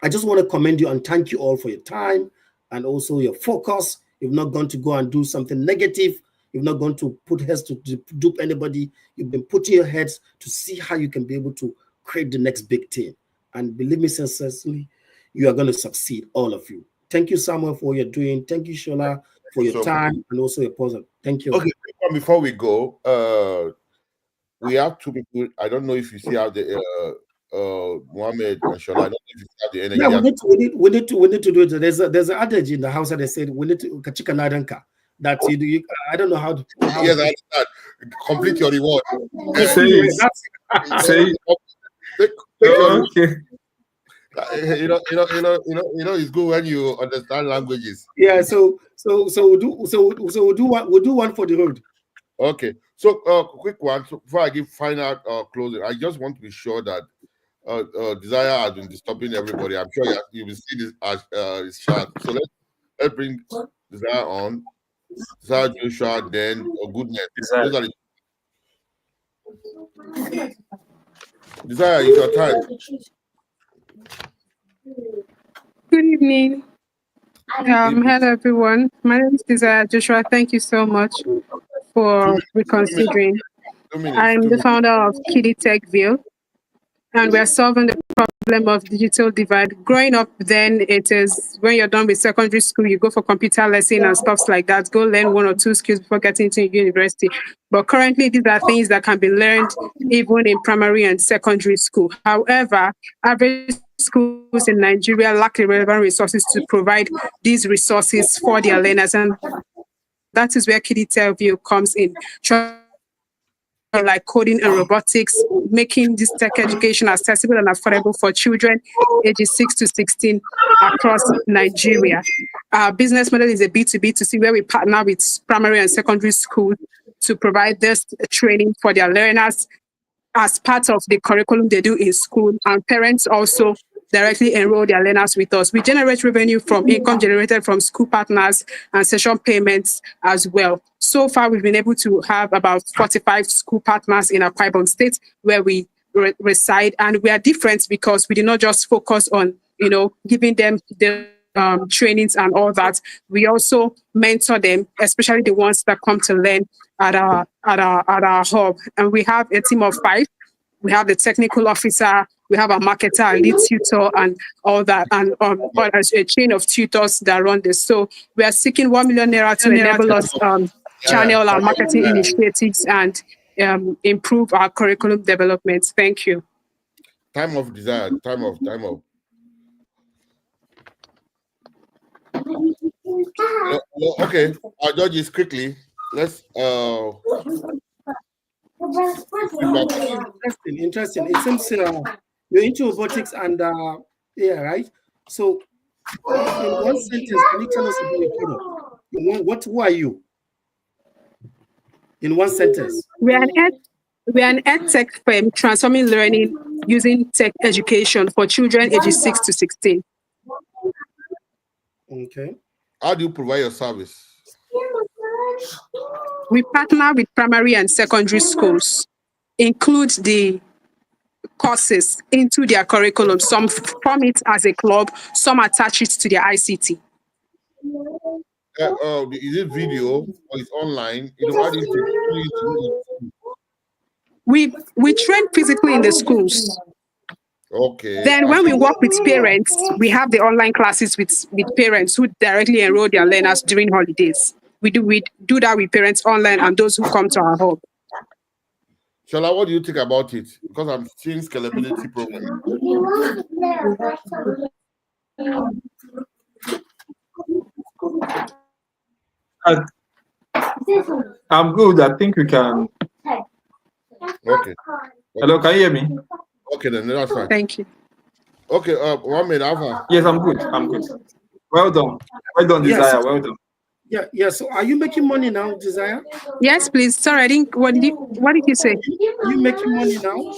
I just want to commend you and thank you all for your time and also your focus. You've not gone to go and do something negative. You've not gone to put heads to dupe anybody. You've been putting your heads to see how you can be able to create the next big thing. And believe me sincerely, you are going to succeed, all of you. Thank you, Samuel, for what you're doing. Thank you, Shola, for your time and also your pause. Thank you. Okay, before we go, we have two people. I don't know if you see how the Mohammed and Shola. I don't know if you see how the energy. Yeah, we need to do it. There's an adage in the house that they said we need to kachika nadanka. That you I don't know how to. Yes, I understand. Complete your reward. Say it. Say it. Okay. It's good when you understand languages. Yeah, so we'll do one for the road. Okay, so quick one. So before I give final closing, I just want to be sure that Desire has been disturbing everybody. I'm sure you will see this as his chat. So let's bring Desire on. Desire Joshua, then Goodness. Desire, it's your time. Good evening. Hello, everyone. My name is Desire Joshua. Thank you so much for reconsidering. I'm the founder of Kiddie Techville, and we are solving the problem of digital divide. Growing up then, it is when you're done with secondary school, you go for computer lesson and stuff like that. Go learn one or two skills before getting into university. But currently, these are things that can be learned even in primary and secondary school. However, average schools in Nigeria lack the relevant resources to provide these resources for their learners. And that is where Kiddie Techville comes in. Like coding and robotics, making this tech education accessible and affordable for children ages 6 to 16 across Nigeria. Our business model is a B2B2C where we partner with primary and secondary schools to provide this training for their learners as part of the curriculum they do in school, and parents also directly enroll their learners with us. We generate revenue from income generated from school partners and session payments as well. So far, we've been able to have about 45 school partners in Akwa Ibom State where we reside, and we are different because we do not just focus on, giving them the trainings and all that. We also mentor them, especially the ones that come to learn at our hub. And we have a team of 5. We have the technical officer, we have a marketer, a lead tutor, and all that, and a chain of tutors that run this. So we are seeking 1 million naira to enable us channel our marketing initiatives and improve our curriculum development. Thank you. Time of Desire. Time of. Okay, I'll judge this quickly. Let's Interesting. It seems you're into robotics and right? So in one sentence, can you tell us about your product? Who are you? In one sentence. We are an ed tech firm transforming learning using tech education for children ages 6 to 16. Okay. How do you provide your service? We partner with primary and secondary schools, include the courses into their curriculum. Some form it as a club, some attach it to their ICT. Is it video or it's online? How do you We train physically in the schools. Okay. Then when we work with parents, we have the online classes with parents who directly enroll their learners during holidays. We do that with parents online and those who come to our hub. Shola, what do you think about it? Because I'm seeing scalability problem. I'm good. I think we can. Okay. Hello, can you hear me? Okay, then that's fine. Thank you. Okay, 1 minute, Alpha. Yes, I'm good. Well done. Well done, Desire. Yes. Well done. Yeah. So are you making money now, Desire? Yes, please. Sorry, I didn't. What did you say? Are you making money now?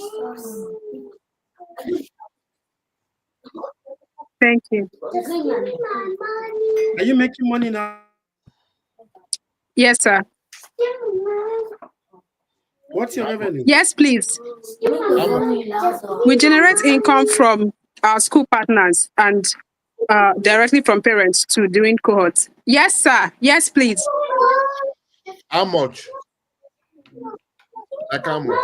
Thank you. Are you making money now? Yes, sir. What's your revenue? Yes, please. We generate income from our school partners and directly from parents to doing cohorts. Yes, sir. Yes, please. How much? Like how much?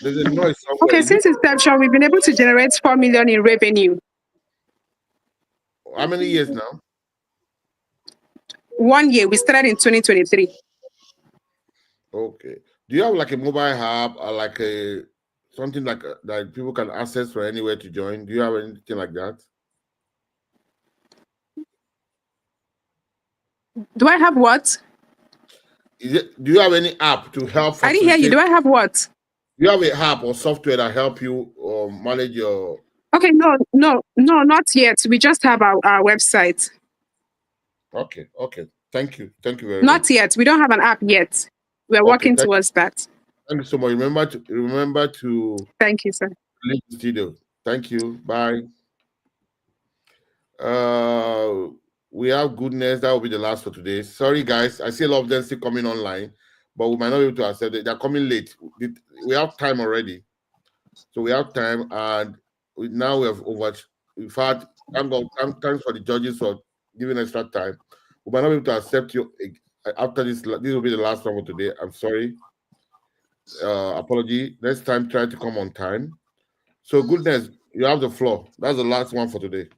There's a noise somewhere. Okay, Is it, since inception, we've been able to generate 4 million in revenue. how many years now? 1 year. We started in 2023. Okay. Do you have like a mobile app or like a something like that people can access from anywhere to join? Do you have anything like that? Do I have what? Do you have any app to help I didn't hear you. facilitate? Do I have what? Do you have a app or software that help you manage your? Okay, no, not yet. We just have our website. Okay. Thank you very Not much. yet. We don't have an app yet. We're Okay, working towards that. thank you so much. Remember to Thank you, sir. leave the studio. Thank you. Bye. We have goodness. That will be the last for today. Sorry, guys. I see a lot of them still coming online, but we might not be able to accept it. They're coming late. We have time already, so we have time, and now we have over. In fact, thanks for the judges for giving extra time. We might not be able to accept you after this. This will be the last one for today. I'm sorry. Apology. Next time, try to come on time. So, goodness, you have the floor. That's the last one for today.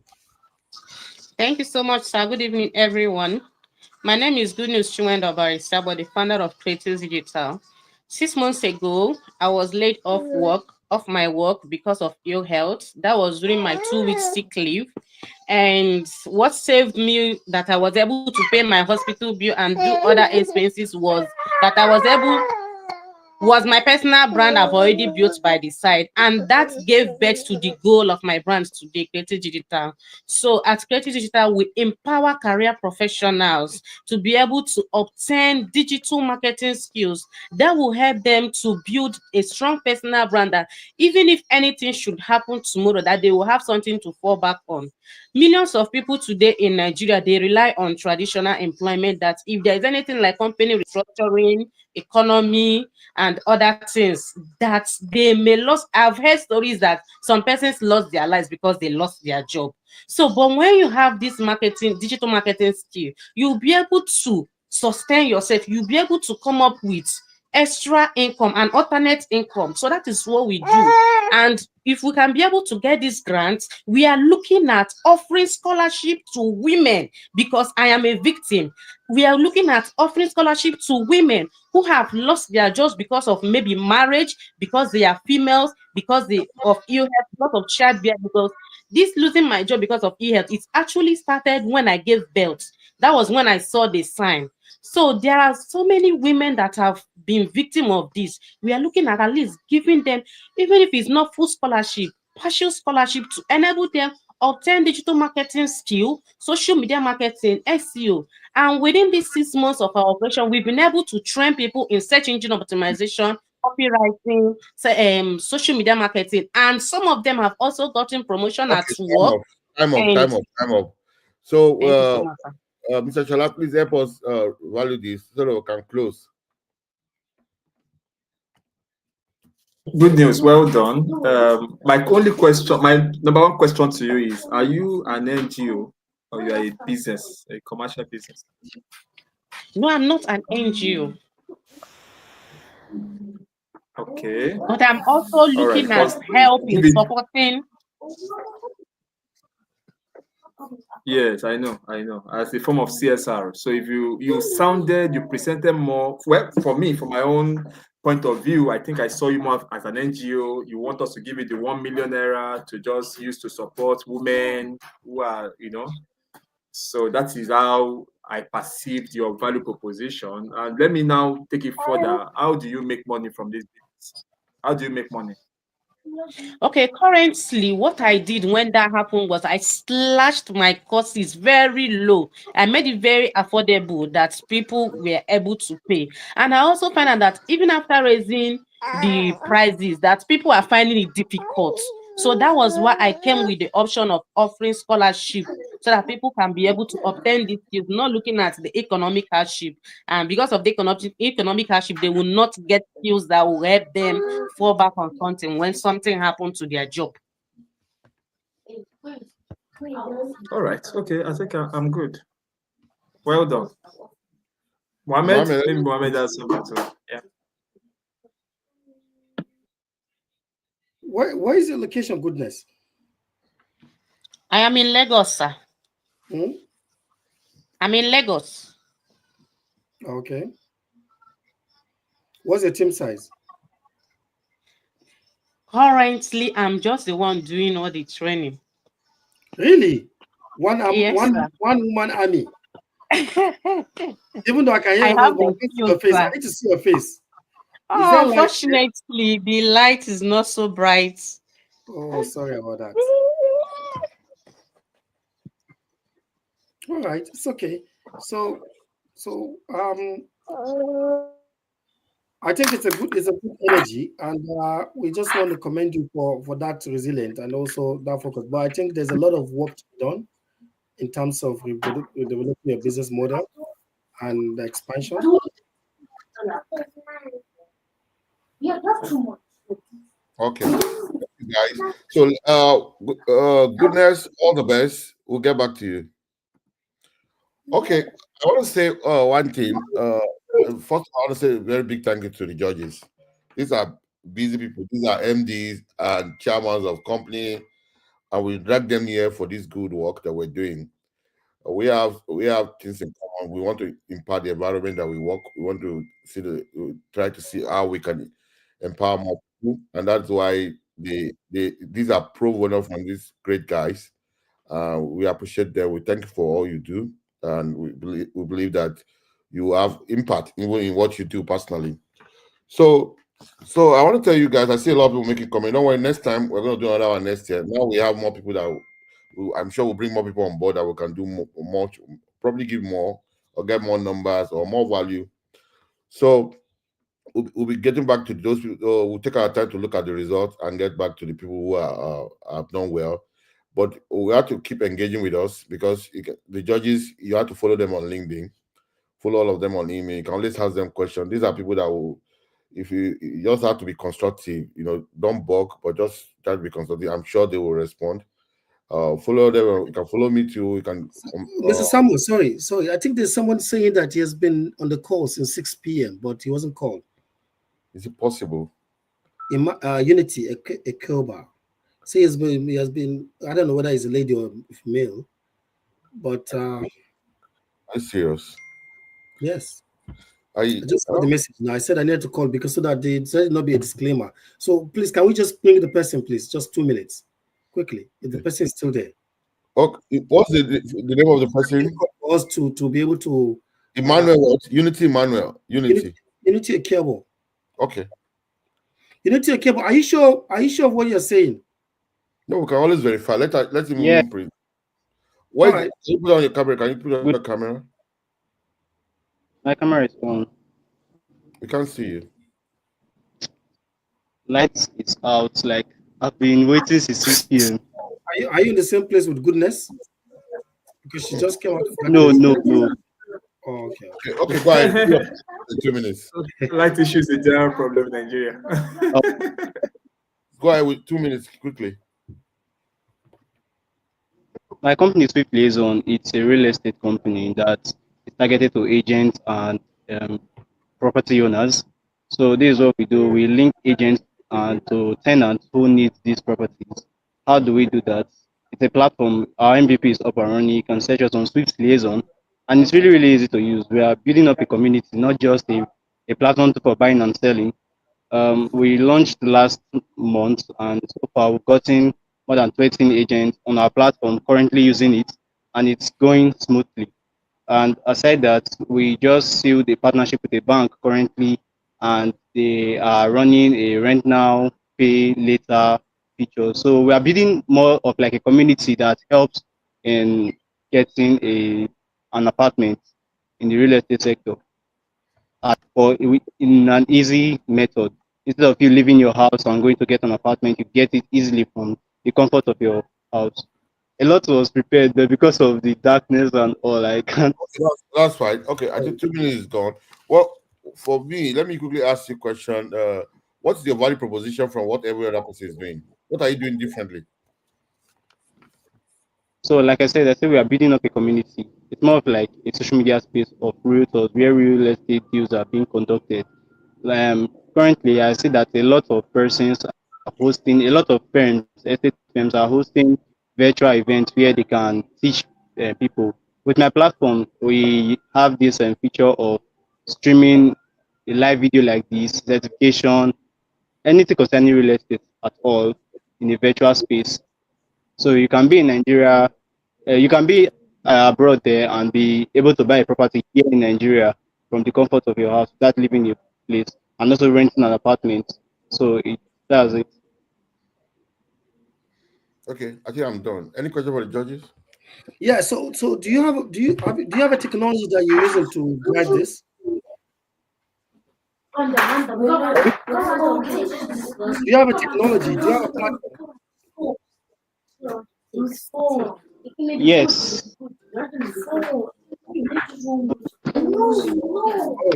Thank you so much, sir. Good evening, everyone. My name is Good News Chiwendo Barista, the founder of Creatives Digital. 6 months ago, I was laid off my work because of ill health. That was during my 2 week sick leave. And what saved me that I was able to pay my hospital bill and do other expenses was that was my personal brand I've already built by the side, and that gave birth to the goal of my brand today, Creative Digital. So at Creative Digital, we empower career professionals to be able to obtain digital marketing skills that will help them to build a strong personal brand that even if anything should happen tomorrow, that they will have something to fall back on. Millions of people today in Nigeria, they rely on traditional employment that if there is anything like company restructuring, economy, and other things that they may lose. I've heard stories that some persons lost their lives because they lost their job. So, but when you have this digital marketing skill, you'll be able to sustain yourself. You'll be able to come up with extra income and alternate income. So that is what we do. And if we can be able to get these grants, we are looking at offering scholarship to women because I am a victim. We are looking at offering scholarship to women who have lost their jobs because of maybe marriage, because they are females, because of ill health, because of childbearing. Because this losing my job because of ill health, it actually started when I gave birth. That was when I saw the sign. So there are so many women that have been victim of this. We are looking at least giving them, even if it's not full scholarship, partial scholarship to enable them obtain digital marketing skill, social media marketing, SEO. And within these 6 months of our operation, we've been able to train people in search engine optimization, copywriting, social media marketing, and some of them have also gotten promotion at work. Time up. So, thank you so much, sir. Mr. Chala, please help us value this so that we can close. Good news, well done. My only question, my number one question to you is: are you an NGO or you are a business, a commercial business? No, I'm not an NGO. Okay. But I'm also looking at helping, supporting. Yes, I know. As a form of CSR. So if you presented more. Well, for me, from my own point of view, I think I saw you more as an NGO. You want us to give you the 1 million naira to just use to support women who are, So that is how I perceived your value proposition. And let me now take it further. How do you make money from this business? How do you make money? Okay, currently what I did when that happened was I slashed my courses very low. I made it very affordable that people were able to pay. And I also found out that even after raising the prices, that people are finding it difficult So that was why I came with the option of offering scholarship so that people can be able to obtain these skills, not looking at the economic hardship. And because of the economic hardship, they will not get skills that will help them fall back on something when something happens to their job. All right. Okay. I think I'm good. Well done. Mohammed, maybe Mohammed has something to. Yeah. Where is your location, Goodness? I am in Lagos, sir. I'm in Lagos. Okay. What's your team size? Currently, I'm just the one doing all the training. Really? Yes, one woman army. Even though I can hear I your have voice, but I need to see your face. Oh, unfortunately, the light is not so bright. Oh, sorry about that. All right, it's okay. So I think it's a good energy, and we just want to commend you for that resilience and also that focus. But I think there's a lot of work to be done in terms of developing your business model and the expansion. Yeah, that's too much. Okay, guys. So, Goodness, all the best. We'll get back to you. Okay, I want to say one thing. First, I want to say a very big thank you to the judges. These are busy people. These are MDs and chairmans of company, and we drag them here for this good work that we're doing. We have things in common. We want to impact the environment that we work. We want to try to see how we can empower more people, and that's why these are pro bono from these great guys. We appreciate them. We thank you for all you do, and we believe that you have impact even in what you do personally. So, I want to tell you guys. I see a lot of people making comment. Don't worry. Next time we're going to do another one next year. Now we have more people that I'm sure we'll bring more people on board that we can do more, probably give more or get more numbers or more value. So we'll be getting back to those people. We'll take our time to look at the results and get back to the people who have done well. But we have to keep engaging with us because the judges, you have to follow them on LinkedIn, follow all of them on email. You can always ask them questions. These are people that will, if you just have to be constructive, don't bug, but just try to be constructive. I'm sure they will respond. Follow them. You can follow me too. You can. Mr. Samuel, sorry. I think there's someone saying that he has been on the call since 6 p.m., but he wasn't called. Is it possible? Unity Ekelba. Say he has been. I don't know whether he's a lady or male, but. Are you serious? Yes. I just got the message now. I said I need to call because so that there should not be a disclaimer. So please, can we just bring the person, please? Just 2 minutes, quickly. If the person is still there. Okay. What's the name of the person? For us to be able to. Emmanuel, what? Unity Emmanuel. Unity Ekebo. Okay. Unity Ekebo. Are you sure? Are you sure of what you're saying? No, we can always verify. Let him move print. All right. Can you put on your camera? Can you put on your camera? My camera is on. We can't see you. Light is out. Like I've been waiting since 6 p.m. Are you in the same place with Goodness? Because she just came out. No. Oh, okay. Okay, go ahead. 2 minutes. Light issues is a general problem in Nigeria. Go ahead with 2 minutes quickly. My company is Swift Liaison. It's a real estate company that is targeted to agents and property owners. So this is what we do. We link agents and to tenants who need these properties. How do we do that? It's a platform. Our MVP is up and running. You can search us on Swift Liaison, and it's really, really easy to use. We are building up a community, not just a platform for buying and selling. We launched last month, and so far we've gotten more than 13 agents on our platform currently using it, and it's going smoothly. And aside that, we just sealed a partnership with a bank currently, and they are running a rent now, pay later feature. So we are building more of like a community that helps in getting an apartment in the real estate sector in an easy method. Instead of you leaving your house and going to get an apartment, you get it easily from the comfort of your house. A lot was prepared, but because of the darkness and all, I can't. That's fine. Okay, I think 2 minutes is gone. Well, for me, let me quickly ask you a question. What's your value proposition from what every other person is doing? What are you doing differently? So, like I said we are building up a community. It's more of like a social media space of realtors where real estate deals are being conducted. Currently, I see that a lot of persons are hosting, a lot of firms, estate firms are hosting virtual events where they can teach people. With my platform, we have this feature of streaming a live video like this, certification, anything concerning real estate at all in a virtual space. So you can be in Nigeria, you can be abroad there and be able to buy a property here in Nigeria from the comfort of your house without leaving your place and also renting an apartment. So that's it. Okay, I think I'm done. Any question for the judges? Yeah. So do you have a technology that you're using to drive this? Do you have a technology? Do you have a platform? Yes. Oh,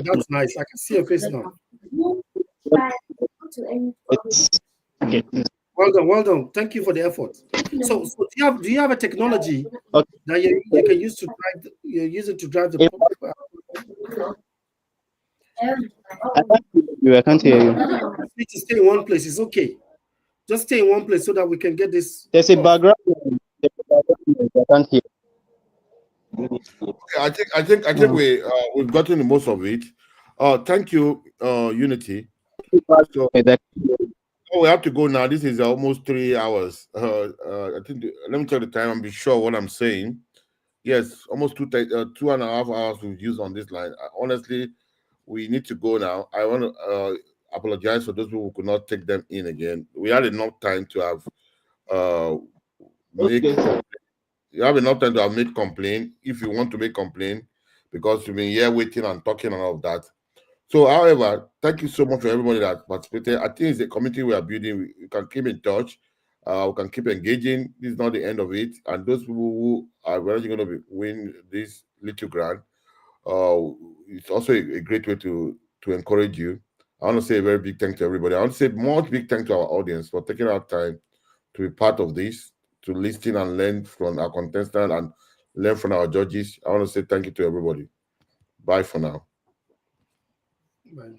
that's nice. I can see your face now. It's okay. Well done. Thank you for the effort. So do you have a technology that you can use to drive? You're using to drive the. I can't hear you. You need to stay in one place. It's okay. Just stay in one place so that we can get this. There's a background. I can't hear. Okay, I think we've gotten the most of it. Thank you, Unity. So we have to go now. This is almost 3 hours. I think let me check the time and be sure what I'm saying. Yes, almost 2.5 hours we've used on this line. Honestly, we need to go now. I want to apologize for those people who could not take them in again. We had enough time to have you have enough time to have made complaint if you want to make complaint because you've been here waiting and talking and all of that. So, however, thank you so much for everybody that participated. I think it's a community we are building. We can keep in touch. We can keep engaging. This is not the end of it. And those people who are really going to win this little grant, it's also a great way to encourage you. I want to say a very big thank to everybody. I want to say much big thank to our audience for taking our time to be part of this, to listen and learn from our contestants and learn from our judges. I want to say thank you to everybody. Bye for now. Bye.